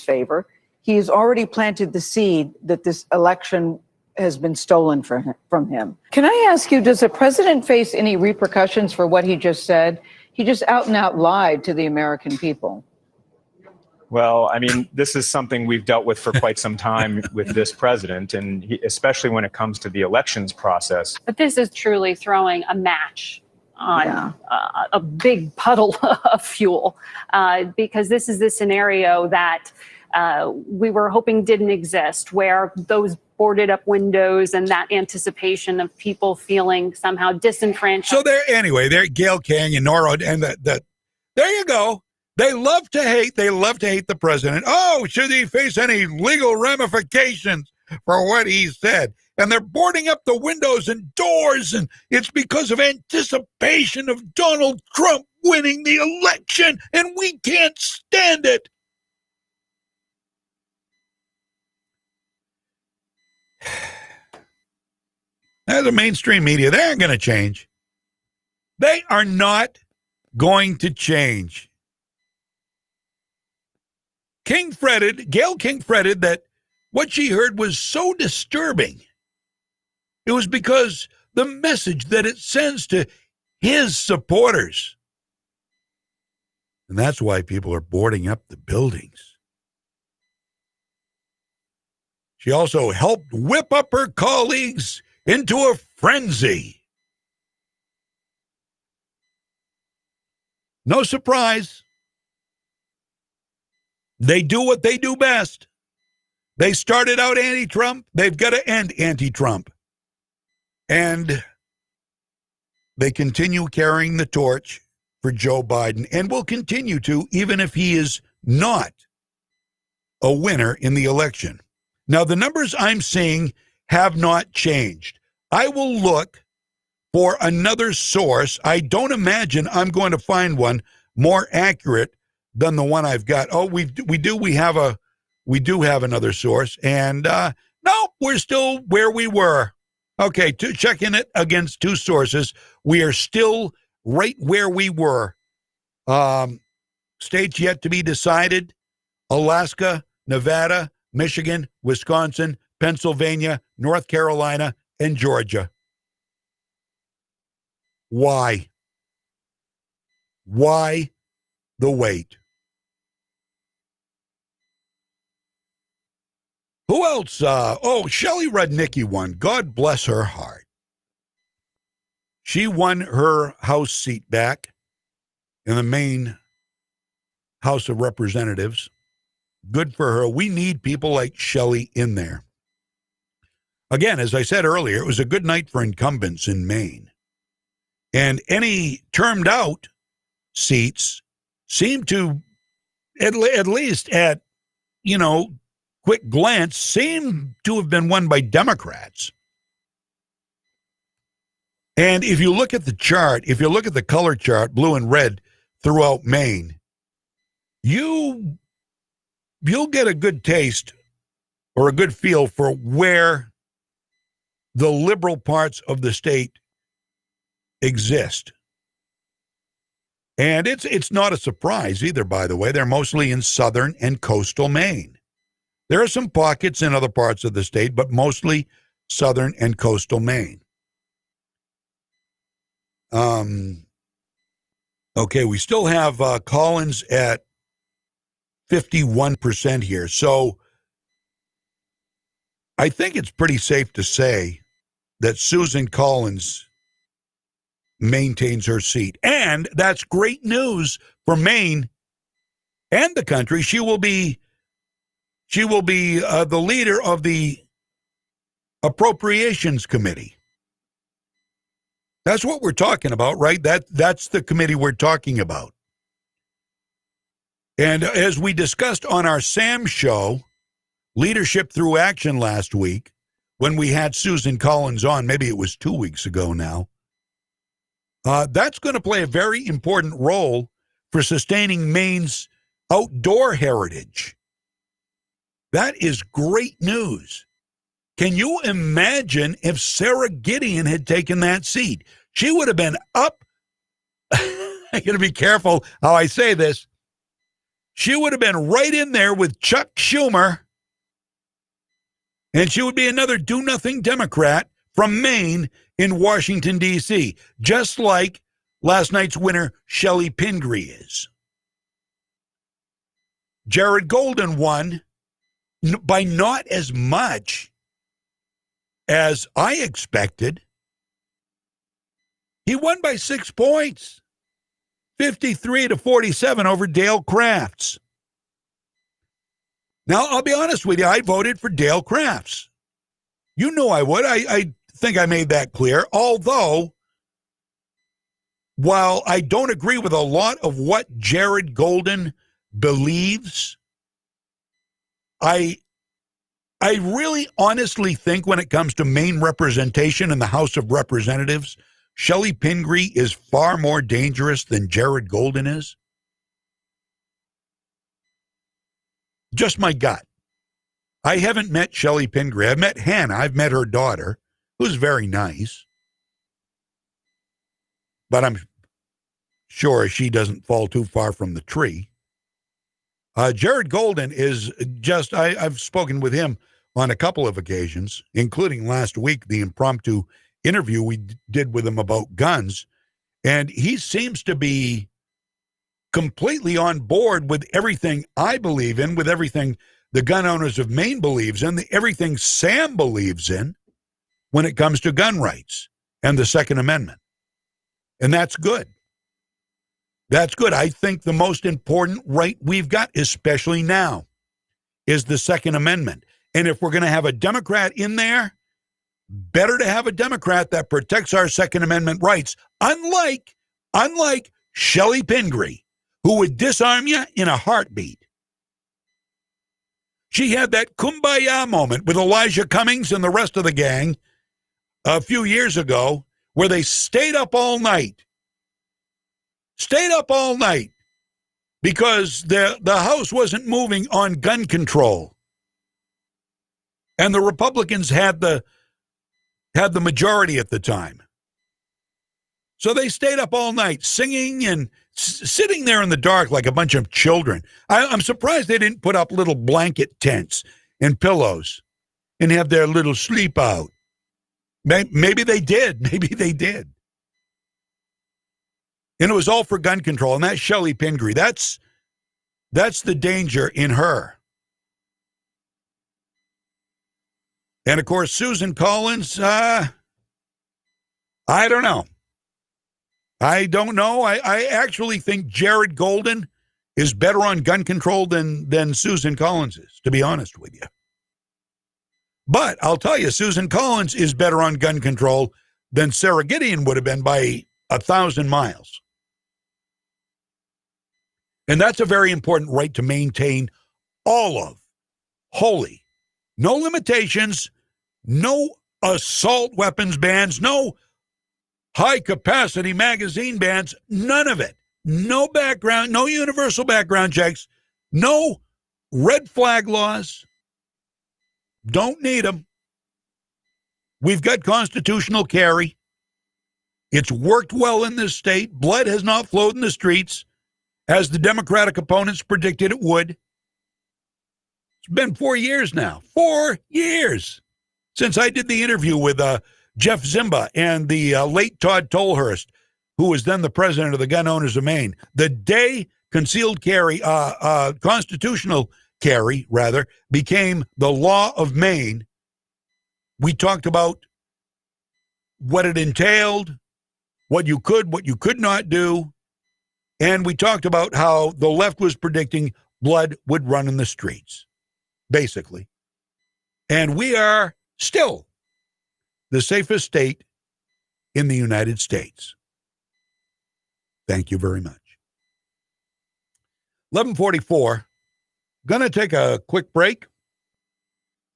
favor, he has already planted the seed that this election has been stolen from him. Can I ask you, does the president face any repercussions for what he just said? He just out and out lied to the American people. Well, I mean, this is something we've dealt with for quite some time with this president, and especially when it comes to the elections process. But this is truly throwing a match on a big puddle of fuel, because this is the scenario that we were hoping didn't exist, where those boarded up windows and that anticipation of people feeling somehow disenfranchised. So there, Gayle King and Nora, and there you go. They love to hate the president. Oh, should he face any legal ramifications for what he said? And they're boarding up the windows and doors, and it's because of anticipation of Donald Trump winning the election, and we can't stand it. Now, the mainstream media, they aren't going to change. They are not going to change. Gayle King fretted that what she heard was so disturbing. It was because the message that it sends to his supporters. And that's why people are boarding up the buildings. She also helped whip up her colleagues into a frenzy. No surprise. They do what they do best. They started out anti-Trump. They've got to end anti-Trump. And they continue carrying the torch for Joe Biden and will continue to, even if he is not a winner in the election. Now, the numbers I'm seeing have not changed. I will look for another source. I don't imagine I'm going to find one more accurate than the one I've got. Oh, we do have another source, and no, we're still where we were. Okay, checking it against 2 sources, we are still right where we were. States yet to be decided: Alaska, Nevada, Michigan, Wisconsin, Pennsylvania, North Carolina, and Georgia. Why? Why the wait. Who else? Shelley Rudnicki won. God bless her heart. She won her House seat back in the Maine House of Representatives. Good for her. We need people like Shelley in there. Again, as I said earlier, it was a good night for incumbents in Maine. And any termed out seats seem to, at least at, quick glance, seem to have been won by Democrats. And if you look at the chart, if you look at the color chart, blue and red, throughout Maine, you'll get a good taste or a good feel for where the liberal parts of the state exist. And it's not a surprise either, by the way. They're mostly in southern and coastal Maine. There are some pockets in other parts of the state, but mostly southern and coastal Maine. Okay, we still have Collins at 51% here. So I think it's pretty safe to say that Susan Collins maintains her seat. And that's great news for Maine and the country. She will be the leader of the Appropriations Committee. That's what we're talking about, right? That's the committee we're talking about. And as we discussed on our Sam show, Leadership Through Action last week, when we had Susan Collins on, maybe it was 2 weeks ago now, that's going to play a very important role for sustaining Maine's outdoor heritage. That is great news. Can you imagine if Sarah Gideon had taken that seat? She would have been up. I got to be careful how I say this. She would have been right in there with Chuck Schumer, and she would be another do-nothing Democrat from Maine in Washington, D.C., just like last night's winner, Shelley Pingree, is. Jared Golden won by not as much as I expected. He won by 6 points, 53-47 over Dale Crafts. Now, I'll be honest with you, I voted for Dale Crafts. You knew I would. I think I made that clear. Although, while I don't agree with a lot of what Jared Golden believes, I really honestly think when it comes to Maine representation in the House of Representatives, Shelley Pingree is far more dangerous than Jared Golden is. Just my gut. I haven't met Shelley Pingree. I've met Hannah. I've met her daughter, who's very nice. But I'm sure she doesn't fall too far from the tree. Jared Golden is just, I've spoken with him on a couple of occasions, including last week, the impromptu interview we did with him about guns. And he seems to be completely on board with everything I believe in, with everything the gun owners of Maine believes in, everything Sam believes in when it comes to gun rights and the Second Amendment. And that's good. That's good. I think the most important right we've got, especially now, is the Second Amendment. And if we're going to have a Democrat in there, better to have a Democrat that protects our Second Amendment rights, unlike Shelley Pingree, who would disarm you in a heartbeat. She had that kumbaya moment with Elijah Cummings and the rest of the gang a few years ago, where they stayed up all night because the House wasn't moving on gun control. And the Republicans had the majority at the time. So they stayed up all night singing and sitting there in the dark like a bunch of children. I'm surprised they didn't put up little blanket tents and pillows and have their little sleep out. Maybe they did. Maybe they did. And it was all for gun control. And that's Shelley Pingree. That's the danger in her. And, of course, Susan Collins, I don't know. I don't know. I actually think Jared Golden is better on gun control than Susan Collins is, to be honest with you. But I'll tell you, Susan Collins is better on gun control than Sarah Gideon would have been by 1,000 miles. And that's a very important right to maintain all of. Wholly. No limitations, no assault weapons bans, no high-capacity magazine bans, none of it. No background, no universal background checks, no red flag laws. Don't need them. We've got constitutional carry. It's worked well in this state. Blood has not flowed in the streets, as the Democratic opponents predicted it would. It's been 4 years now. 4 years since I did the interview with Jeff Zimba and the late Todd Tolhurst, who was then the president of the Gun Owners of Maine. The day concealed carry, constitutional carry, rather, became the law of Maine, we talked about what it entailed, what you could not do, and we talked about how the left was predicting blood would run in the streets, basically. And we are still the safest state in the United States. Thank you very much. 11:44. Going to take a quick break,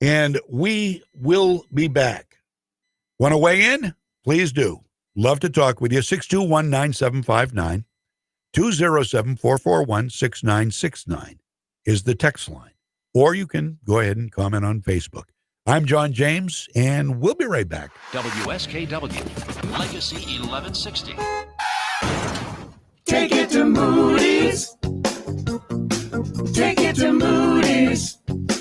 and we will be back. Want to weigh in? Please do. Love to talk with you. 621-9759. 207-441-6969 is the text line. Or you can go ahead and comment on Facebook. I'm John James, and we'll be right back. WSKW, Legacy 1160. Take it to Moody's. Take it to Moody's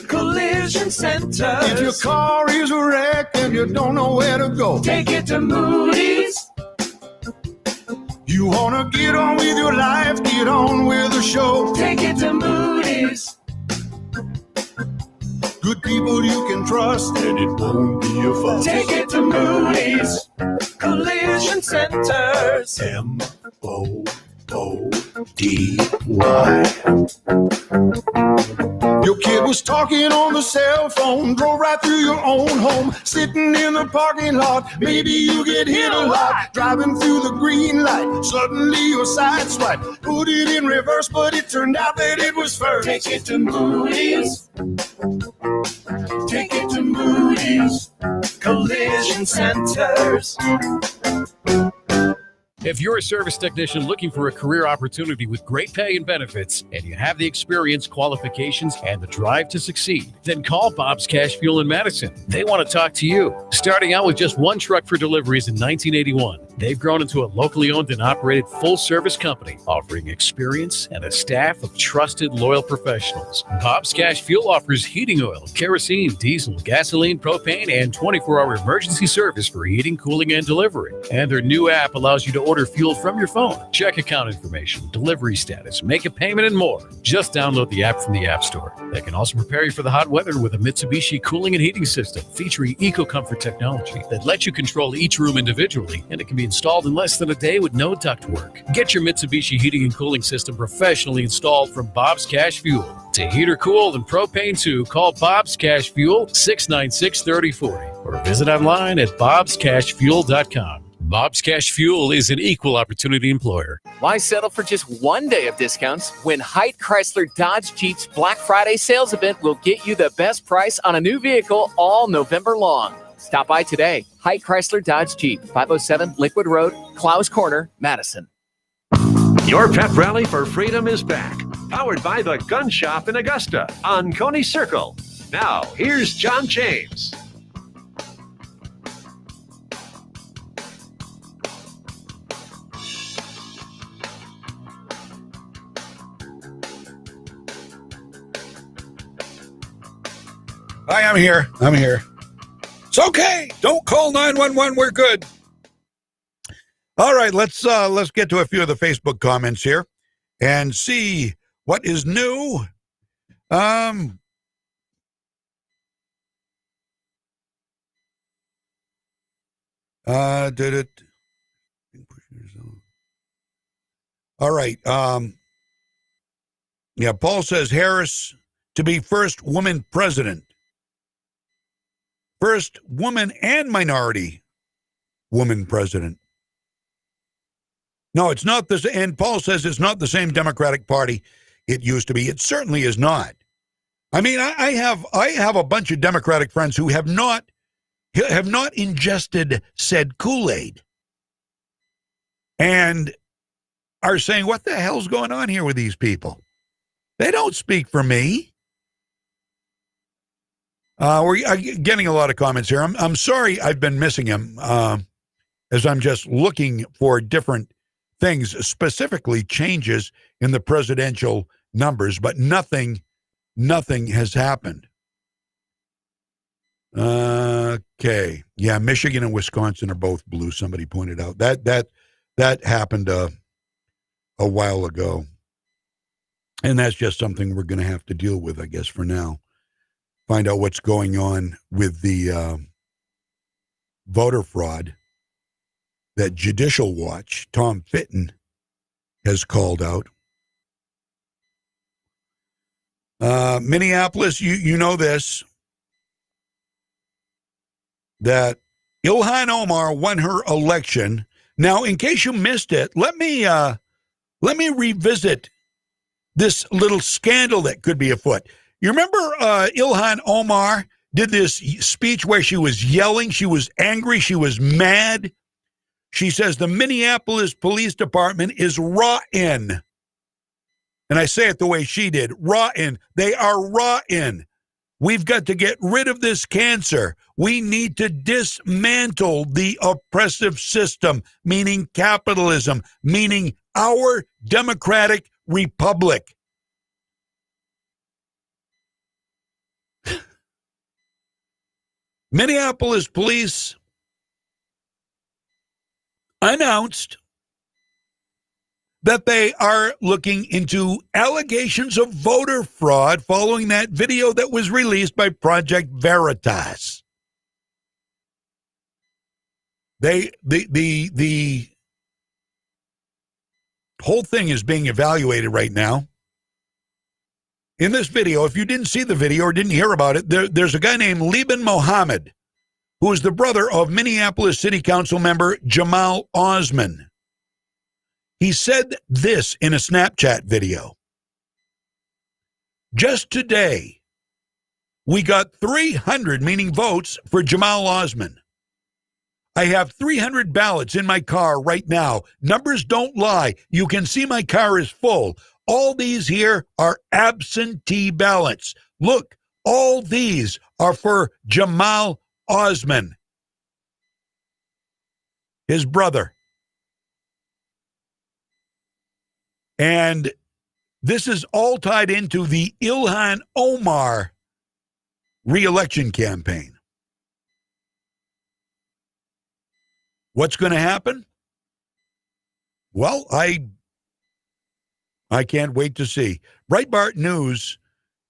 Collision Center. If your car is a wreck and you don't know where to go, take it to Moody's. You want to get on with your life, get on with the show. Take it to Moody's. Good people you can trust, and it won't be a fuss. Take it to Moody's Collision Centers. MOODY. Your kid was talking on the cell phone, drove right through your own home, sitting in the parking lot. Maybe you get hit a lot, driving through the green light. Suddenly your side swipe, put it in reverse, but it turned out that it was first. Take it to Moody's. Take it to Moody's Collision Centers. If you're a service technician looking for a career opportunity with great pay and benefits, and you have the experience, qualifications, and the drive to succeed, then call Bob's Cash Fuel in Madison. They want to talk to you. Starting out with just one truck for deliveries in 1981, they've grown into a locally owned and operated full-service company, offering experience and a staff of trusted, loyal professionals. Bob's Cash Fuel offers heating oil, kerosene, diesel, gasoline, propane, and 24-hour emergency service for heating, cooling, and delivery. And their new app allows you to order fuel from your phone, check account information, delivery status, make a payment, and more. Just download the app from the App Store. They can also prepare you for the hot weather with a Mitsubishi cooling and heating system featuring eco-comfort technology that lets you control each room individually, and it can be installed in less than a day with no ductwork. Get your Mitsubishi heating and cooling system professionally installed from Bob's Cash Fuel. To heat or cool and propane too, call Bob's Cash Fuel 696-3040 or visit online at bobscashfuel.com. Bob's Cash Fuel is an equal opportunity employer. Why settle for just one day of discounts when Haidt Chrysler Dodge Jeep's Black Friday sales event will get you the best price on a new vehicle all November long? Stop by today. Haidt Chrysler Dodge Jeep, 507 Liquid Road, Clowes Corner, Madison. Your pep rally for freedom is back. Powered by the Gun Shop in Augusta on Coney Circle. Now, here's John James. Hi, I'm here. It's okay. Don't call 911. We're good. All right, let's get to a few of the Facebook comments here and see what is new. Did it? All right. Yeah, Paul says Harris to be first woman president. First woman and minority woman president. No, it's not this. And Paul says it's not the same Democratic Party it used to be. It certainly is not. I mean, I have a bunch of Democratic friends who have not ingested said Kool-Aid and are saying, what the hell's going on here with these people? They don't speak for me. We're getting a lot of comments here. I'm sorry I've been missing him as I'm just looking for different things, specifically changes in the presidential numbers, but nothing has happened. Okay. Yeah, Michigan and Wisconsin are both blue, somebody pointed out. That happened a while ago. And that's just something we're going to have to deal with, I guess, for now. Find out what's going on with the voter fraud that Judicial Watch, Tom Fitton, has called out. Minneapolis, you know this, that Ilhan Omar won her election. Now, in case you missed it, let me revisit this little scandal that could be afoot. You remember Ilhan Omar did this speech where she was yelling, she was angry, she was mad. She says the Minneapolis Police Department is rotten. And I say it the way she did, rotten. They are rotten. We've got to get rid of this cancer. We need to dismantle the oppressive system, meaning capitalism, meaning our democratic republic. Minneapolis police announced that they are looking into allegations of voter fraud following that video that was released by Project Veritas. The whole thing is being evaluated right now. In this video, if you didn't see the video or didn't hear about it, there's a guy named Liban Mohammed, who is the brother of Minneapolis City Council member Jamal Osman. He said this in a Snapchat video. Just today, we got 300, meaning votes, for Jamal Osman. I have 300 ballots in my car right now. Numbers don't lie. You can see my car is full. All these here are absentee ballots. Look, all these are for Jamal Osman, his brother. And this is all tied into the Ilhan Omar re-election campaign. What's going to happen? Well, I can't wait to see. Breitbart News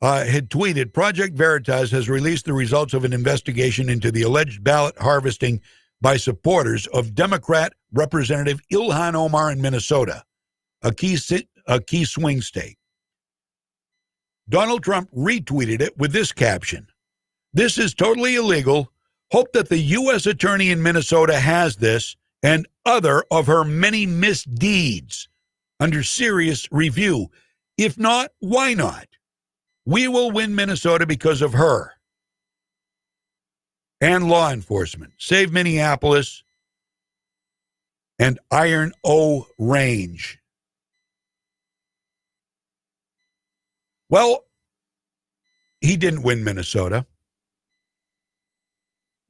had tweeted, Project Veritas has released the results of an investigation into the alleged ballot harvesting by supporters of Democrat Representative Ilhan Omar in Minnesota, a key swing state. Donald Trump retweeted it with this caption: "This is totally illegal. Hope that the U.S. attorney in Minnesota has this and other of her many misdeeds under serious review. If not, why not? We will win Minnesota because of her." And law enforcement. Save Minneapolis and Iron O Range. Well, he didn't win Minnesota,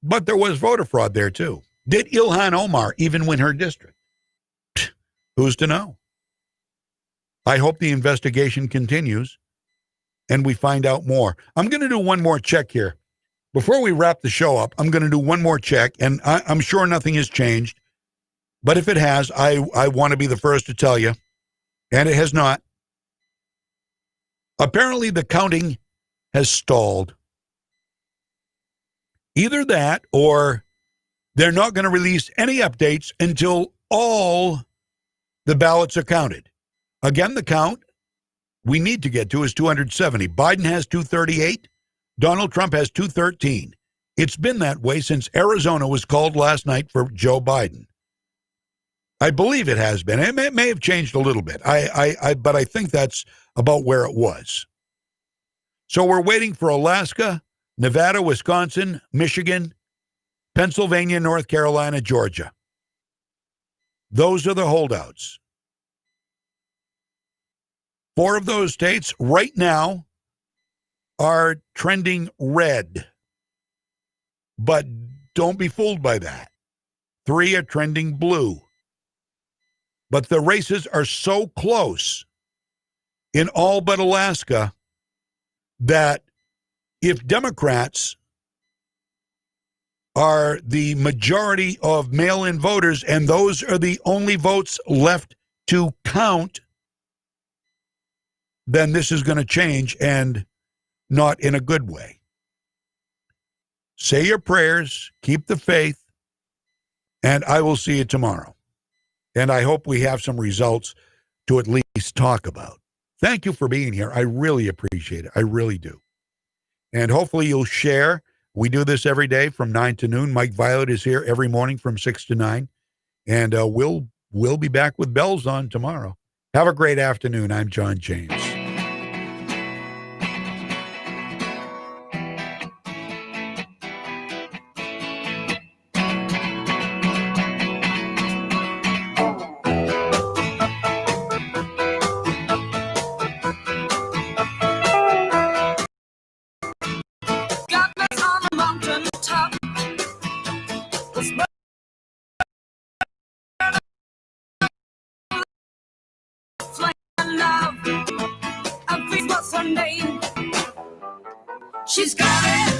but there was voter fraud there too. Did Ilhan Omar even win her district? Who's to know? I hope the investigation continues and we find out more. I'm going to do one more check here. Before we wrap the show up, I'm going to do one more check, and I'm sure nothing has changed. But if it has, I want to be the first to tell you, and it has not. Apparently, the counting has stalled. Either that or they're not going to release any updates until all the ballots are counted. Again, the count we need to get to is 270. Biden has 238. Donald Trump has 213. It's been that way since Arizona was called last night for Joe Biden. I believe it has been. It may have changed a little bit. But I think that's about where it was. So we're waiting for Alaska, Nevada, Wisconsin, Michigan, Pennsylvania, North Carolina, Georgia. Those are the holdouts. 4 of those states right now are trending red. But don't be fooled by that. 3 are trending blue. But the races are so close in all but Alaska that if Democrats are the majority of mail-in voters and those are the only votes left to count, then this is going to change, and not in a good way. Say your prayers, keep the faith, and I will see you tomorrow. And I hope we have some results to at least talk about. Thank you for being here. I really appreciate it. I really do. And hopefully you'll share. We do this every day from 9 to noon. Mike Violette is here every morning from 6 to 9. And we'll be back with bells on tomorrow. Have a great afternoon. I'm John James. She's got it.